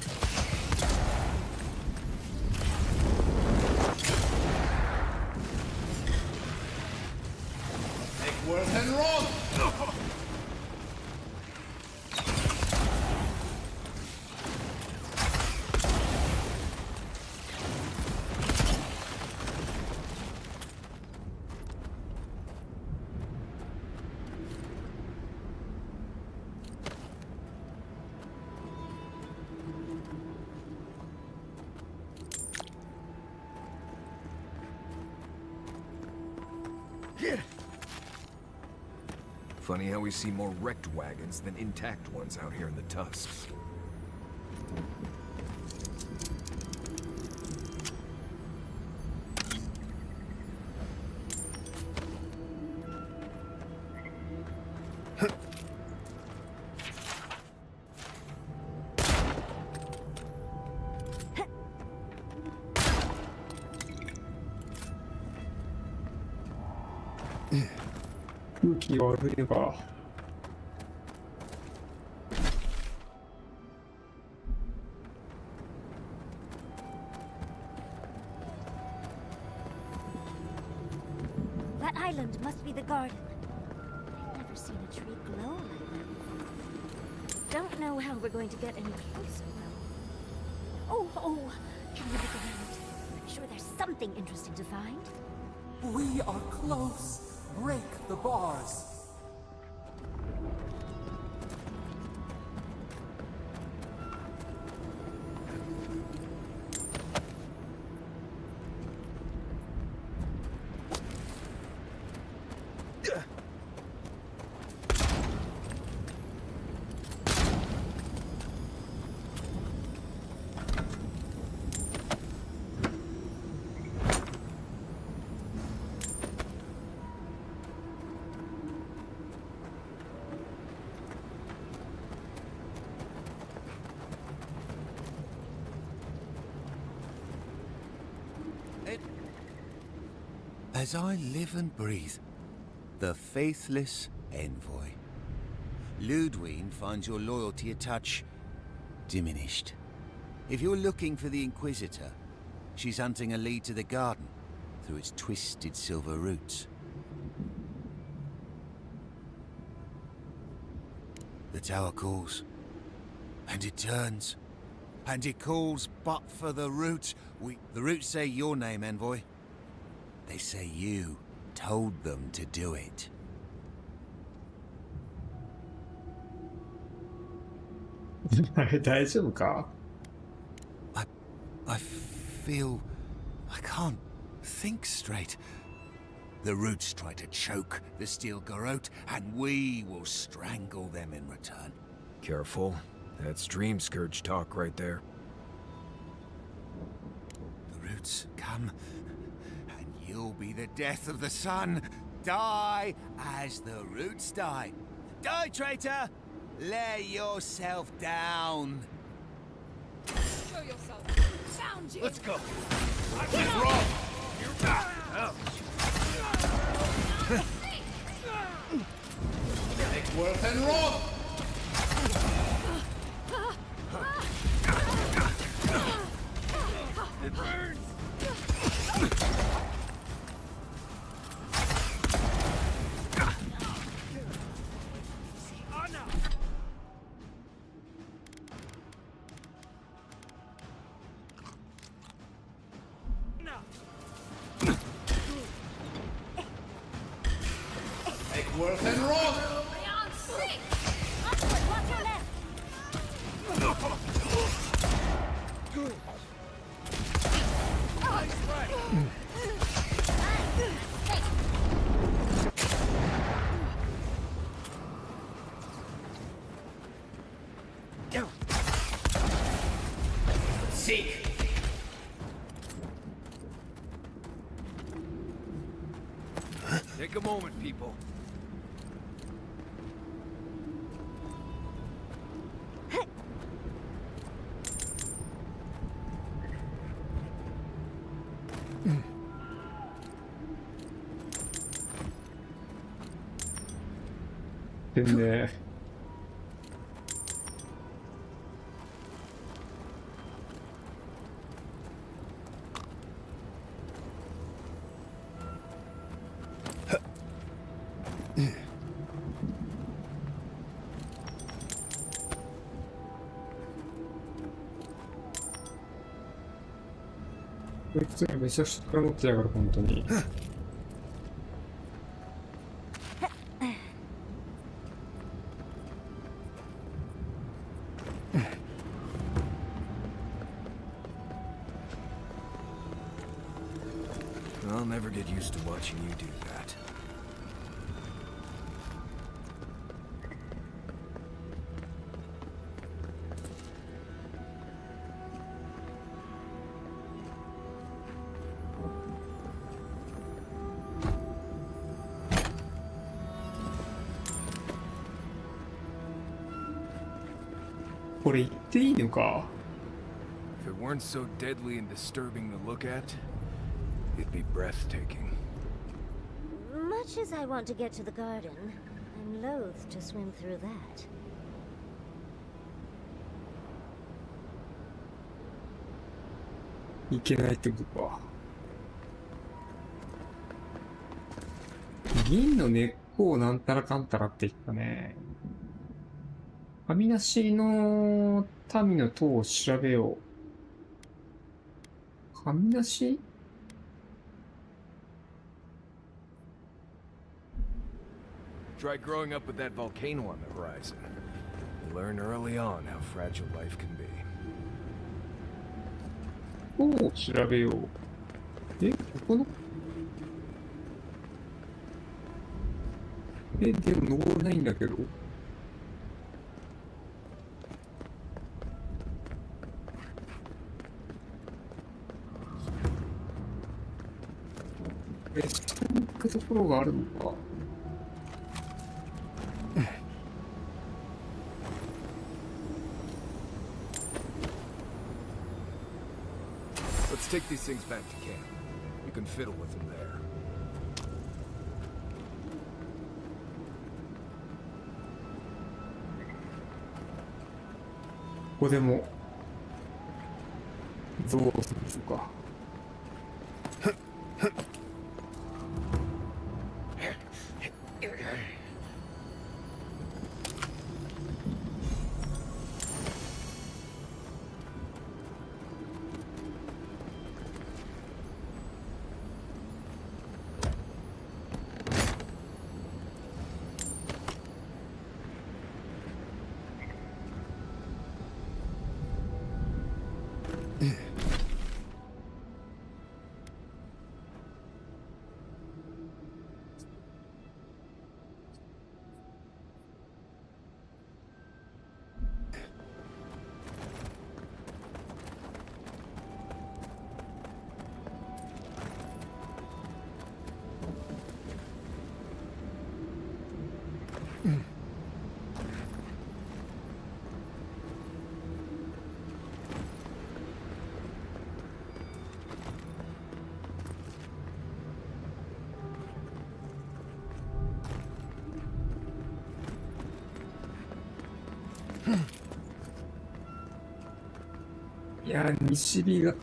Eckworth and Roth! Funny how we see more wrecked wagons than intact ones out here in the tusks.空気が悪いのか。That island must be the garden. I've never seen a tree glow like that before. Don't know how we're going to get any closer, though. Oh, can we look around? I'm sure there's something interesting to find. We are close. Break the bars. As I live and breathe, the faithless envoy. Ludwig finds your loyalty a touch diminished. If you're looking for the Inquisitor, she's hunting a lead to the garden through its twisted silver roots. The tower calls, and it turns, and it calls but for the roots. The roots say your name, envoy. They say you told them to do it. I feel I can't think straight. The roots try to choke the steel garrote, and we will strangle them in return. Careful. That's Dream Scourge talk right there. The roots come, and you'll be the death of the sun. Die as the roots die. Die, traitor! Lay yourself down. Show yourself. Found you. Let's go. What's wrong? You're back. Take worth and wrong. It burns. Take worth and wrong. Seek. Take a moment, people. In there.こいつがめちゃくちゃ持ってやがる、本当に。I'll never get used to watching you do that. これ言っていいのか。 If it weren't so deadly and disturbing to look at, it'd be breathtaking. Much as I want to get to the garden, I'm loath to swim through that. いけないってことか。銀の根っこをなんたらかんたらって言ったね。神なしの民の塔を調べよう。神なし？ Try growing up with that volcano on the horizon. You learn early on how fragile life can be. 塔を調べよう。え、ここの？え、でも登れないんだけど。え、下に行くところがあるのか。Let's take these things back to camp. You can fiddle with them there. ここでもゾウをするでしょうか。いやー、西日が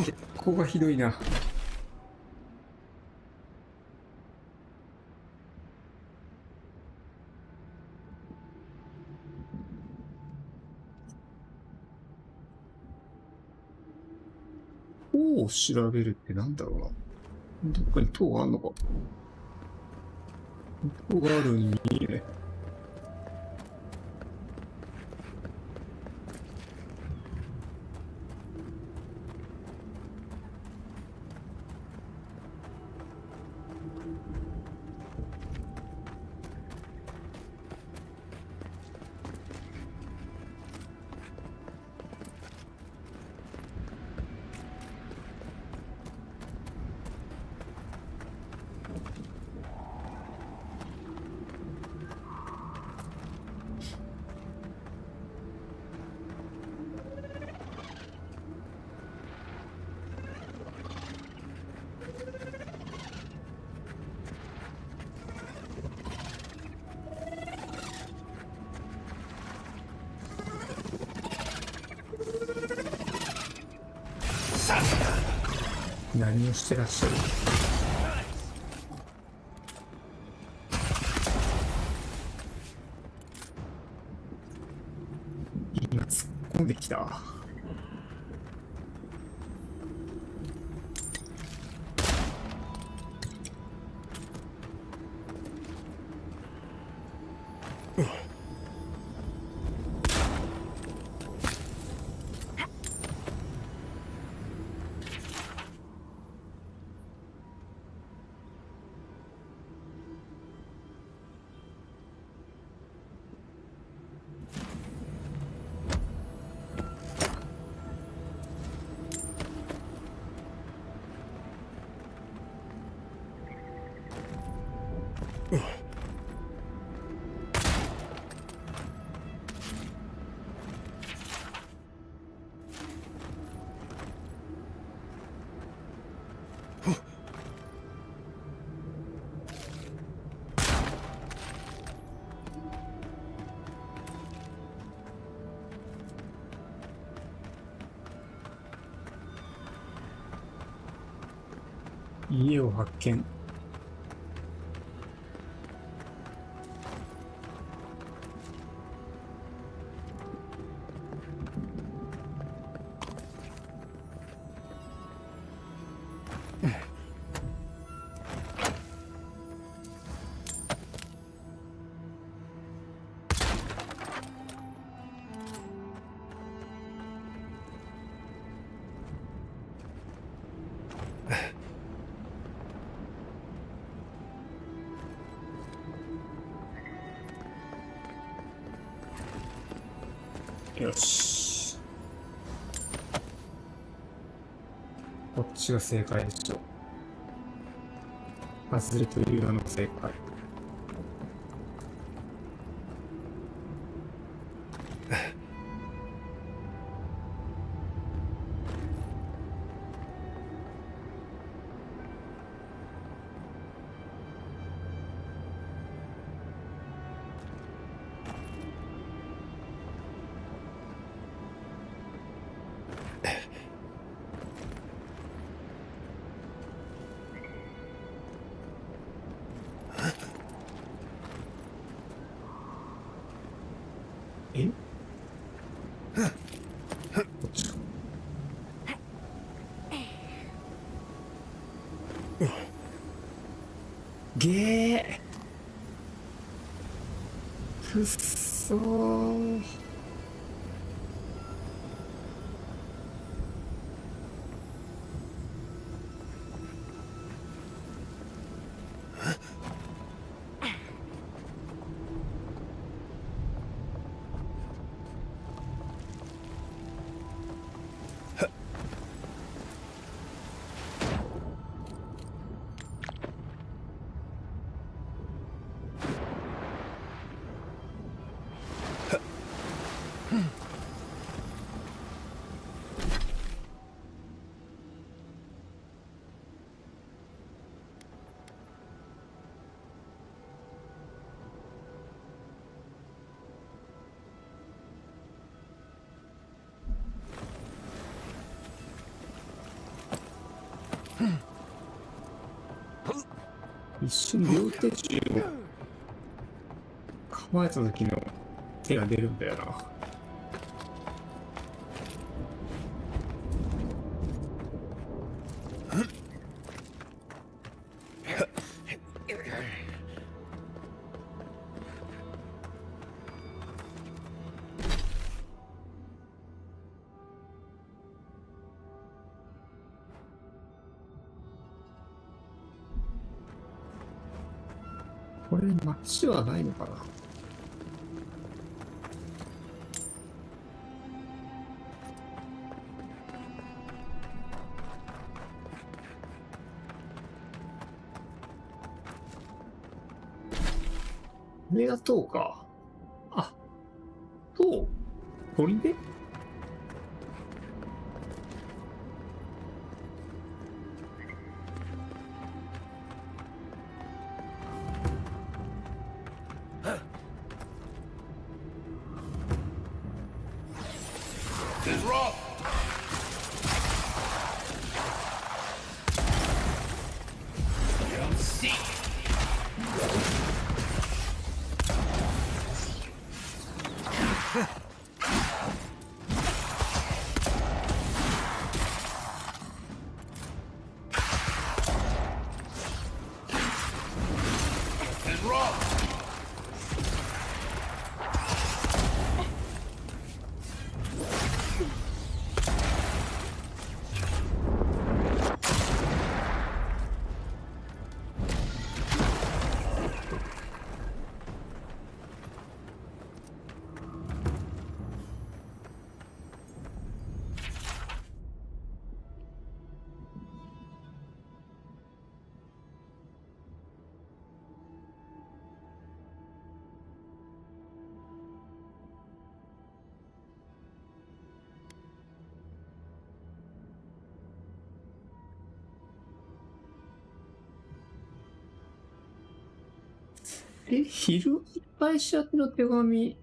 結構がひどいな。塔を調べるってなんだろうな。どっかに塔があんのか。塔があるにいいね。何をしてらっしゃる。今突っ込んできた。家を発見。よし。こっちが正解でしょう。外れという名の正解。え？こっちか。ゲー。くっそー。一瞬両手銃を構えた時の手が出るんだよな。これ街はないのかな。これが塔か。あ、塔？砦？昼いっぱいしあっての手紙。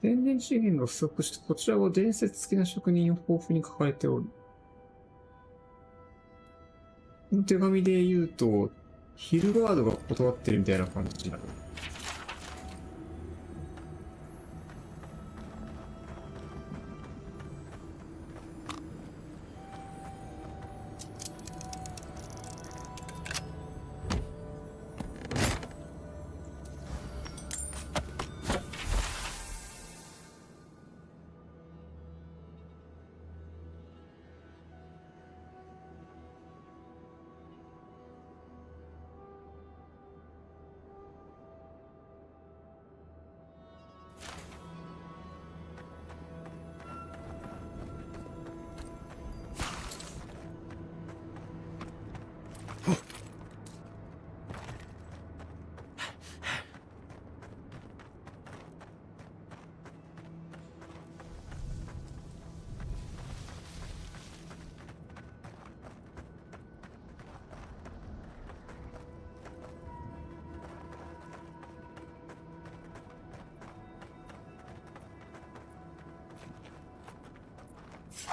天然資源が不足して、こちらは伝説的な職人を豊富に抱えておる。この手紙で言うと、ヒルガードが断ってるみたいな感じになる。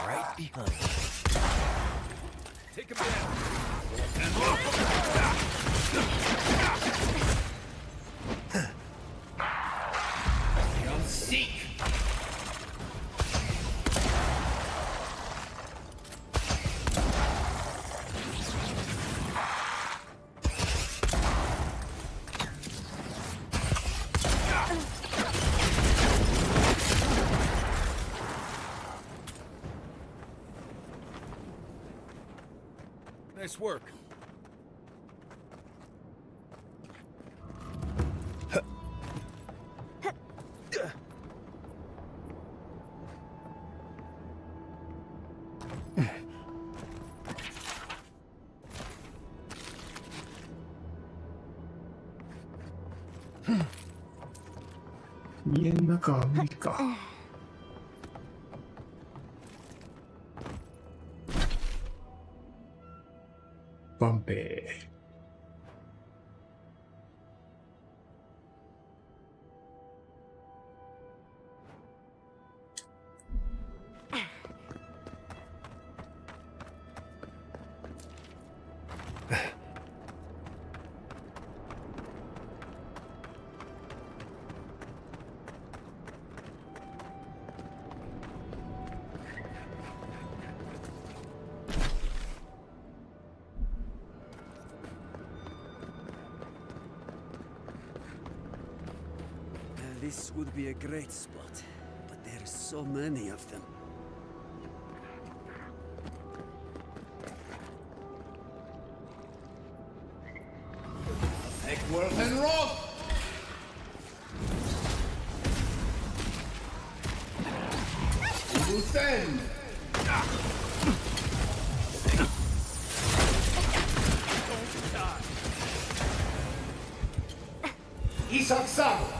Right behind. Take him down. Don't seek. Nice work. Hmm. 家の中は無理か。バンペイ。This would be a great spot, but there's so many of them. Take Worth and Roth! Loose end! Isak-san!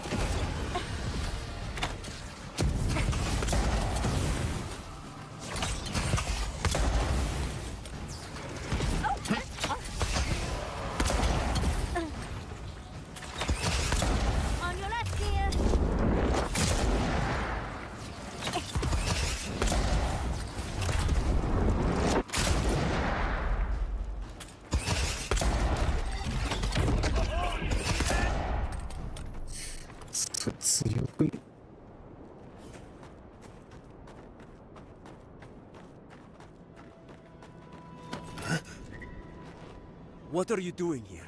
What are you doing here?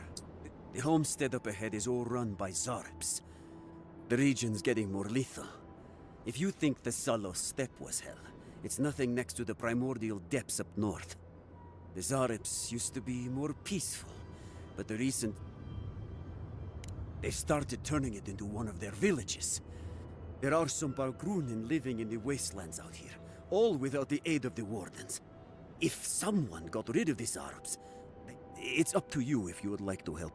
The homestead up ahead is all run by Zarps. The region's getting more lethal. If you think the Salos steppe was hell, it's nothing next to the primordial depths up north. The Zarps used to be more peaceful, but the recent... They've started turning it into one of their villages. There are some Bargrunen living in the wastelands out here, all without the aid of the Wardens. If someone got rid of the Zarps, it's up to you if you would like to help.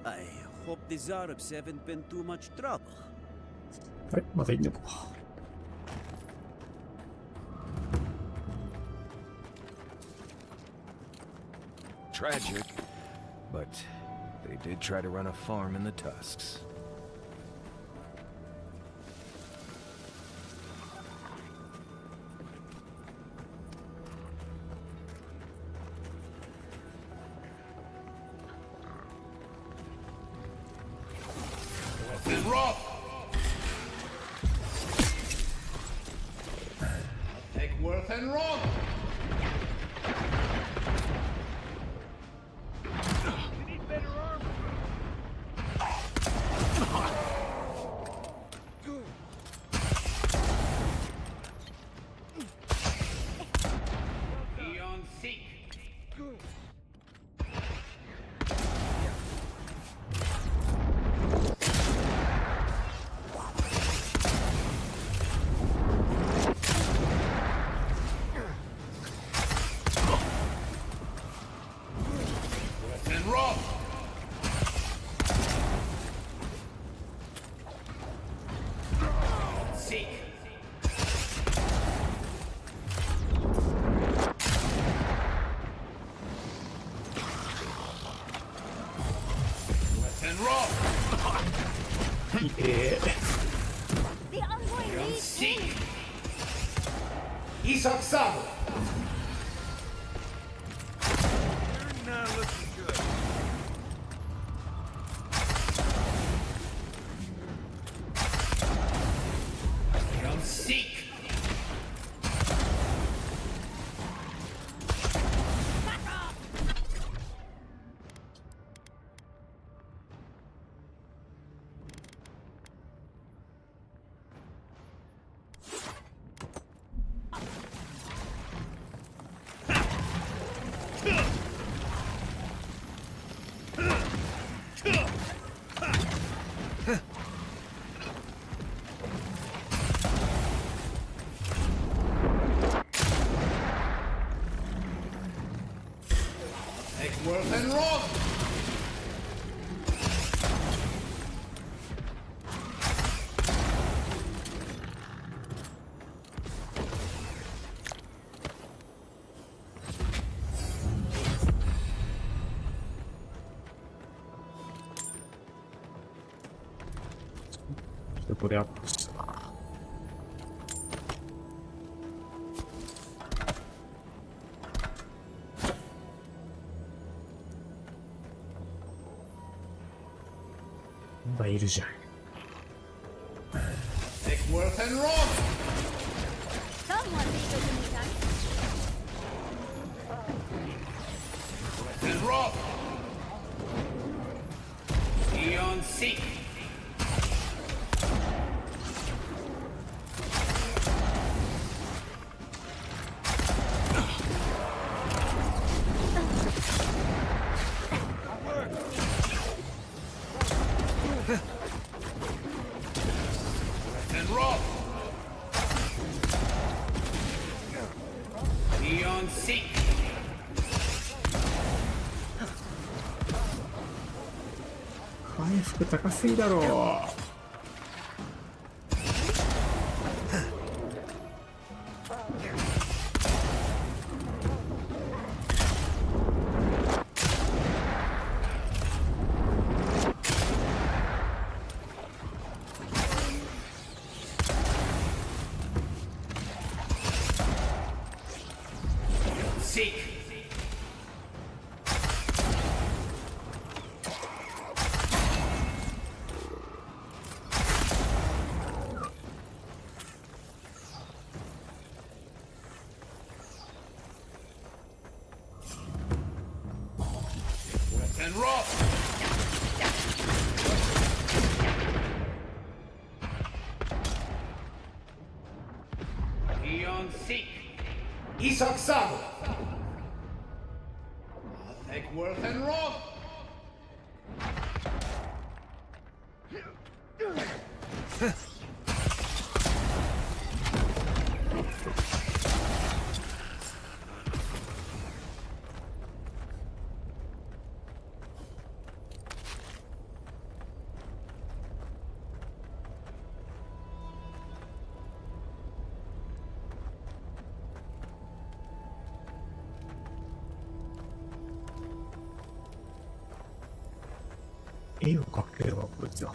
I hope the Zarps haven't been too much trouble. あれ、まだいいのか。Tragic, but they did try to run a farm in the Tusks. Roth! Take Worth and Roth! We need better armor! Eon Seek! And Roth! Seek! And Roth! Yeah. The envoy leads Seek! Isak Sabo! You're not looking good. Eon Seek! Worth and Roth!これアップしたな。いるじゃん。Take Worth and Roth! Someone needs to do that. Worth and Roth! Eon Seek! And Roth! Eon Seek!回復高すぎだろう。Seek! And Roth! Eon Seek! Isak Sabo! Take Worth and Roth!絵を描ければこいつは。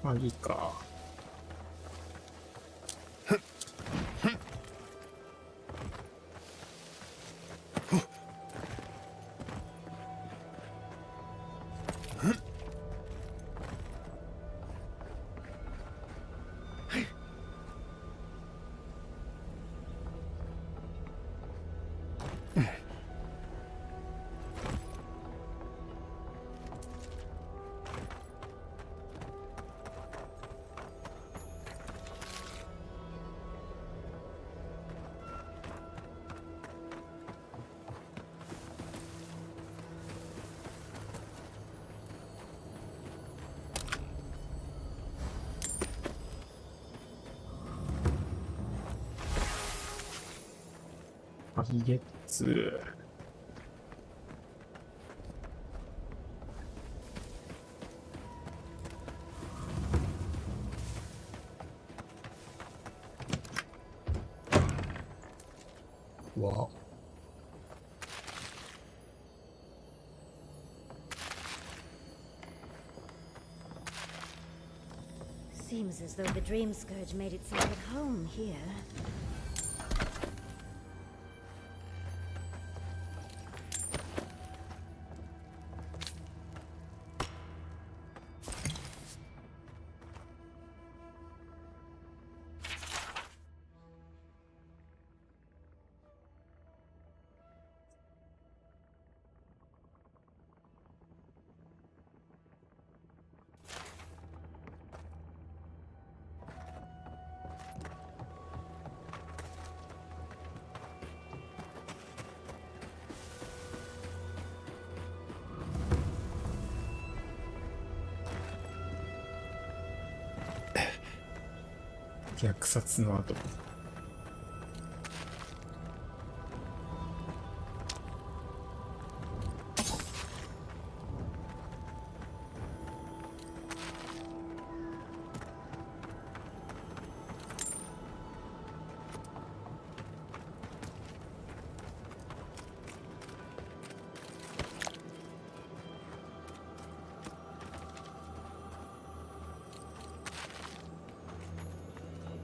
鍵か。鍵ゲッツ。わ。Seems as though the Dream Scourge made itself at home here.虐殺の後。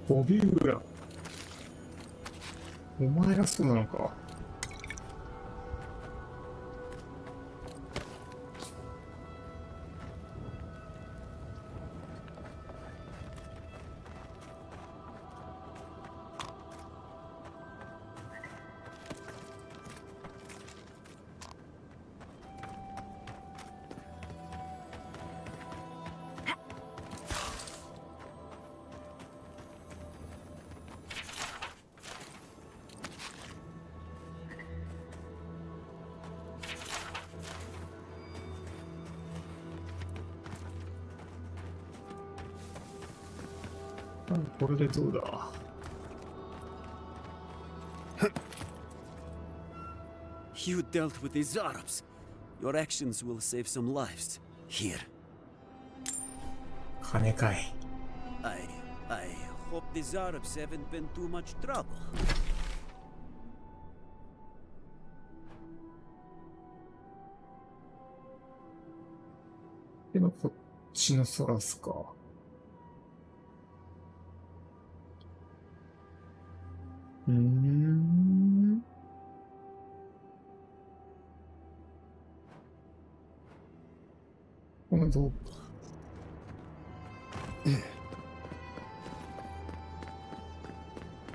ボビューラ。お前がそうなのか。これでどうだ。You dealt with the Zarabs. Your actions will save some lives. Here. 金かい。I hope the Zarabs haven't been too much trouble. でもこっちのソラスか。このどう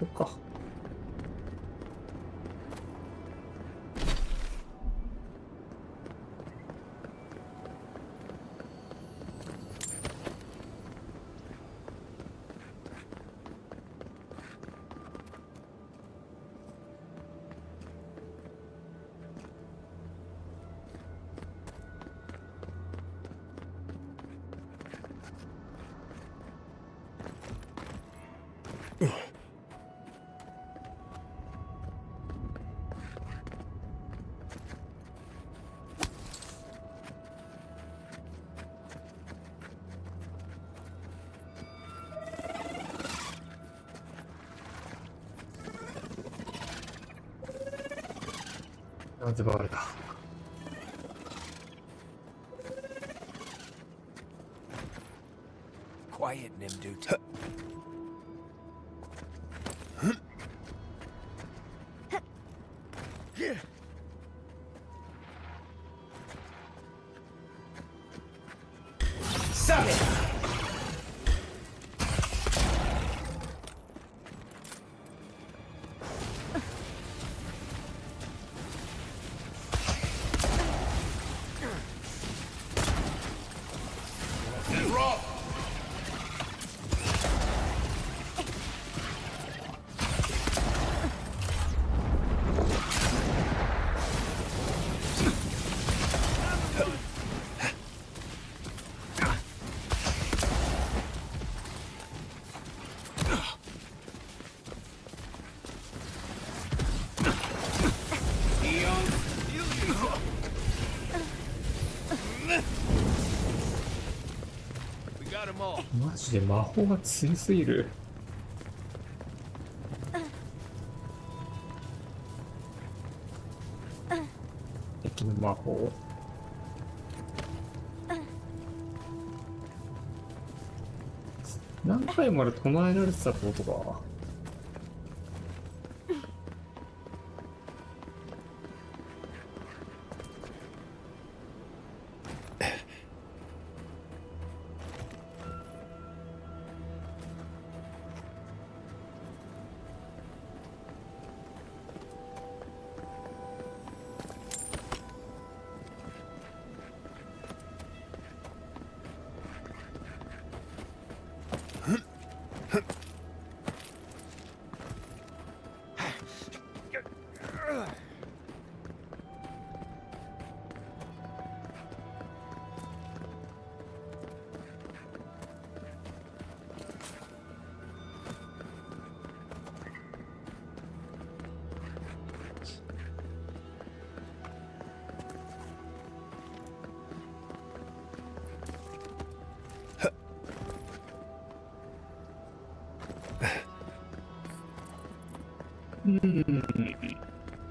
こっか。なぜバールだ。quiet, Nimdut. Stop it! We got them all. マジで魔法が強すぎる。敵の魔法。何回まで唱えられてたってことか。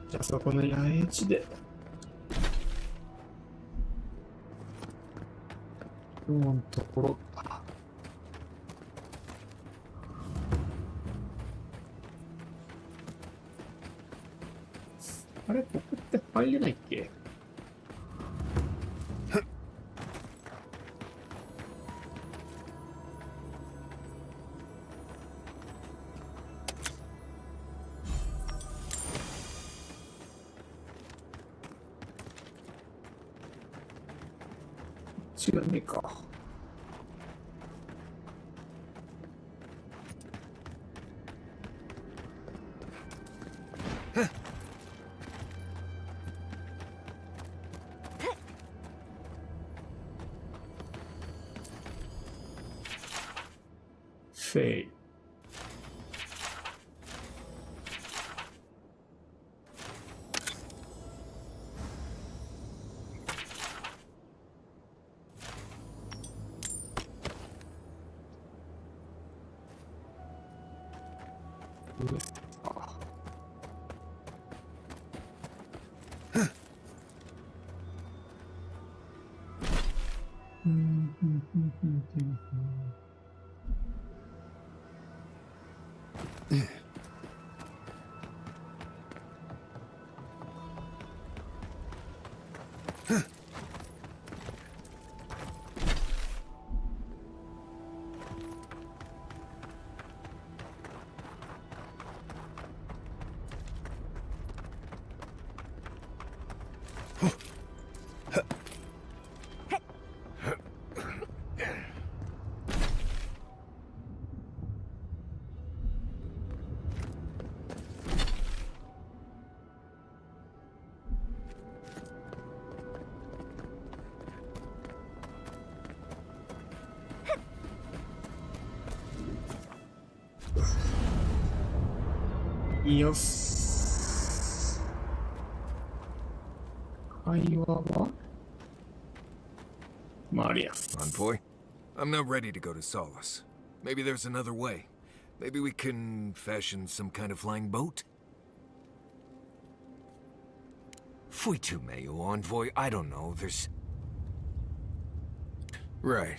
じゃあそこの野営地で。今日のところ。あれ、ここって入れないっけ？違うねえか。フェイ。よし。会話はマリア。 Envoy, I'm not ready to go to Solace. Maybe there's another way. Maybe we can fashion some kind of flying boat? Fuitu meio, Envoy. I don't know. There's... Right.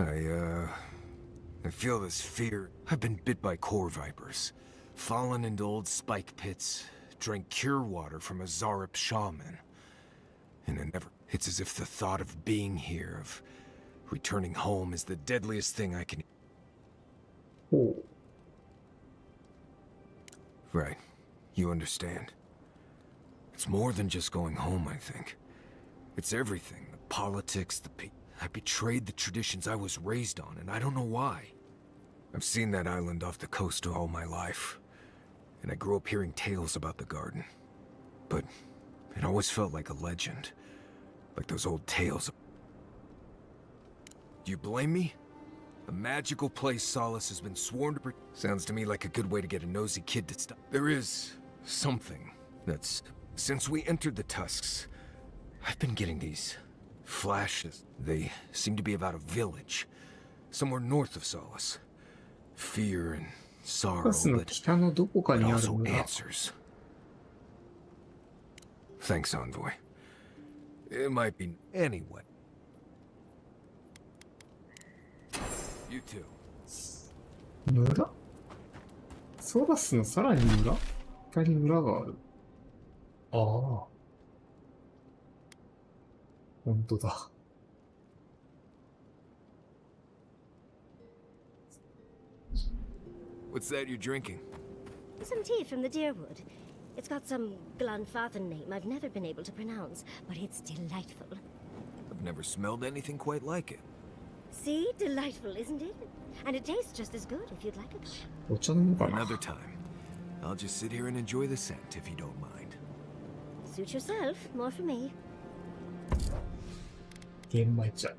I feel this fear. I've been bit by core vipers, fallen into old spike pits, drank cure water from a Zarep shaman. And it's as if the thought of being here, of returning home, is the deadliest thing I can... Oh. Right. You understand. It's more than just going home, I think. It's everything. The politics, I betrayed the traditions I was raised on, and I don't know why. I've seen that island off the coast all my life, and I grew up hearing tales about the garden. But it always felt like a legend, like those old tales. Do you blame me? A magical place Solace has been sworn to protect. Sounds to me like a good way to get a nosy kid to stop. There is something that's... Since we entered the Tusks, I've been getting these flashes. They seem to be about a village, somewhere north of Solace. Fear and sorrow, but also answers. Thanks, Envoy. It might be anyway. You too. 村？ソラスのさらに村？他に村がある。ああ。本当だ。What's that you're drinking? Some tea from the Deerwood. It's got some Glanfathan name I've never been able to pronounce, but it's delightful. I've never smelled anything quite like it. See? Delightful, isn't it? And it tastes just as good if you'd like it. Another time. I'll just sit here and enjoy the scent if you don't mind. Suit yourself. More for me. 玄米茶。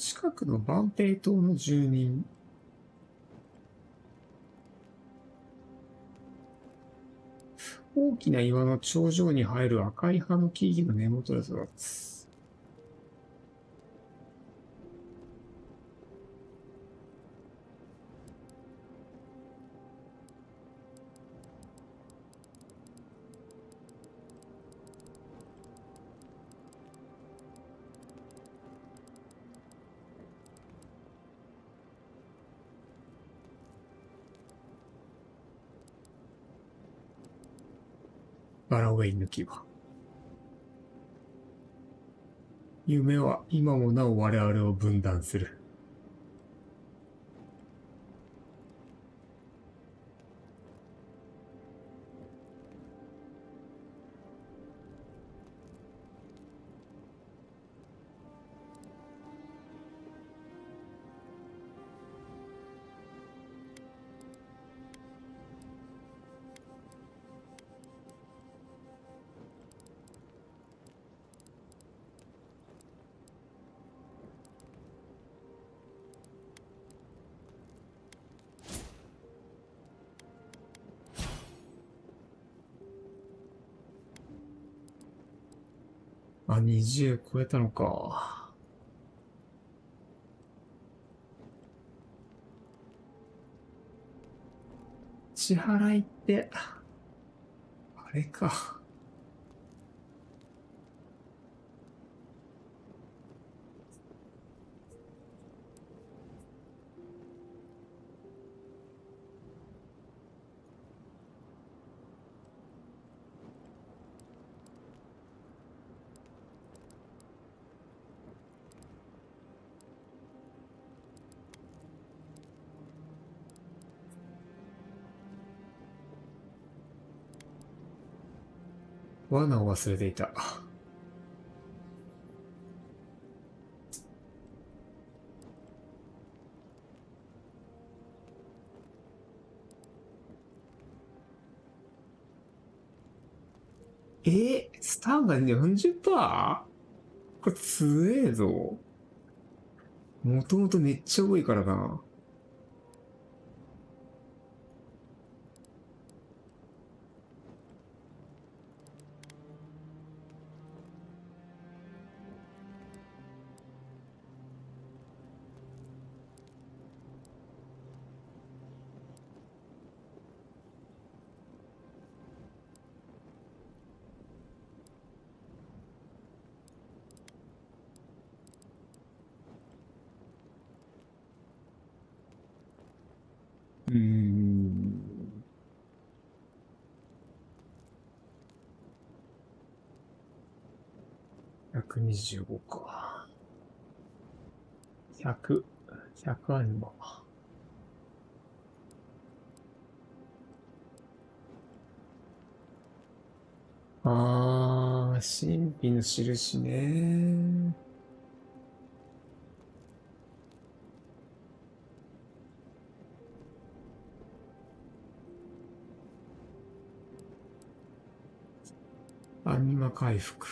近くの万平島の住人。大きな岩の頂上に生える赤い葉の木々の根元で育つ。バラウェイ抜きは。夢は今もなお我々を分断する。あ、20超えたのか。支払いって、あれか。罠を忘れていた。スタンが 40%？ これ強えぞ。もともとめっちゃ多いからな。125か。100あれば。神秘の印ね。アニマ回復。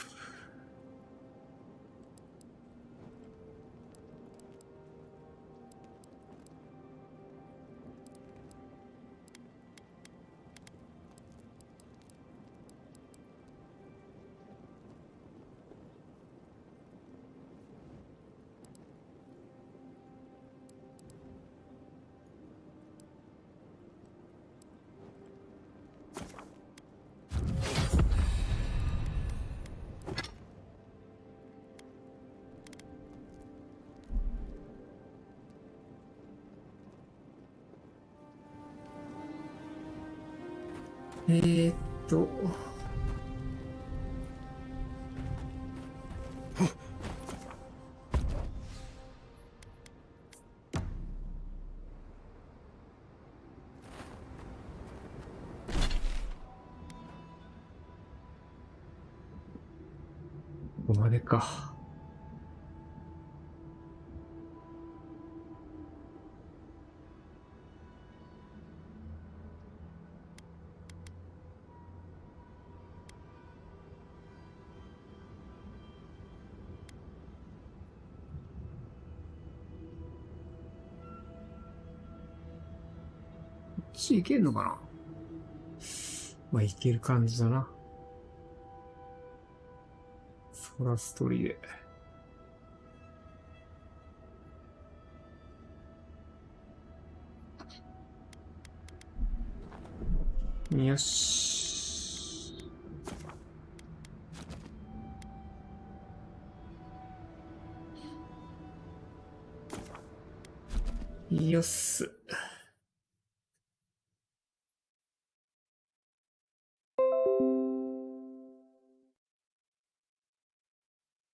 ここまでか。こっち行けんのかな。まあ、行ける感じだな。ソラストリで。よし。よっす。